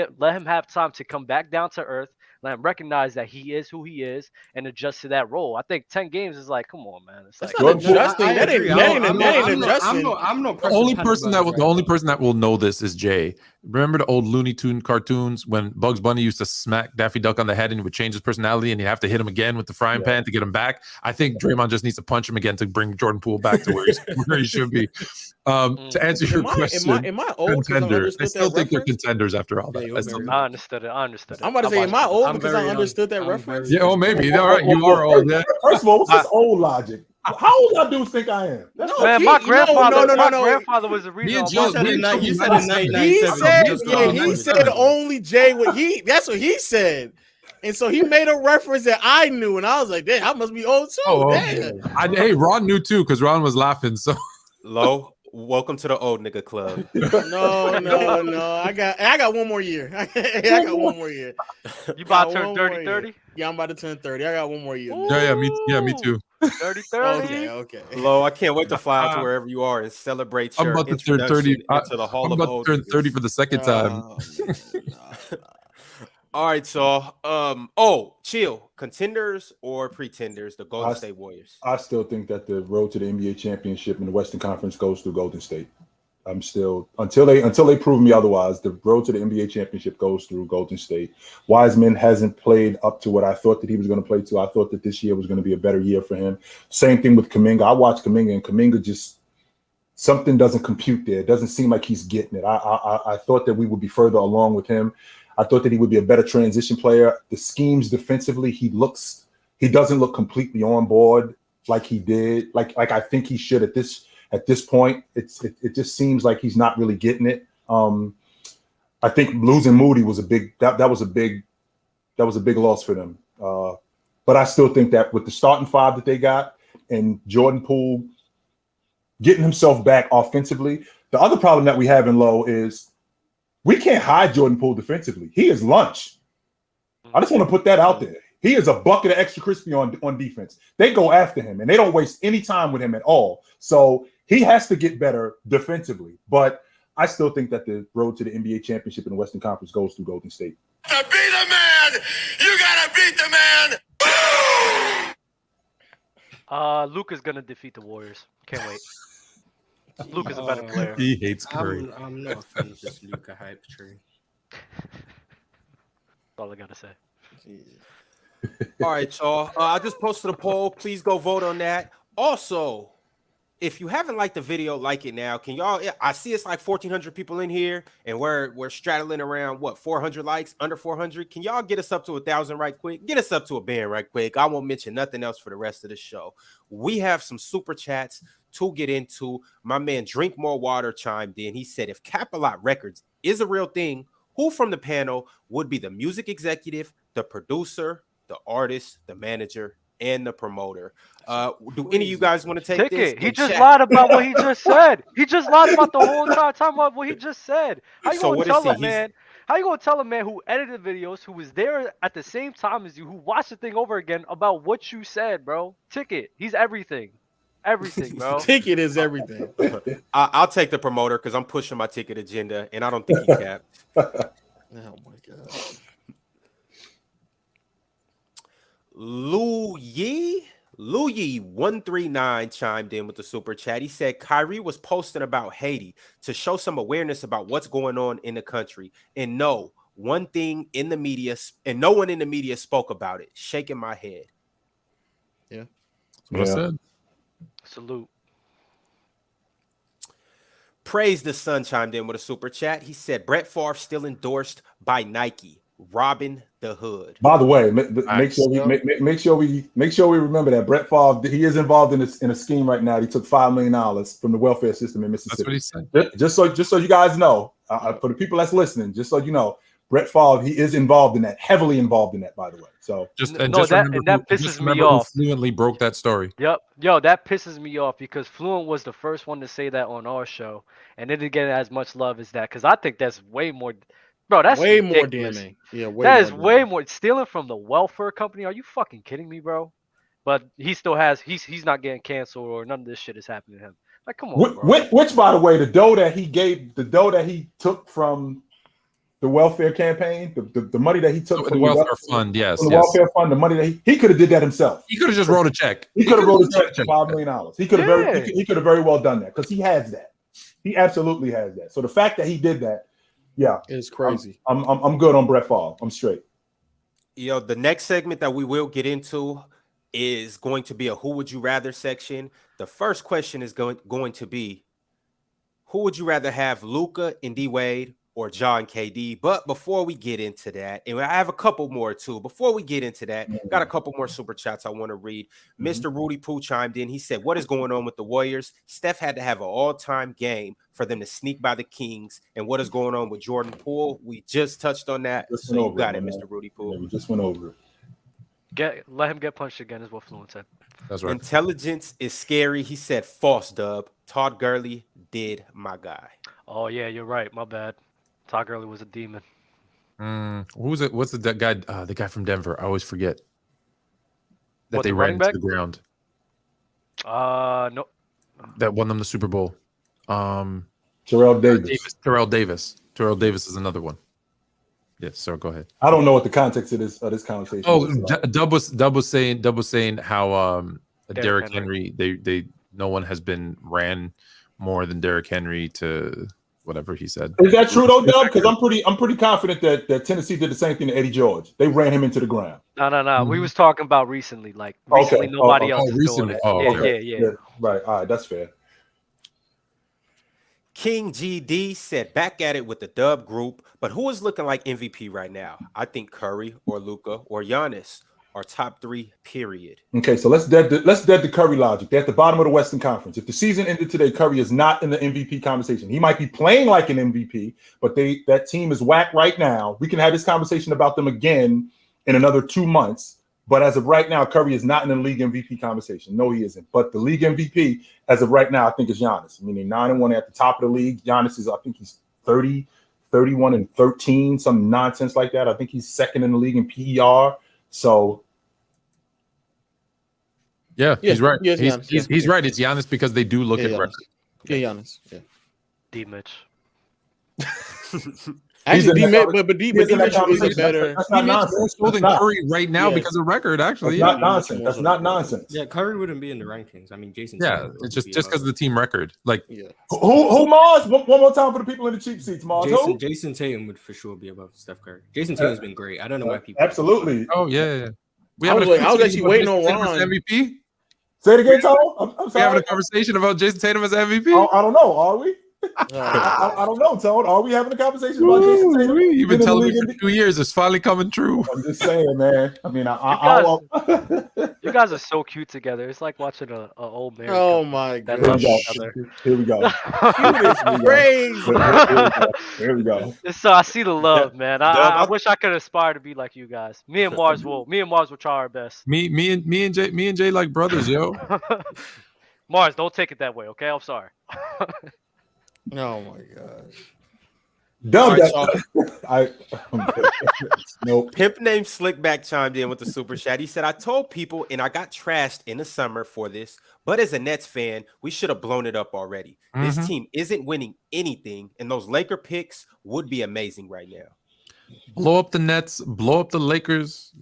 have time to come back down to earth. Let him recognize that he is who he is and adjust to that role. I think 10 games is like, come on, man. It's That's like not Jordan adjusting. I That ain't agree. adjusting. I'm not The pressing only panic person buttons the right only now. person that will know this is Jay. Remember the old Looney Tune cartoons when Bugs Bunny used to smack Daffy Duck on the head and he would change his personality and you have to hit him again with the frying pan to get him back? I think Draymond just needs to punch him again to bring Jordan Poole back to where he should be. To answer your question, Am I old because I contender. I understood still that think they're reference? contenders after all Yeah, that. you're I still very think. I understood it. I'm about to say, am I old because I understood that I'm reference? very Yeah, oh, maybe. All right, you are old. Yeah. First of all, what's this old logic? How old y'all dudes think I am? That's No, Man, he- my no, grandfather, no. my grandfather was the Me reason. and I Jill, was- You said in 1997. He said, Just yeah, got he 97. said only Jay. That's what he said, and so he made a reference that I knew, and I was like, damn, I must be old too. Oh, Damn. hey, Ron knew too because Ron was laughing. So Low, welcome to the old nigga club. No. I got one more year. I got one more year. You about to Got turn one more 30, year. 30? Yeah, I'm about to turn 30. I got one more year. yeah, me too. 30, 30. Okay. Low, I can't wait to fly out to wherever you are and celebrate I'm your about to turn introduction 30. into the Hall I'm of about Old to turn 30 Niggas. for the second time. Oh, man. Nah. All right, y'all. Chill. Contenders or pretenders? The Golden State Warriors. I still think that the road to the NBA championship in the Western Conference goes through Golden State. I'm still until they prove me otherwise. The road to the NBA championship goes through Golden State. Wiseman hasn't played up to what I thought that he was going to play to. I thought that this year was going to be a better year for him. Same thing with Kuminga. I watched Kuminga, and Kuminga just something doesn't compute there. It doesn't seem like he's getting it. I thought that we would be further along with him. I thought that he would be a better transition player. The schemes defensively, he doesn't look completely on board like he did. Like I think he should at this point. It just seems like he's not really getting it. I think losing Moody was a big loss for them. But I still think that with the starting five that they got and Jordan Poole getting himself back offensively, the other problem that we have in Low is we can't hide Jordan Poole defensively. He is lunch. I just want to put that out there. He is a bucket of extra crispy on defense. They go after him, and they don't waste any time with him at all. So he has to get better defensively. But I still think that the road to the NBA championship in the Western Conference goes through Golden State. To be the man, you gotta beat the man. Luka's gonna defeat the Warriors. Can't wait. Luka's a better player. He hates Curry. I'm not a fan of this Luka hype tree. That's all I gotta say. All right, y'all. I just posted a poll. Please go vote on that. Also, if you haven't liked the video, like it now. Can y'all? I see it's like 1,400 people in here, and we're straddling around 400 likes, under 400. Can y'all get us up to 1,000 right quick? Get us up to a band right quick. I won't mention nothing else for the rest of the show. We have some super chats to get into. My man Drink More Water chimed in. He said, if Cap-A-Lot Records is a real thing, who from the panel would be the music executive, the producer, the artist, the manager, and the promoter? Do any of you guys want to take this? He just lied about what he just said. He just lied about the whole entire time about what he just said. How you gonna tell a man? How you gonna tell a man who edited videos, who was there at the same time as you, who watched the thing over again about what you said, bro? Ticket. He's everything. Everything, bro. Ticket is everything. I'll take the promoter because I'm pushing my ticket agenda, and I don't think he capped. Oh my god. Lu Yi 139 chimed in with the super chat. He said Kyrie was posting about Haiti to show some awareness about what's going on in the country. And no one in the media spoke about it. Shaking my head. Yeah. That's what I said. Salute. Praise the Sun chimed in with a super chat. He said Brett Favre still endorsed by Nike. Robin the Hood. By the way, make sure we remember that Brett Favre, he is involved in a scheme right now. He took $5 million from the welfare system in Mississippi. That's what he said. Just so you guys know, for the people that's listening, just so you know, Brett Favre, he is involved in that, heavily involved in that, by the way. So that pisses me off. Fluently broke that story. Yep. Yo, that pisses me off because Fluent was the first one to say that on our show, and it didn't get as much love as that because I think that's way more. Bro, that's way ridiculous. more damning. Yeah, way more stealing from the welfare company. Are you fucking kidding me, bro? But he still has. He's not getting canceled or none of this shit is happening to him. Like, come on, bro. Which, by the way, the dough that he took from the welfare campaign, the money that he took from the welfare fund, yes, from the welfare fund, the money that he could have did that himself. He could have just wrote a check. He could have wrote a check for $5 million. He could have very well done that because he has that. He absolutely has that. So the fact that he did that, yeah, it's crazy. I'm good on Brett Favre. I'm straight. Yo, the next segment that we will get into is going to be a who would you rather section. The first question is going to be, who would you rather have, Luka and D Wade or John KD? But before we get into that, and I have a couple more too. Before we get into that, got a couple more super chats I want to read. Mr. Rudy Poo chimed in. He said, "What is going on with the Warriors? Steph had to have an all-time game for them to sneak by the Kings. And what is going on with Jordan Poole? We just touched on that. So you got it, Mr. Rudy Poo. Yeah, we just went over it. Let him get punched again is what Fluent said. That's right. Intelligence is scary. He said false dub. Todd Gurley did my guy. Oh yeah, you're right. My bad. Todd Gurley was a demon. Who's it? What's the guy? The guy from Denver. I always forget that What, they the ran running into back? the ground. No. That won them the Super Bowl. Terrell Davis. Terrell Davis. Terrell Davis is another one. Yes, sir. Go ahead. I don't know what the context of this conversation. Oh, is. Dub was saying how Derrick Henry. Henry, they no one has been ran more than Derrick Henry to whatever he said. Is that true though, Dub? Because I'm pretty confident that Tennessee did the same thing to Eddie George. They ran him into the ground. No. We was talking about recently. Like recently, nobody else is doing it. Yeah. Right. All right. That's fair. King GD said back at it with the Dub group, but who is looking like MVP right now? I think Curry or Luka or Giannis are top 3, period. Okay, so let's dead the Curry logic. They're at the bottom of the Western Conference. If the season ended today, Curry is not in the MVP conversation. He might be playing like an MVP, but that team is whack right now. We can have this conversation about them again in another 2 months. But as of right now, Curry is not in the league MVP conversation. No, he isn't. But the league MVP, as of right now, I think is Giannis. I mean, 9-1 at the top of the league. Giannis is, I think he's 30, 31 and 13, some nonsense like that. I think he's second in the league in PER. So, yeah, he's right. Yes, he's right. It's Giannis because they do look at record. Yeah, Giannis. Yeah. D Mitch. Actually, D Mitch is a better. That's not nonsense. More than Curry right now because of record. Actually, that's not nonsense. That's not nonsense. Yeah, Curry wouldn't be in the rankings. I mean, Jason. Yeah, it's just because of the team record. Like, who Marz? One more time for the people in the cheap seats, Marz. Jason Tatum would for sure be above Steph Curry. Jason Tatum's been great. I don't know why people. Absolutely. Oh yeah. I was actually waiting on Ron. MVP. Say it again, Tom. I'm sorry. We having a conversation about Jason Tatum as MVP. I don't know. Are we? I don't know, Toad. Are we having a conversation about Jason Tatum? You've been telling me for 2 years. It's finally coming true. I'm just saying, man. I mean, you guys are so cute together. It's like watching a old married Oh couple my that god! love each other. Here we go. Crazy. Here we go. So I see the love, man. I wish I could aspire to be like you guys. Me and Marz will try our best. Me and Jay like brothers, yo. Marz, don't take it that way, okay? I'm sorry. Oh my god. Dumb. Nope. Pimp named Slickback chimed in with the super chat. He said, I told people and I got trashed in the summer for this, but as a Nets fan, we should have blown it up already. This team isn't winning anything, and those Laker picks would be amazing right now. Blow up the Nets, blow up the Lakers,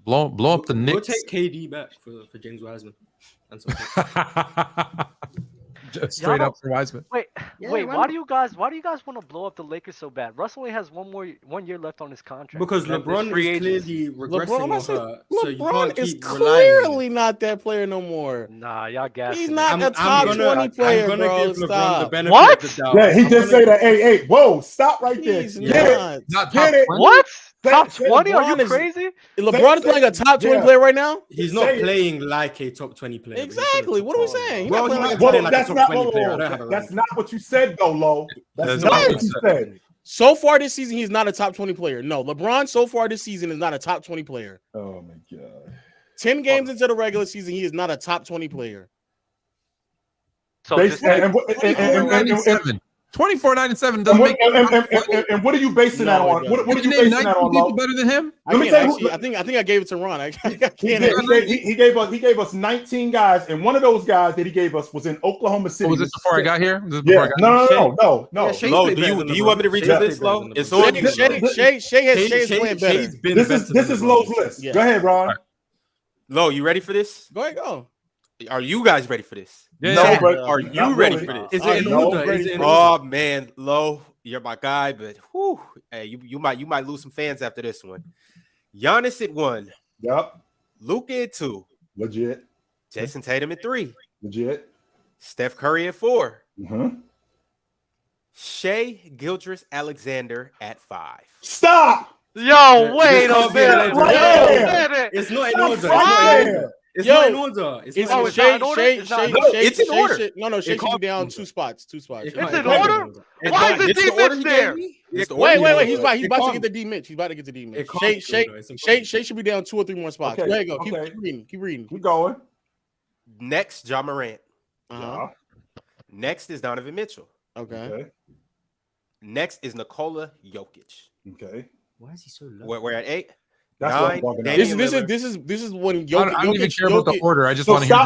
blow up the Knicks. We'll take KD back for James Wiseman. That's okay. Straight up for Wiseman. Wait, why do you guys want to blow up the Lakers so bad? Russ only has 1 year left on his contract. Because LeBron is clearly regressing so you LeBron can't is keep clearly not that player no more. Nah, y'all gassing. He's not a top 20 player, I'm gonna bro. give LeBron Stop. the benefit What? of the doubt. Yeah, he did say that. Hey, whoa, stop right there. He's Get not. it. Get it. What? Top Say 20? Are you LeBron is- crazy? LeBron is playing a top 20 player right now? He's not playing like a top 20 player. Exactly. What are we saying? He's Well, not playing like a well, top like that's a not. top 20 player. I don't have a That's ranking. not what you said, though, Lo. That's That's not what what you said. So far this season, he's not a top 20 player. No, LeBron so far this season is not a top 20 player. Oh my god. 10 games into the regular season, he is not a top 20 player. So They just said- and- 24-9-7 doesn't make. And what are you basing that on? What are you basing that on? People better than him? I think I gave it to Ron. He gave us 19 guys, and one of those guys that he gave us was in Oklahoma City. Was this before I got here? Yeah. No. Lo, do you want me to read you this, Lo? It's on you. Shay's playing better. This is Lo's list. Go ahead, Ron. Lo, you ready for this? Go ahead, go. Are you guys ready for this? No, but are you ready for this? Is it in order? Oh man, Lo, you're my guy, but whew, hey, you might lose some fans after this one. Giannis at 1. Yep. Luka at 2. Legit. Jason Tatum at 3. Legit. Steph Curry at 4. Mm-hmm. Shai Gilgeous-Alexander at 5. Stop. Yo, wait a minute. It's not in order. It's not in order. It's in order. No, Shea should be down two spots. It's in order? Why is the D-Mitch there? Wait. He's about to get the D-Mitch. He's about to get the D-Mitch. Shea should be down 2 or 3 more spots. Okay. There you go. Okay. Keep reading. Keep going. Next, Ja Morant. Uh-huh. Next is Donovan Mitchell. Okay. Next is Nikola Jokic. Okay. Why is he so low? We're at 8. That's 9. what This is when Jokic. I don't even care about the order. I just want to hear.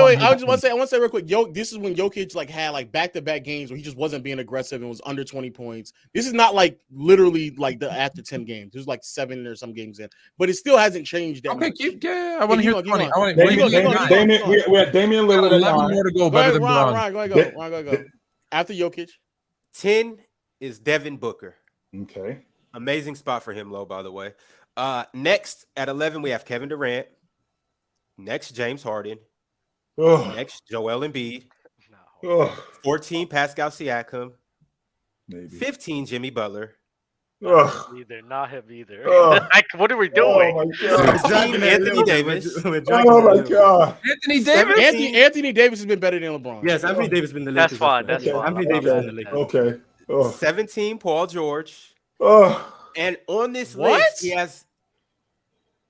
Wait. I want to say real quick. This is when Jokic had back-to-back games where he just wasn't being aggressive and was under 20 points. This is not literally the after 10 games. There's 7 or some games in, but it still hasn't changed that much. I want to hear 20. I want we're at Damian Lillard. 11 more to go. Better than Bron. Ron, go. After Jokic, 10 is Devin Booker. Okay. Amazing spot for him, Lo, by the way. Next at 11, we have Kevin Durant. Next, James Harden. Next, Joel Embiid. 14, Pascal Siakam. Maybe. 15, Jimmy Butler. Not him either. What are we doing? Oh my God. Anthony Davis. Oh my God. Anthony Davis. Anthony Davis has been better than LeBron. Yes, Anthony Davis has been the That's Lakers. fine. That's fine. Anthony Davis has been the Lakers. Okay. 17, Paul George. And on this list, he has.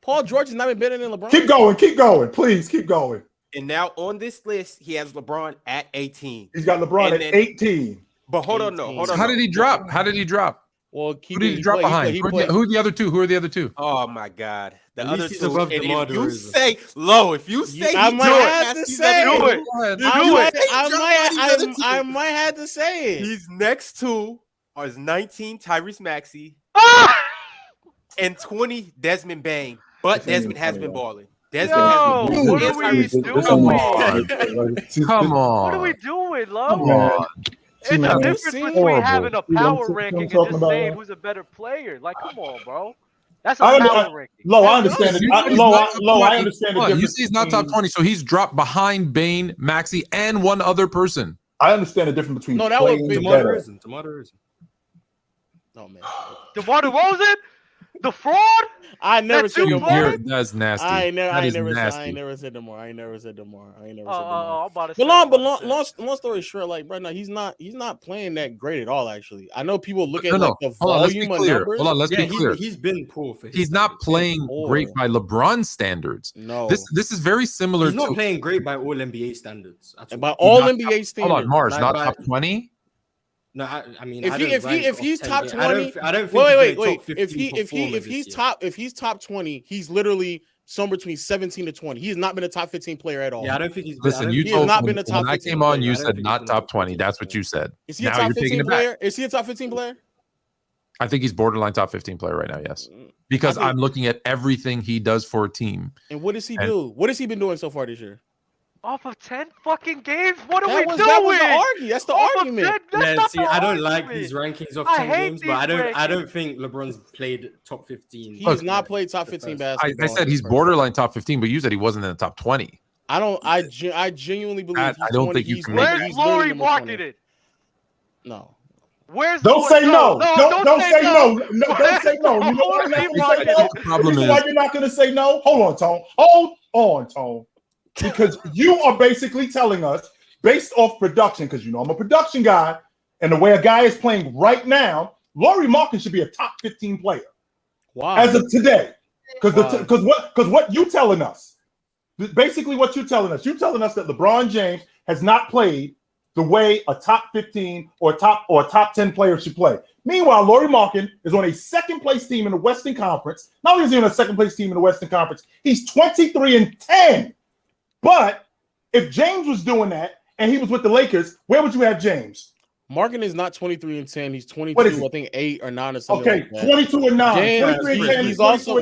Paul George has not been better than LeBron. Keep going. Please keep going. And now on this list, he has LeBron at 18. He's got LeBron at 18. But hold on. How did he drop? Well, who did he drop behind? Who are the other two? Who are the other two? Oh my God, the At other least he's two. above And DeMar if you DeRozan. say Lo, if you say I might have to say it. I might have to say it. He's next to is 19 Tyrese Maxey and 20 Desmond Bane. But Desmond has been balling. What are we doing? Come on. What are we doing, Lo? Come on. It's a difference between having a power ranking and just saying who's a better player. Come on, bro. That's a power ranking. Lo, I understand it. I understand it. You see, he's not top 20, so he's dropped behind Bane, Maxey, and one other person. I understand the difference between. No, that would be DeMar DeRozan. Oh man. DeMar DeRozan? The fraud? I never said DeMar. That's nasty. I never said DeMar. I'm about to say. But long story short, right now he's not playing that great at all. Actually, I know people look at the volume of numbers. Hold on, let's be clear. He's been poor for. He's not playing great by LeBron standards. No, this is very similar. He's not playing great by all NBA standards. By all NBA standards. Hold on, Marz, not top 20. No, I mean, if he's top 20, I don't think wait. If he's top 20, he's literally somewhere between 17 to 20. He has not been a top 15 player at all. Yeah, I don't think he's. Listen, you told me when I came on, you said not top 20. That's what you said. Is he a top 15 player? Is he a top 15 player? I think he's borderline top 15 player right now. Yes, because I'm looking at everything he does for a team. And what does he do? What has he been doing so far this year? Off of 10 fucking games? What are we doing? That was the argument. That's the argument. I don't like these rankings of 10 games, but I don't think LeBron's played top 15. He has not played top 15 basketball. I said he's borderline top 15, but you said he wasn't in the top 20. I genuinely believe I don't think you can make Where's Laurie marketed? No. Where's Don't say no. Don't say no. No, don't say no. You know why you're not going to say no? Problem is, why you're not going to say no? Hold on, Tone. Because you are basically telling us, based off production, because I'm a production guy, and the way a guy is playing right now, Lauri Markkanen should be a top 15 player. Wow. As of today. Because what you telling us, basically what you're telling us that LeBron James has not played the way a top 15 or top 10 player should play. Meanwhile, Lauri Markkanen is on a second-place team in the Western Conference. Not only is he on a second-place team in the Western Conference, he's 23-10. But if James was doing that and he was with the Lakers, where would you have James? Markkanen is not 23-10. He's 22, I think 8 or 9 or something. Okay, like that. 22-9. He's also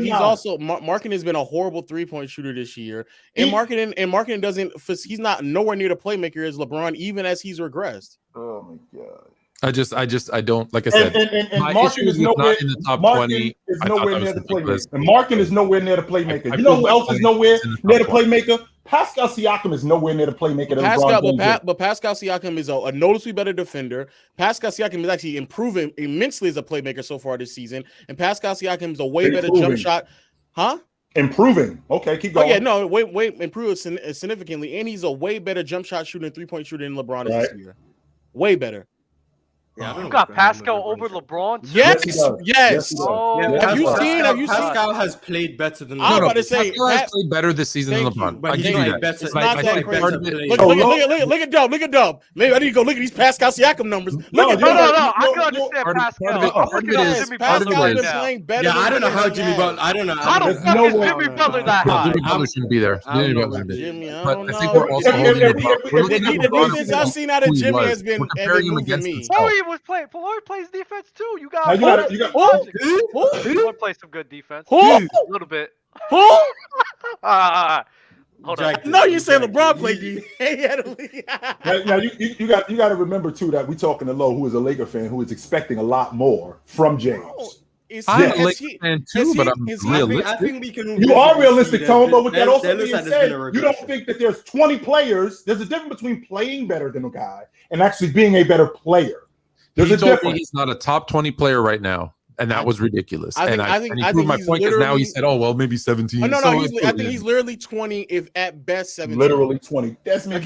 Markkanen has been a horrible 3-point shooter this year. And Markkanen doesn't. He's not nowhere near the playmaker as LeBron, even as he's regressed. Oh my God. I don't, like I said, and Markkanen is nowhere in the top 20. Is nowhere near the playmaker. And Markkanen is nowhere near the playmaker. You know who else is nowhere near the playmaker? Pascal Siakam is nowhere near the playmaker. But Pascal Siakam is a noticeably better defender. Pascal Siakam is actually improving immensely as a playmaker so far this season. And Pascal Siakam is a way better jump shot. Huh? Improving. Okay, keep going. Oh, yeah, no, way improved significantly. And he's a way better jump shot shooter and 3-point shooter than LeBron is this year. Way better. Yeah, you got Pascal over LeBron too? Yes. Oh, have you seen? Pascal has played better than LeBron. I'm about to say Pascal has played better this season than LeBron. But he's not better. Look at Dub. Maybe I need to go look at these Pascal Siakam numbers. No, I can understand Pascal. Pascal is playing better. Yeah, I don't know how Jimmy Butler. I don't know. How the fuck is Jimmy Butler that high? Jimmy Butler shouldn't be there. Jimmy, I don't know. I think we're also holding the defense I've seen out of Jimmy has been moving me. Floyd plays defense too. You got Floyd plays some good defense. A little bit. Who? Hold on. No, you say LeBron played defense. Now you got to remember too that we're talking to Low, who is a Laker fan, who is expecting a lot more from James. I'm a Laker fan too, but I'm realistic. I think we can. You are realistic, Tone, but with that also being said, you don't think that there's 20 players. There's a difference between playing better than a guy and actually being a better player. There's a difference. He's not a top 20 player right now, and that was ridiculous. I think he proved my point because now he said, "Oh well, maybe 17." No, I think he's literally 20, if at best 17. Literally 20. Desmond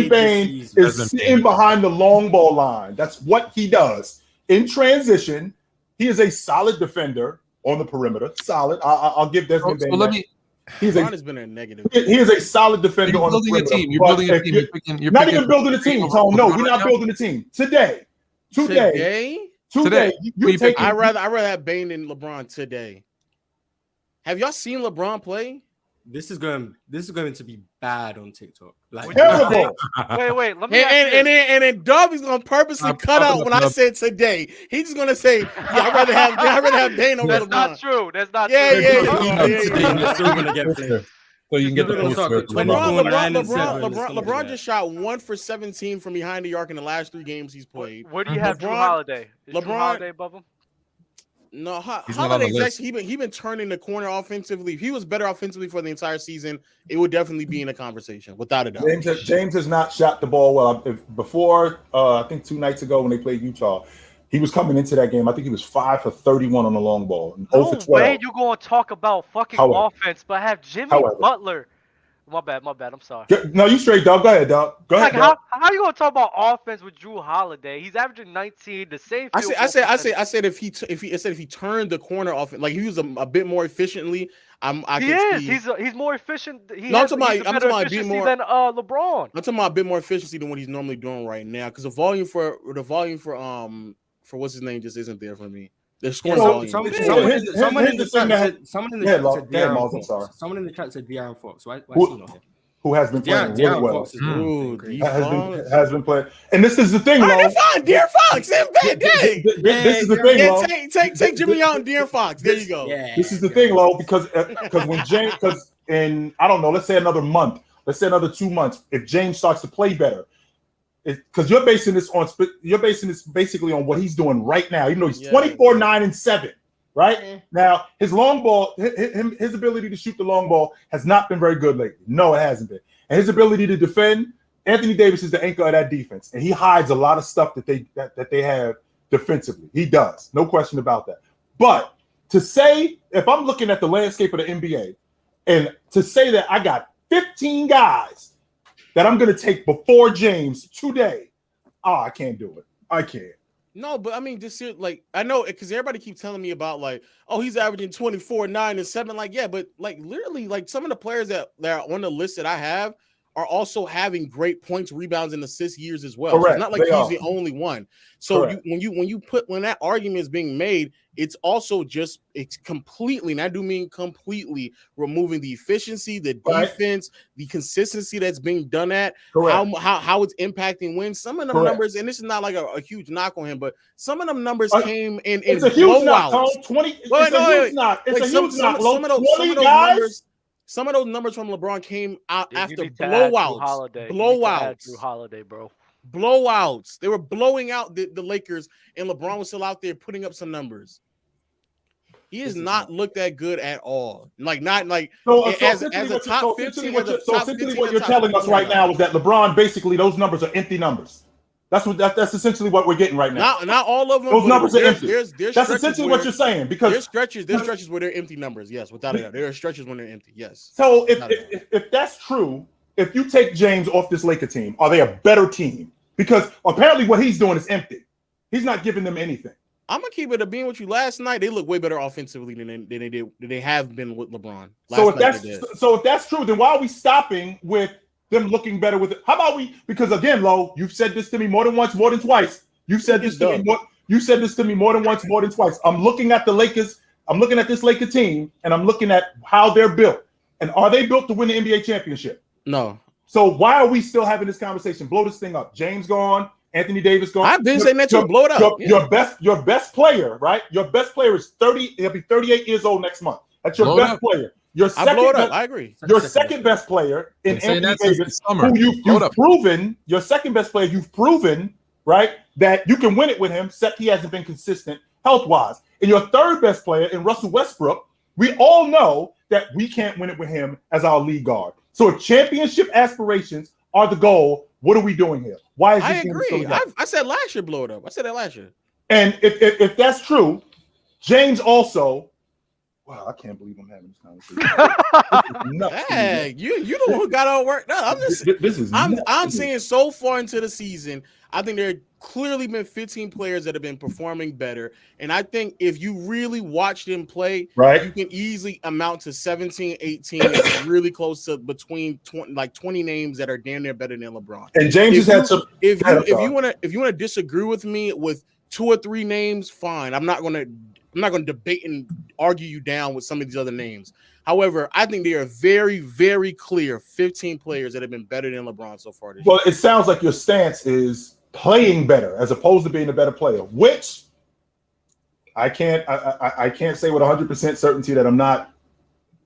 Bane is sitting behind the long ball line. That's what he does in transition. He is a solid defender on the perimeter. Solid. I'll give Desmond Bane. LeBron has been a negative. He is a solid defender on the perimeter. You're building a team. You're not even building a team, Tom. No, we're not building a team. Today. I'd rather have Bane than LeBron today. Have y'all seen LeBron play? This is going to be bad on TikTok. Like terrible. Wait. Let me. And then Dub is gonna purposely cut out when I said today. He's just gonna say, "Yeah, I'd rather have Bane over That's LeBron." Not true. That's not true. You're still gonna get played. So you can get the LeBron just shot 1 for 17 from behind the arc in the last 3 games he's played. Where do you have Drew Holiday? Is Drew Holiday above him? No, Holiday's actually he been turning the corner offensively. If he was better offensively for the entire season, it would definitely be in a conversation, without a doubt. James has not shot the ball well. Before, I think 2 nights ago when they played Utah, he was coming into that game. I think he was 5 for 31 on the long ball. And 0 for 12. Way you going to talk about fucking offense, but have Jimmy Butler. My bad. I'm sorry. No, you straight, dog. Go ahead, dog. Go ahead. How you gonna talk about offense with Drew Holiday? He's averaging 19, the same. I said if he turned the corner off, like he was a bit more efficiently. He's more efficient. I'm talking about being more than LeBron. I'm talking about a bit more efficiency than what he's normally doing right now, because the volume for what's his name just isn't there for me. The scoring volume. Someone in the chat said De'Aaron Fox. Why is he not here? Who has been playing really well. Has been playing. And this is the thing, De'Aaron Fox. It's bad day. This is the thing, Lo. Take Jimmy out and De'Aaron Fox. There you go. This is the thing, Lo, because when James, because in, I don't know, let's say another month, let's say another 2 months, if James starts to play better, because you're basing this basically on what he's doing right now, even though he's 24, 9, and 7. Right now, his long ball, his ability to shoot the long ball has not been very good lately. No, it hasn't been. And his ability to defend, Anthony Davis is the anchor of that defense, and he hides a lot of stuff that they have defensively. He does, no question about that. But to say, if I'm looking at the landscape of the NBA, and to say that I got 15 guys that I'm going to take before James today, I can't do it. I can't. No, but I mean, just like, I know, because everybody keeps telling me about, like, oh, he's averaging 24, 9, and 7. Like, yeah, but like literally, like some of the players that are on the list that I have are also having great points, rebounds, and assist years as well. So Correct. it's not like They he's are. the only one. So Correct. when that argument is being made, it's also just completely, and I do mean completely, removing the efficiency, the defense, the consistency that's being done at, how it's impacting wins. Some of them numbers, and this is not like a huge knock on him, but some of them numbers came in it's a huge knock, blowouts. 20. It's a huge knock. It's a huge knock. Some of those numbers. Some of those numbers from LeBron came out after blowouts. Blowouts. Drew Holiday, bro. Blowouts. They were blowing out the Lakers, and LeBron was still out there putting up some numbers. He has not looked that good at all. Like not like as a top 15. So essentially, what you're telling us right now is that LeBron basically those numbers are empty numbers. That's essentially what we're getting right now. Not all of them. Those numbers are empty. That's essentially what you're saying, because there's stretches where they're empty numbers. Yes, without a doubt, there are stretches when they're empty. Yes. So if that's true, if you take James off this Laker team, are they a better team? Because apparently what he's doing is empty. He's not giving them anything. I'm gonna keep it a being with you. Last night they look way better offensively than they have been with LeBron. So if that's true, then why are we stopping with them looking better with it? How about we? Because again, Lo, you've said this to me more than once, more than twice. You said this to me more than once, more than twice. I'm looking at the Lakers. I'm looking at this Laker team, and I'm looking at how they're built. And are they built to win the NBA championship? No. So why are we still having this conversation? Blow this thing up. James gone. Anthony Davis gone. I've been saying that too. Blow it up. Your best player, right? Your best player is 30. He'll be 38 years old next month. That's your best player. Your second best, I agree. Your second best player in Anthony Davis, who you've proven, your second best player, you've proven, right, that you can win it with him, except he hasn't been consistent health-wise. And your third best player in Russell Westbrook, we all know that we can't win it with him as our lead guard. So if championship aspirations are the goal, what are we doing here? Why is this? I agree. I said last year, blow it up. I said that last year. And if that's true, James also. Wow, I can't believe I'm having this conversation. Hey, you the one who got all worked out. I'm saying so far into the season, I think there have clearly been 15 players that have been performing better. And I think if you really watch them play, you can easily amount to 17, 18, really close to between 20 names that are damn near better than LeBron. And James has had some. If you want to disagree with me with 2 or 3 names, fine. I'm not gonna debate and argue you down with some of these other names. However, I think there are very, very clear 15 players that have been better than LeBron so far this year. Well, it sounds like your stance is playing better as opposed to being a better player, which I can't say with 100% certainty that I'm not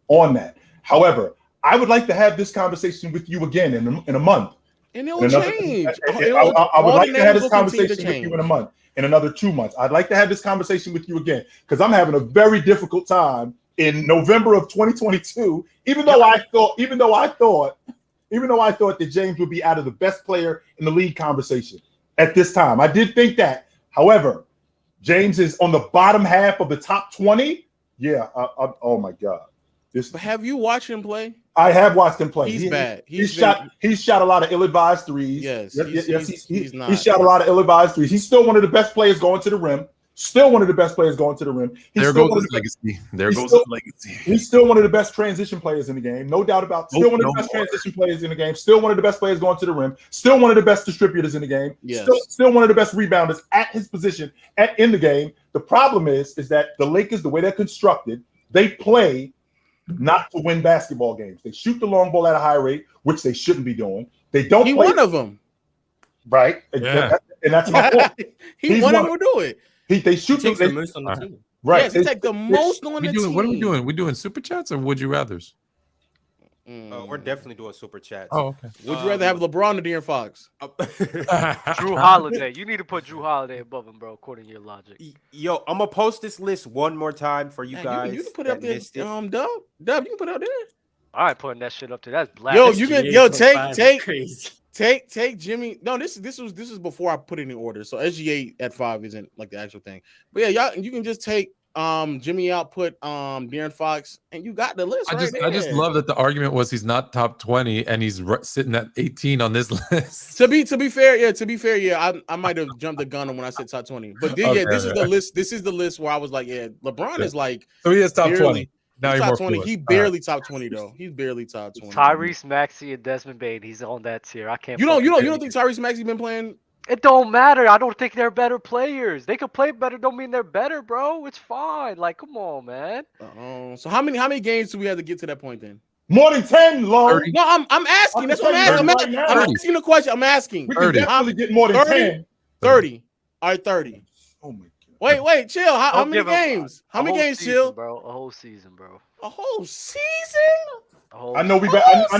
on that. However, I would like to have this conversation with you again in a month. And it will change. I would like to have this conversation with you in a month. In another 2 months, I'd like to have this conversation with you again, because I'm having a very difficult time in November of 2022. Even though I thought that James would be out of the best player in the league conversation at this time, I did think that. However, James is on the bottom half of the top 20. Yeah. Oh my God. But have you watched him play? I have watched him play. He's bad. He's shot a lot of ill-advised threes. Yes, he's not. He shot a lot of ill-advised threes. He's still one of the best players going to the rim. There goes his legacy. He's still one of the best transition players in the game. No doubt about it. Still one of the best transition players in the game. Still one of the best players going to the rim. Still one of the best distributors in the game. Yes. Still one of the best rebounders at his position in the game. The problem is that the Lakers, the way they're constructed, they play not to win basketball games. They shoot the long ball at a high rate, which they shouldn't be doing. They don't. He one of them, right? Yeah. And that's my point. He's one of them who do it. They shoot the most on the team. Right. Yes, he take the most on the team. What are we doing? We doing super chats or would you rather's? We're definitely doing super chats. Oh, okay. Would you rather have LeBron or De'Aaron Fox? Drew Holiday. You need to put Drew Holiday above him, bro, according to your logic. Yo, I'm gonna post this list one more time for you guys. You can put it up there. Dub, you can put it up there. I ain't putting that shit up there. That's black. Yo, you can take Jimmy. No, this was before I put it in order. So SGA at 5 isn't like the actual thing. But yeah, y'all, you can just take Jimmy out, put De'Aaron Fox, and you got the list. I just love that the argument was he's not top 20 and he's sitting at 18 on this list. To be fair, I might have jumped the gun when I said top 20. But this is the list. This is the list where I was like, yeah, LeBron is like, so he is top 20. Now He's you're top more 20. fluent. He barely top 20 though. He's barely top 20. Tyrese Maxey and Desmond Bane. He's on that tier. I can't. You don't fucking think Tyrese Maxey been playing? It don't matter. I don't think they're better players. They could play better. Don't mean they're better, bro. It's fine. Like, come on, man. So how many games do we have to get to that point then? More than 10, Low. 30. No, I'm asking. That's what I'm asking. I'm asking the question. I'm asking. We can 30. definitely get more than 10. 30. All right, 30. Oh my God. Wait, chill. How Don't many give him games? How a many whole games, season, chill? bro? A whole season, bro. A whole season? A whole I know we got. I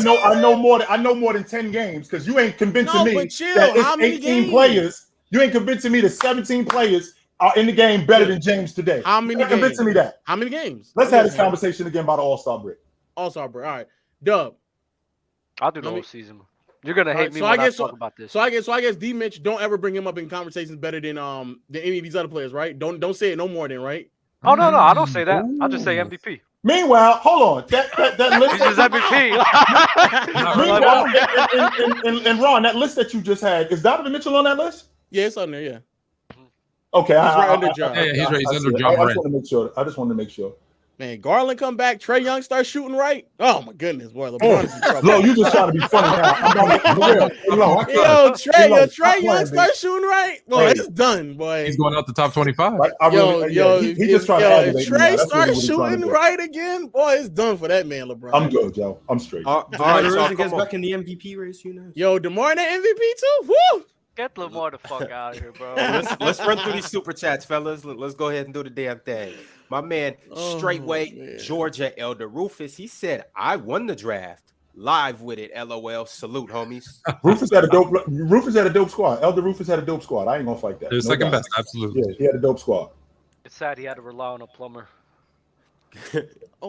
know more than 10 games because you ain't convincing No, me but chill. that How it's many 18 games? players. You ain't convincing me that 17 players are in the game better than James today. How many You're not convincing me that. How many games? Let's have this conversation again about the All-Star break. All-Star break. All right. Dub. I'll do the whole season. You're gonna hate me so when I I guess talk about this. So I guess D Mitch, don't ever bring him up in conversations better than any of these other players, right? Don't say it no more than, right? Oh no, I don't say that. I just say MVP. Meanwhile, hold on. That list. He's just MVP. Meanwhile, and Ron, that list that you just had, is Donovan Mitchell on that list? Yeah, it's on there. Yeah. Okay, He's right under John. Yeah, he's right. He's under I John just Morant. want to make sure. I just want to make sure. Man, Garland come back. Trae Young start shooting right. Oh my goodness, boy, LeBron is in trouble. Lo, you just trying to be funny now. Trae Young start shooting right. Boy, it's done, boy. He's going out the top 25. He just trying to aggravate me now. Trey That's starts really what he's trying to shooting do. right again. Boy, it's done for that man, LeBron. I'm good, Joe. I'm straight. All right, so DeRozan gets come on. back in the MVP race, you know. Yo, DeMar that MVP too. Woo! Get Lamar the fuck out of here, bro. Let's run through these super chats, fellas. Let's go ahead and do the damn thing. My man, straightway Georgia Elder Rufus. He said, "I won the draft. Live with it. LOL. Salute, homies." Rufus had a dope squad. Elder Rufus had a dope squad. I ain't gonna fight that. They're second best, absolutely. Yeah, he had a dope squad. It's sad he had to rely on a plumber.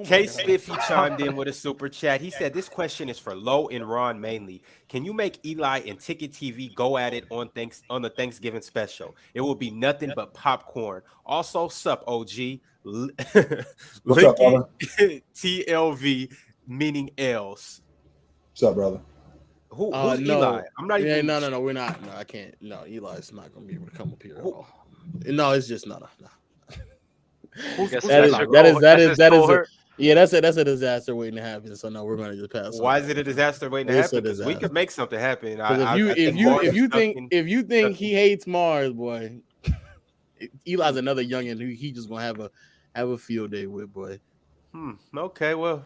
K Spiffy chimed in with a super chat. He said, "This question is for Lo and Ron mainly. Can you make Eli and Ticket TV go at it on the Thanksgiving special? It will be nothing but popcorn. Also, sup OG, What's up, brother? TLV meaning else. What's up, brother? Who's No. Eli? I'm not even. No, we're not. No, I can't. No, Eli's not gonna be able to come up here at all. No, it's just not. No. That's a disaster waiting to happen. So no, we're gonna just pass. Why is it a disaster waiting to happen? Because we could make something happen. If you think he hates Marz, boy, Eli's another youngin who he just gonna have a field day with, boy. Okay, well,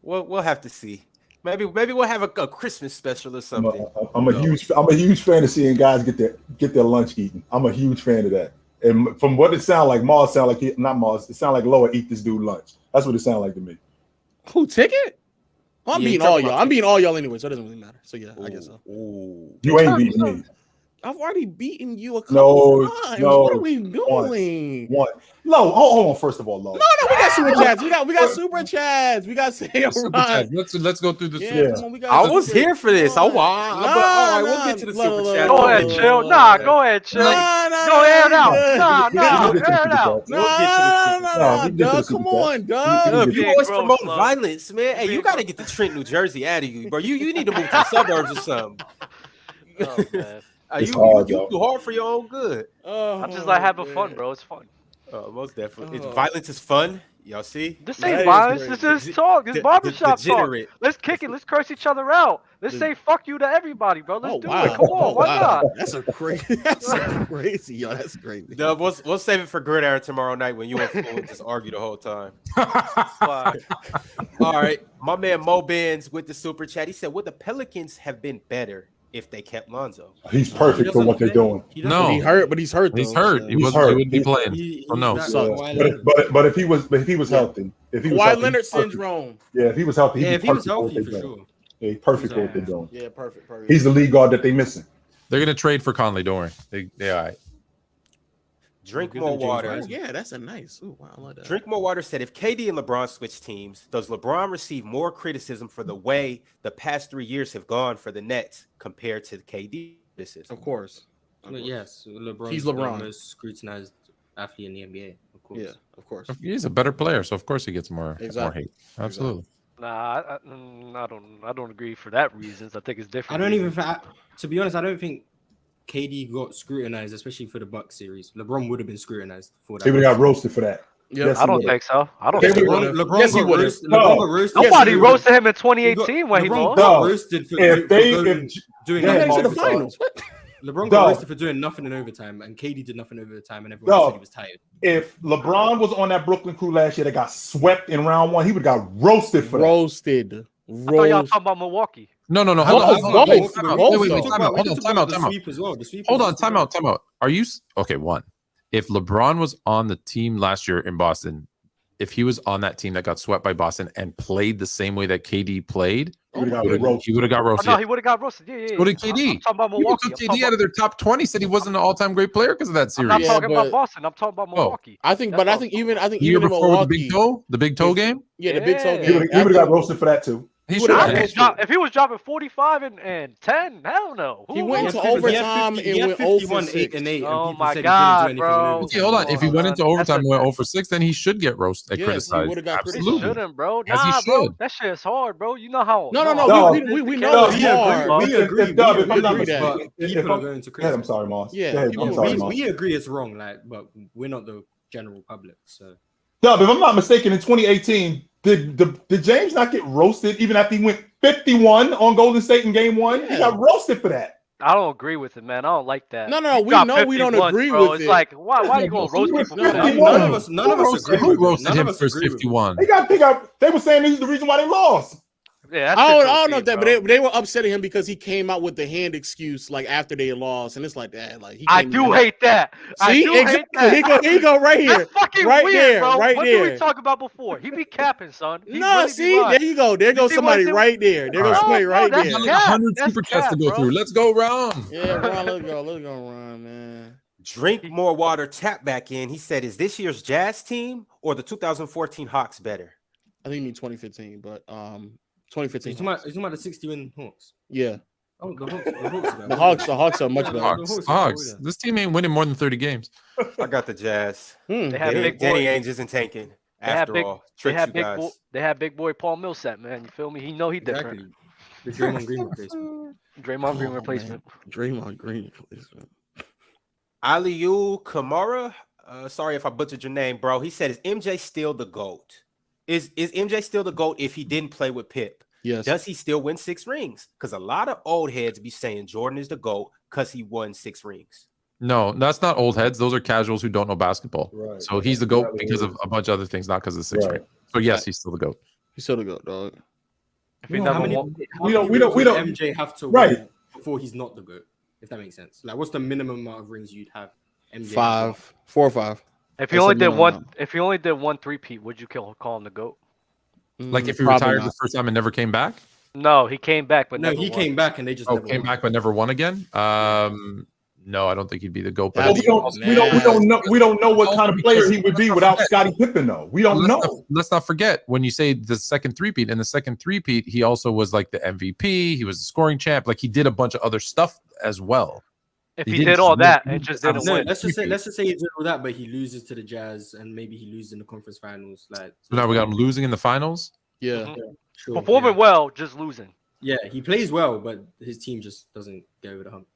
we'll have to see. Maybe we'll have a Christmas special or something. I'm a huge fan of seeing guys get their lunch eaten. I'm a huge fan of that. And from what it sounds like, Marz sound like not Marz. It sound like Loa eat this dude lunch. That's what it sounds like to me. Who Ticket? Well, I'm beating all y'all. I'm beating all y'all anyway, so it doesn't really matter. So yeah, I guess so. You ain't beating me. I've already beaten you a couple times. What are we doing? One. Lo, hold on. First of all, Lo. No, we got super chats. We got super chats. We got say Let's go through the super chats. I was here for this. Oh wow. All right, we'll get to the super chat. Go ahead, chill. Go ahead, chill. Go air it out. Air it out. Come on, Doug. You always promote violence, man. Hey, you gotta get the Trent, New Jersey out of you, bro. You need to move to the suburbs or something. Oh, man. You too hard for your own good. I'm just like having fun, bro. It's fun. Most definitely. Violence is fun. Y'all see? This ain't violence. This is talk. This barbershop talk. Let's kick it. Let's curse each other out. Let's say fuck you to everybody, bro. Let's do it. Come on. Why not? That's crazy. Yo, that's crazy. Dub, we'll save it for Gridiron tomorrow night when you and Fluent just argue the whole time. All right. My man Mo Benz with the super chat. He said, would the Pelicans have been better if they kept Lonzo? He's perfect for what they're doing. No, he's hurt. He's hurt. He wouldn't be playing. But if he was healthy, Kawhi Leonard syndrome. Yeah, if he was healthy, if he was healthy for sure. Yeah, perfect for what they're doing. Yeah, perfect. He's the lead guard that they're missing. They're gonna trade for Conley. Don't worry. They all right. Drink more water. Yeah, that's a nice. Ooh, wow, I like that. Drink more water said, if KD and LeBron switch teams, does LeBron receive more criticism for the way the past 3 years have gone for the Nets compared to KD criticism? Of course. Yes, LeBron. He's LeBron. The most scrutinized athlete in the NBA. Of course. Yeah, of course. He's a better player, so of course he gets more hate. Absolutely. Nah, I don't agree for that reasons. I think it's different. To be honest, I don't think KD got scrutinized, especially for the Bucks series. LeBron would have been scrutinized for that. He would have got roasted for that. Yes, I don't think so. I don't Yes, think he so. would've. LeBron Yes, he got would've. roasted. No. LeBron got roasted. Nobody for- roasted him in He 2018 when he LeBron lost. got No. roasted for, If they doing if doing Go ahead, They went to the Marz. finals. What? LeBron got Dog. roasted for doing nothing in overtime, and KD did nothing in overtime, and everyone Dog. said he was tired. if LeBron was on that Brooklyn crew last year that got swept in round 1, he would have got roasted for that. Roasted. I thought Roasted. y'all talking about Milwaukee. No. Hold Both, on. both, Wait, both. wait, We time out. Hold on. Time out. The sweep as well. The sweep. Hold on. Time out. Are you okay? One, if LeBron was on the team last year in Boston, if he was on that team that got swept by Boston and played the same way that KD played, He would have got roasted. he would have got Oh, roasted. no, he would have got roasted. Yeah. So did I'm KD. talking about People Milwaukee. took KD out of their top 20, said he wasn't an all-time great player because of that I'm series. not Yeah, talking but- about Boston. I'm talking about Milwaukee. I think, That's but I all. think even The year in before with Milwaukee, the big toe game. yeah, the big toe Yeah. He game. would have got roasted for that too. He would've should got have. roasted. If he was dropping 45 and 10, hell no. He Who went knows? into overtime He and had went 0 for 51, 8 6. and 8. Oh and people my said God, he didn't do anything in bro. overtime. Okay, hold on. If he went into overtime and went 0 for 6, then he should get roasted, Yes, he criticized. would've got He Absolutely. shouldn't, bro. As he Nah, bro. should. That shit's hard, bro. You know how. No, you know no, how no. hard it is We to know carry it's We a hard. agree. We agree. If Dub, if I'm We not agree that. but mistaken, people are I'm going to Go ahead, I'm criticize. sorry, Moss. Yeah, Go ahead, people- I'm sorry, Moss. We agree it's wrong, like, but we're not the general public. So Dub, if I'm not mistaken, in 2018, did James not get roasted even after he went 51 on Golden State in Game 1? He Yeah. got roasted for that. I don't agree with it, man. I don't like that. No, You we drop know we don't 51, agree bro. with It's it. like, why you gonna roast people for that? None none of us agree Who with it. roasted None him of us for his agree with it. 51? They were saying he's the reason why they lost. Yeah, that I shit's don't know OD, if that, bro. but they were upsetting him because he came out with the hand excuse like after they lost, and it's like that. Like I do hate that. I See, do hate exactly. that. Here you go, right here. That's fucking Right weird, there, bro. right What did there. we talk about before? He be capping, son. He No, really be see, lying. there you go. There goes see what somebody I did? right there. There goes No, somebody bro, right that's there. Got like cap. 100 That's super chats to cap, go bro. through. Let's go round. Yeah, Ron, let's go, Ron, man. Drink more water. Tap back in. He said, "Is this year's Jazz team or the 2014 Hawks better?" I think you mean 2015, but 2015. He's talking about the 60-win Hawks. Yeah, Oh, the Hawks. The the Hawks are much better. Hawks. This team ain't winning more than 30 games. I got the Jazz. Hmm. They had Danny, big boy. Danny Ainge isn't tanking They had after big. all. They Tricks had you big. guys. They had big boy Paul Millsap, man. You feel me? He know he different. Exactly. The Draymond Green replacement. Draymond Green Oh, replacement. man. Draymond Green replacement. Aliu Kamara. Sorry if I butchered your name, bro. He said, "Is MJ still the GOAT? Is MJ still the GOAT if he didn't play with Pip? Yes. Does he still win 6 rings? Because a lot of old heads be saying Jordan is the GOAT because he won 6 rings. No, that's not old heads. Those are casuals who don't know basketball. Right. So he's the GOAT because of a bunch of other things, not because of the 6 Right. ring. So yes, he's still the GOAT. He's still the goat, dog. If he We never How many? won- We don't- rings would don't- MJ have to Right. win before he's not the GOAT? If that makes sense. Like, what's the minimum amount of rings you'd have? MJ 5, 4 or 5. If he That's only a did minimum one, amount. if he only did one three-peat, would you call him the GOAT? Like if he Probably retired not. the first time and never came back. No, he came back, but No, never he won. came back and they just Oh, never came won. back but never won again. No, I don't think he'd be the GOAT. But That's- Well, we don't know what kind of player he would be without Scottie Pippen, though. We don't know. Let's not forget when you say the second three-peat. In the second three-peat, he also was like the MVP. He was the scoring champ. Like he did a bunch of other stuff as well. If He he didn't did all just that win. and just No, didn't No, win, let's just say he did all that, but he loses to the Jazz and maybe he loses in the conference finals. Like, So now we got him losing in the finals. Yeah. Mhm. sure, performing well, just losing. Yeah, he plays well, but his team just doesn't go over the hump.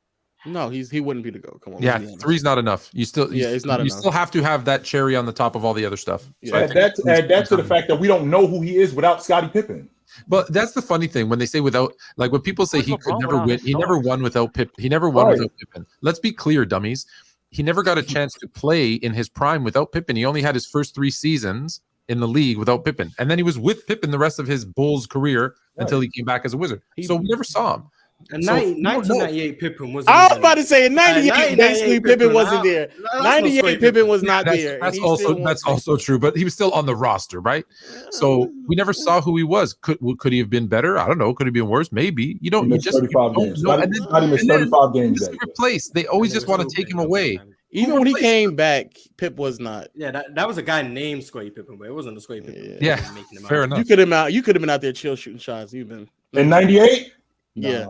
No, he wouldn't be the goat. Come on. Yeah, let's be honest. three's not enough. You still, Yeah, it's not you enough. still have to have that cherry on the top of all the other stuff. Yeah. So I Add think that, three's add that to the fine. fact that we don't know who he is without Scottie Pippen. But that's the funny thing when they say without, like when people say Where's he could LeBron never without win, his he never stars? won without Pip. He never won Right. without Pippen. Let's be clear, dummies. He never got a chance to play in his prime without Pippen. He only had his first 3 seasons in the league without Pippen, and then he was with Pippen the rest of his Bulls career until he came back as a Wizard. So we never saw him. And So, 1998 Pippen wasn't. I was even- about to say in 98, 98 basically Pippen Pippen, wasn't there. that's not 98 Scottie Pippen was not That's, there. and that's he still won that's 6. also true, but he was still on the roster, right? So we never saw who he was. Could he have been better? I don't know. Could he have been worse? Maybe. You don't. He You missed just 35 don't games. know. Scottie And then- Scottie missed and then 35 games. just that year. replace. They always And they just were want to still take him playing away. overtime. Even when he came back, Pip was not. Yeah, that was a guy named Scottie Pippen, but it wasn't the Scottie Pippen. Yeah. that was making him Fair out. enough. You could have been out there chill shooting shots. You've been. In 98? Yeah.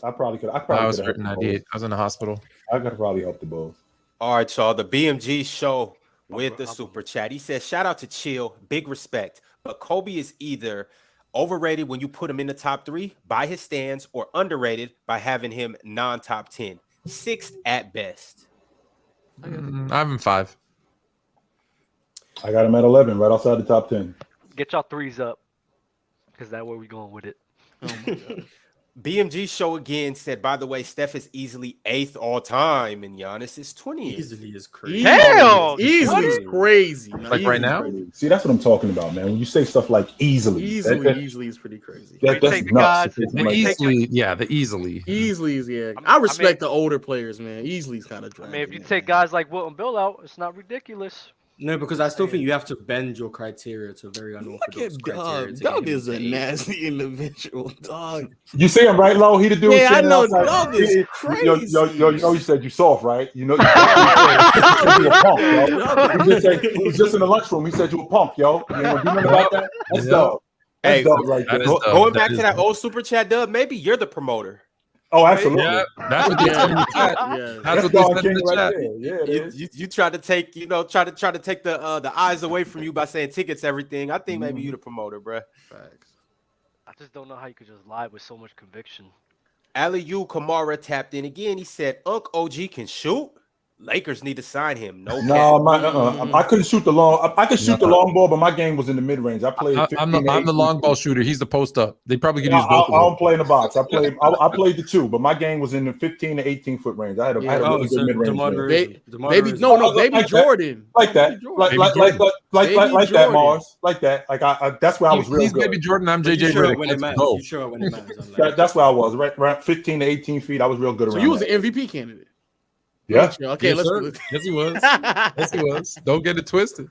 I probably could. I was hurt in '98. I was in the hospital. I could probably help the Bulls. All right, y'all. The BMG show with the super chat. He says, "Shout out to Chill, big respect. But Kobe is either overrated when you put him in the top 3 by his stands, or underrated by having him non-top 10, 6th at best." I have him 5. I got him at 11, right outside the top 10. Get y'all threes up, because that's where we going with it. Oh my god. BMG show again said, by the way, Steph is easily 8th all time, and Giannis is 20th. Easily is crazy. Damn! Easily is crazy. Like right now? See, that's what I'm talking about, man. When you say stuff like easily Easily is pretty crazy. that's take the nuts. guys- The easily, yeah, the easily. Easily is, yeah. I I respect mean- the older players, man. Easily's kind of I dry. mean, if you take guys like Wilt and Bill out, it's not ridiculous. No, because I still think you have to bend your criteria to very Look unorthodox at criteria. Doug. to Doug get him is a to 8. nasty individual, dog. You see him right, Low? He the dude. Yeah, I sitting know. outside. Doug is You crazy. know, you said you soft, right? You know, you a punk, yo. He was just in the lunchroom. He said you a punk, yo. You know nothing about that? That's Doug. That's Hey, Doug right that there. is Doug. Going That back is to that Doug. old super chat, Dub, maybe you're the promoter. Oh, absolutely. Yeah, that's what they said in the chat. Yeah. That's what Dog they said in King the right chat. there. Yeah, it is. You try to take, try to take the eyes away from you by saying tickets, everything. I think maybe you the promoter, bruh. Facts. I just don't know how you could just lie with so much conviction. Aliyu Kamara tapped in again. He said, Unk OG can shoot. Lakers need to sign him. No, No, I couldn't shoot the long. I could shoot the long ball, but my game was in the mid range. I played. I'm the long ball shooter. He's the post up. They probably could I use both don't of them. play in the box. I played the 2, but my game was in the 15 to 18 foot range. I had a really good mid range. Baby Jordan. Like that, like that, Marz, like that. Like that's where I was real He's good. Baby Jordan. I'm JJ Redick. Let's go. That's where I was, right around 15 to 18 feet. I was real good around. So you was that. an MVP candidate. Yeah. Okay, Yes, let's sir. do it. Yes, he was. Yes, he was. Don't get it twisted.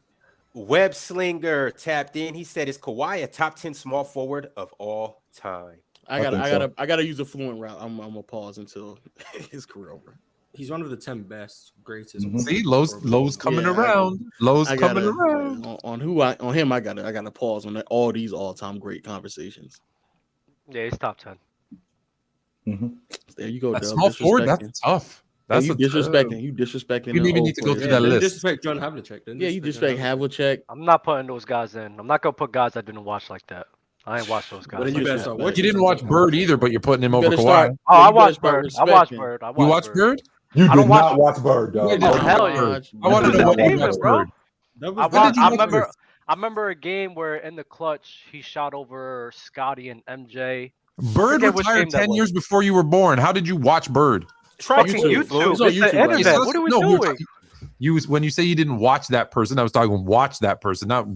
Web Slinger tapped in. He said, "Is Kawhi a top 10 small forward of all time?" I gotta use a fluent route. I'm gonna pause until his career over. He's one of the 10 best, greatest. See, Lowe's coming around. Lowe's coming around. On him, I gotta pause on all these all-time great conversations. Yeah, he's top 10. There you go. That Dub, small forward, disrespecting. that's tough. That's you disrespecting. You disrespecting. You didn't even need to go through that list. Disrespect John Havlicek. Yeah, you disrespect Havlicek. I'm not putting those guys in. I'm not gonna put guys I didn't watch like that. I ain't watched those guys. Well, then you better start watching. You didn't watch Bird either, but you're putting him over better Kawhi. start- Oh, Yeah, I you watched better Bird. I start watched respecting. Bird. I You watched watched Bird? You I did don't not watch- watch Bird, dog. Yeah, Oh, hell yeah. I wanted to know Believe what it, bro. Bird. I remember a game where in the clutch he shot over Scotty and MJ. Bird forget which game retired that 10 was. years before you were born. How did you watch Bird? Fucking YouTube. YouTube. It's on It's the YouTube, right? internet. What are we doing? When you say you didn't watch that person, I was talking watch that person, not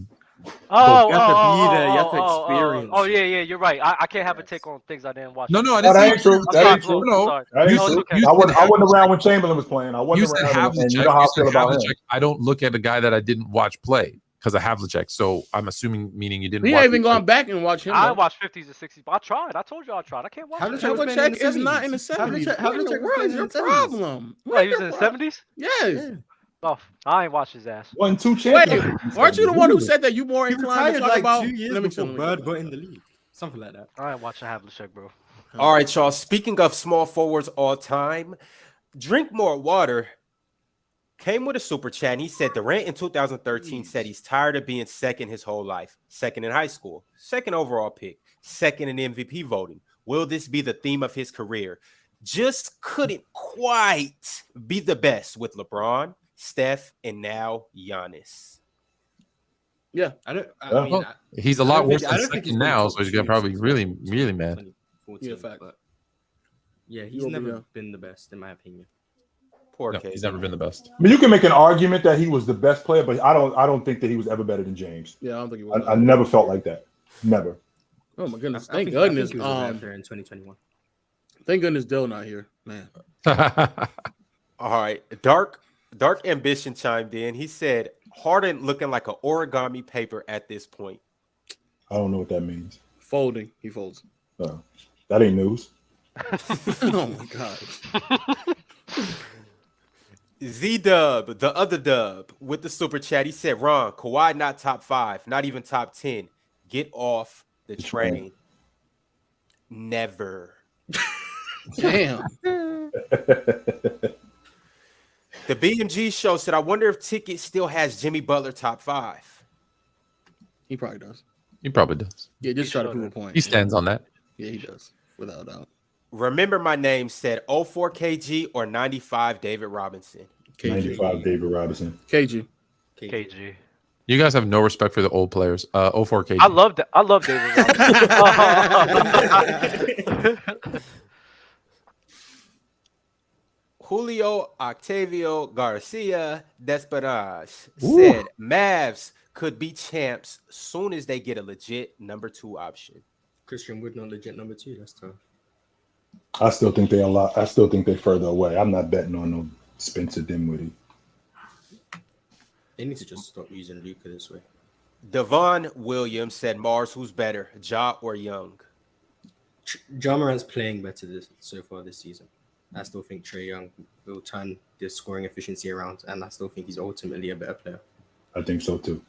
Oh, You have to be there. You have to experience. Oh, yeah, you're right. I can't have a take on things I didn't watch. no. I Oh, didn't that say ain't true. I'm That sorry, ain't true. Flo, No. I'm sorry. That ain't You true. said- okay. you I wasn't around when Chamberlain was playing. I You wasn't said around, and you Havlicek. know how I You feel said about him. Havlicek. I don't look at a guy that I didn't watch play because of Havlicek. So I'm assuming meaning you didn't. We watch ain't even him gone back and watch him. I though. watched 50s and 60s, but I tried. I told you I tried. I can't watch it. Havlicek is not in the 70s. Havlicek What in the was world playing is in your the 70s. problem? What, he was in the 70s? Yes. Oh, I ain't watched his ass. Won 2 Wait, championships. aren't you the one who said that you more He inclined to retired talk like about? 2 years Let me before tell you. Bird got in the league. Something like that. I ain't watching Havlicek, bro. All right, y'all. Speaking of small forwards all time, Drink More Water came with a super chat. And he said Durant in 2013 said he's tired of being second his whole life. Second in high school, second overall pick, second in MVP voting. Will this be the theme of his career? Just couldn't quite be the best with LeBron, Steph, and now Giannis. Yeah. I Yeah. mean, He's a I lot don't worse think- I than don't think he's second been now, top so he's two gonna probably since really 2014, mad. 2014, Yeah, fact. but yeah, he's You'll be, never yeah. been the best in my opinion. Poor No, KD. he's never been the best. I mean, you can make an argument that he was the best player, but I don't think that he was ever better than James. Yeah, I don't think he was. I never felt like that. Never. Oh my goodness! I Thank think- I think goodness. he was a better player in 2021. Thank goodness Dill not here, man. All right. Dark Ambition chimed in. He said Harden looking like an origami paper at this point. I don't know what that means. Folding, he folds. That ain't news. Oh my god. Z Dub, the other Dub, with the super chat. He said, Ron, Kawhi not top 5, not even top 10. Get off the train. Never. Damn. The BMG show said, I wonder if Ticket still has Jimmy Butler top 5. He probably does. He probably does. Yeah, just He try to should. prove a point. He stands on that. Yeah, he does, without a doubt. Remember my name said 04 KG or 95 David Robinson. KG. 95 David Robinson. KG. KG. You guys have no respect for the old players. 04 KD. I love that. I love David Robinson. Julio Octavio Garcia Desperas said Mavs could be champs soon as they get a legit number 2 option. Christian Wood not legit number 2. That's tough. I still think they're a lot. I still think they're further away. I'm not betting on no Spencer Dinwiddie. They need to just stop using Luka this way. Devon Williams said Marz, who's better, Ja or Young? Ja Morant's playing better so far this season. I still think Trae Young will turn the scoring efficiency around, and I still think he's ultimately a better player. I think so too.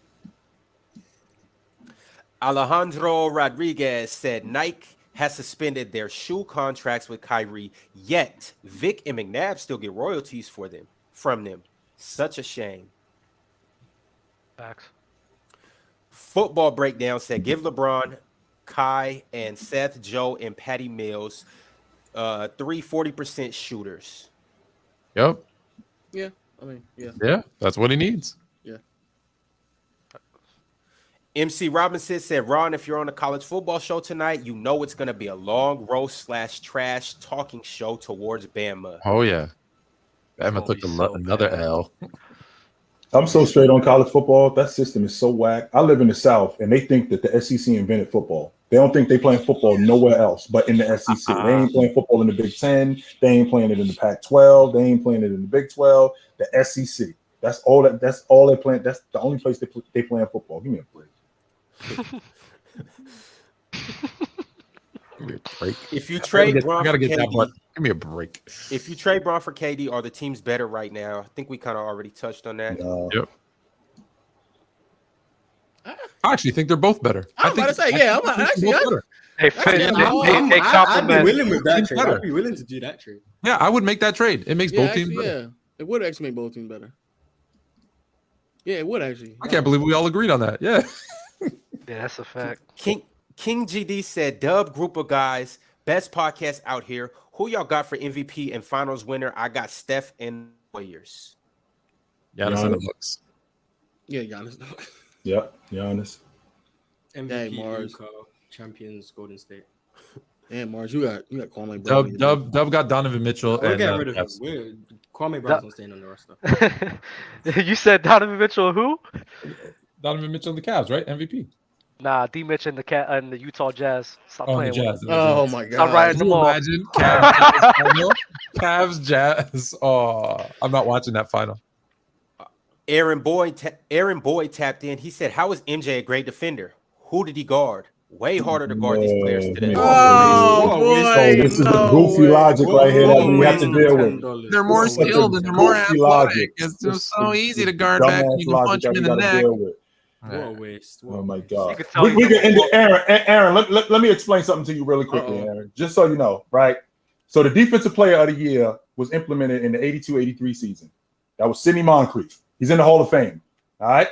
Alejandro Rodriguez said Nike has suspended their shoe contracts with Kyrie, yet Vic and McNabb still get royalties from them. Such a shame. Facts. Football Breakdown said give LeBron, Kai, and Seth, Joe, and Patty Mills 3 40% shooters. Yep. Yeah. I mean, yeah. Yeah, that's what he needs. Yeah. MC Robinson said, Ron, if you're on a college football show tonight, you know it's going to be a long roast/trash talking show towards Bama. Oh, yeah. Bama took another L. I'm so straight on college football. That system is so whack. I live in the South, and they think that the SEC invented football. They don't think they playing football nowhere else but in the SEC. They ain't playing football in the Big Ten. They ain't playing it in the Pac-12. They ain't playing it in the Big 12. The SEC. That's all they're playing. That's the only place they playing football. Give me a break. Give me a break. If you trade Bron for get that KD, one. Give me a break. if you trade Bron for KD, are the teams better right now? I think we kind of already touched on that. Yep. I actually think they're both better. I'm about to say, yeah. I'm actually better. Hey, I'd compliment. be willing with that Team's trade. better. I'd be willing to do that trade. Yeah, I would make that trade. It makes both actually, teams better. yeah. It would actually make both teams better. Yeah, it would actually. I can't believe we all agreed on that. Yeah. Yeah, that's a fact. King GD said, Dub group of guys, best podcast out here. Who y'all got for MVP and finals winner? I got Steph and Warriors. Giannis in the books. Yeah, Giannis. Yep, Giannis. MVP, Marz. Luka, champions, Golden State. Damn, Marz, you got Kwame Brown. Dub got Donovan Mitchell. We're And, getting rid of him. Cavs. Kwame Brown's not staying on the roster. You said Donovan Mitchell who? Donovan Mitchell and the Cavs, right? MVP. Nah, D Mitch and the Utah Jazz. Stop playing the Jazz. with Oh my Stop god. riding Can them you off. imagine Cavs, Cavs, Jazz? Oh, I'm not watching that final. Aaron Boyd tapped in. He said, how is MJ a great defender? Who did he guard? Way harder to guard these players today. Oh, boy. This is the goofy logic right here that we have to deal with. They're more Such a skilled and they're more goofy athletic. logic. It's just It's so the easy to guard back dumbass when you can logic punch that him in we the gotta neck. deal with. What a waste. Oh my You god. could tell We he can end never it. Aaron, let me explain something to you really quickly, Aaron. Just so you know, right? So the defensive player of the year was implemented in the 82-83 season. That was Sidney Moncrief. He's in the Hall of Fame. All right.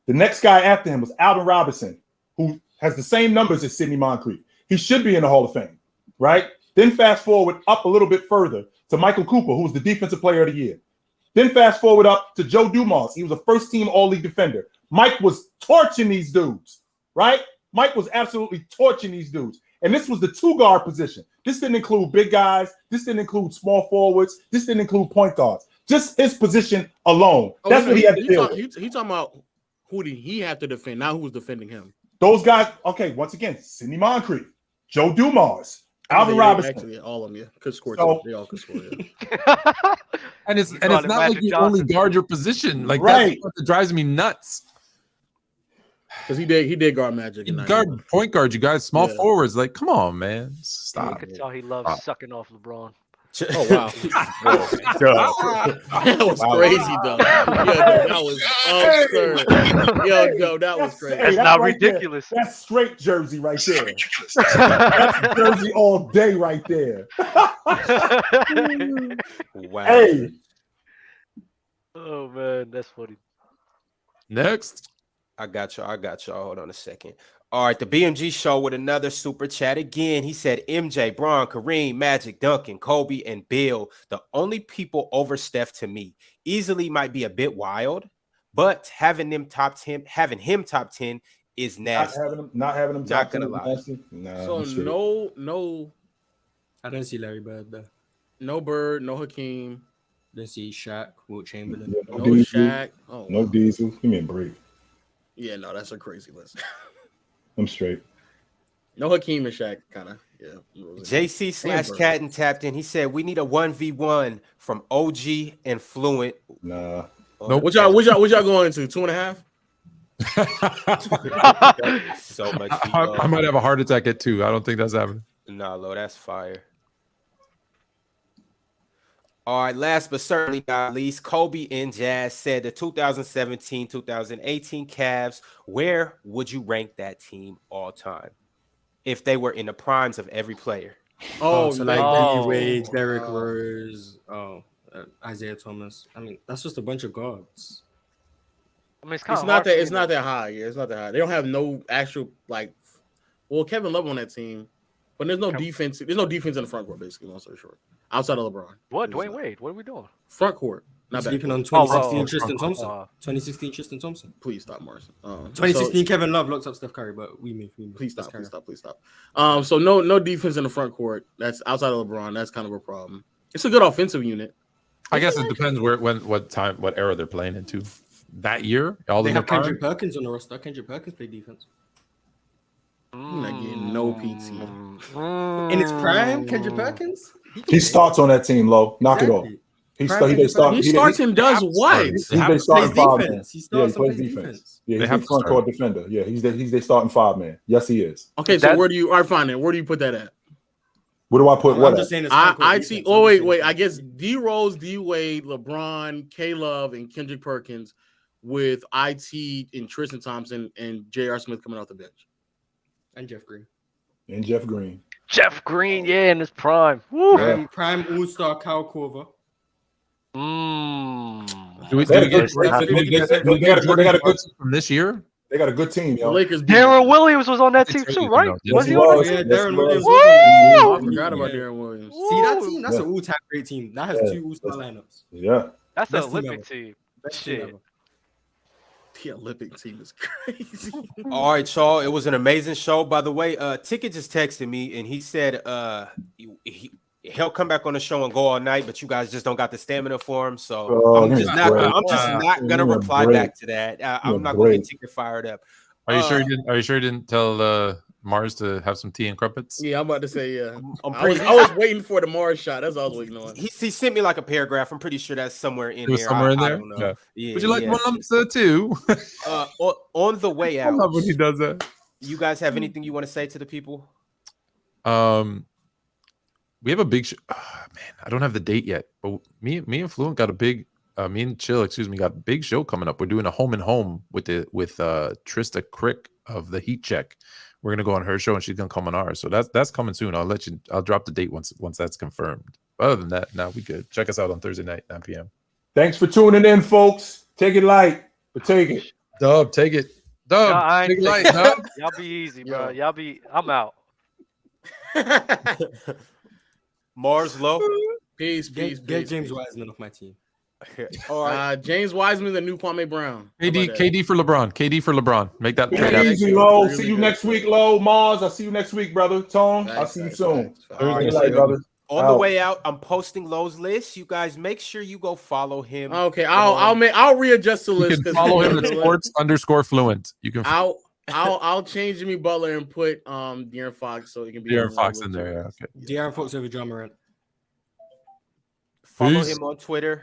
The next guy after him was Alvin Robinson, who has the same numbers as Sidney Moncrief. He should be in the Hall of Fame, right? Then fast forward up a little bit further to Michael Cooper, who was the defensive player of the year. Then fast forward up to Joe Dumars. He was a first-team All-League defender. Mike was torching these dudes, right? Mike was absolutely torching these dudes. And this was the two-guard position. This didn't include big guys. This didn't include small forwards. This didn't include point guards. Just his position alone. That's what he had to deal with. He's talking about who did he have to defend, not who was defending him. Those guys, okay, once again, Sidney Moncrief, Joe Dumars, Alvin Robinson. Actually, all of them, yeah. Could score. So- They all could score, yeah. And it's You not call it like Magic you only Johnson. guard your position. Like Right. that's what drives me nuts. Because he did guard Magic. You in guard 91. point guard, you guys, small Yeah. forwards. Like, come on, man, You stop. could tell he loves Stop. sucking off LeBron. Oh wow. That was crazy, though. Yo, that was absurd. Yo, that was crazy. That's that not right there, ridiculous. That's straight Jersey right there. That's Jersey all day right there. Wow. Hey, Oh man, that's funny. Next, I got y'all. Hold on a second. All right, the BMG show with another super chat again. He said MJ, Bron, Kareem, Magic, Duncan, Kobe, and Bill, the only people over Steph to me. Easily might be a bit wild, but having him top 10 is nasty. Not having him top 10 gonna lie. nasty. Nah, So no. I don't see Larry Bird there. No Bird, no Hakeem. Don't see Shaq, Wilt Chamberlain. Yeah, No Diesel, Shaq. Oh, no Diesel. Give me a break. yeah, no, that's a crazy list. I'm straight. No Hakeem and Shaq, kind of. Yeah. JC/Cat and tapped in. He said we need a 1v1 from OG and Fluent. Nah. Nope. What y'all going into? 2.5? So much. I might have a heart attack at 2. I don't think that's happening. Nah, Lo, that's fire. All right, last but certainly not least, Kobe and Jazz said the 2017-2018 Cavs, where would you rank that team all time if they were in the primes of every player? So like no. D-Wade, Derrick Rose, Isaiah Thomas. I mean, that's just a bunch of guards. I mean, It's not that high. Yeah, it's not that high. They don't have no actual Kevin Love on that team, but there's no defense. There's no defense in the front court, basically. Long story short, outside of LeBron. What? Dwayne Wade? What are we doing? Front court. Not bad. Sleeping on 2016 Oh, Tristan oh, Thompson. oh. 2016 Tristan Thompson. Please stop, Marz. 2016 Kevin Love locked up Steph Curry, but we move. Please stop. So no defense in the front court. That's outside of LeBron. That's kind of a problem. It's a good offensive unit. I guess it depends what era they're playing into. That year, They have Kendrick Perkins on the roster. Kendrick Perkins played defense. I'm not getting no PT. In his prime, Kendrick Perkins? He starts on that team, Lo. Knock it off. He starts and does what? He's their starting five man. He starts plays on defense. Yeah, he's a front court defender. Yeah, he's their starting 5-man. Yes, he is. Okay, so where do you fine then? Where do you put that at? Where do I put what? I see. Oh wait. I guess D Rose, D Wade, LeBron, K Love, and Kendrick Perkins, with IT and Tristan Thompson and J.R. Smith coming off the bench, and Jeff Green. Jeff Green, yeah, in his prime. Woo. Yeah. Prime All-Star Kyle Korver. Do we get a good from this year? They got a good team, yo. Lakers. Darren Williams was on that team too, right? Yes, he on was. that team? Yeah, Darren Williams. I forgot about Darren Williams. See that team? That's an all-time great team. That has 2 All-Star lineups. Yeah. That's an Best team Olympic ever. team. Best team Shit. ever. The Olympic team is crazy. All right, y'all. It was an amazing show. By the way, Ticket just texted me and he said he'll come back on the show and go all night, but you guys just don't got the stamina for him. So I'm just not gonna reply back to that. I'm not gonna get Ticket fired up. Are you sure you didn't tell Marz to have some tea and crumpets? Yeah, I'm about to say yeah. I was waiting for the Marz shot. That's all I was waiting on. He sent me like a paragraph. I'm pretty sure that's somewhere in there. Somewhere in there. I don't know. Yeah, would you like one lump too? On the way out. I love when he does that. You guys have anything you want to say to the people? We have a big man, I don't have the date yet, but me and Fluent got a big me and Chill, got a big show coming up. We're doing a home and home with Trista Crick of the Heat Check. We're gonna go on her show and she's gonna come on ours. So that's coming soon. I'll drop the date once that's confirmed. Other than that, now we good. Check us out on Thursday night, 9 p.m. Thanks for tuning in, folks. Take it light, but take it. Dub, take it. Dub, I ain't take it light, Dub. Y'all be easy, bro. I'm out. Mars low. Peace. Get James Wiseman off my team. All right. James Wiseman, the new Kwame Brown. KD for LeBron. KD for LeBron. Make that trade happen. Easy, Lo. See you next week, Lo. Marz, I'll see you next week, brother. Tone, I'll see you soon. All right, brother. On the way out, I'm posting Lowe's list. You guys make sure you go follow him. Okay, I'll readjust the list. You can follow him at sports_fluent. You can. I'll change Jimmy Butler and put De'Aaron Fox so it can be De'Aaron Fox in there. Yeah, okay. De'Aaron Fox over John Morant. Follow him on Twitter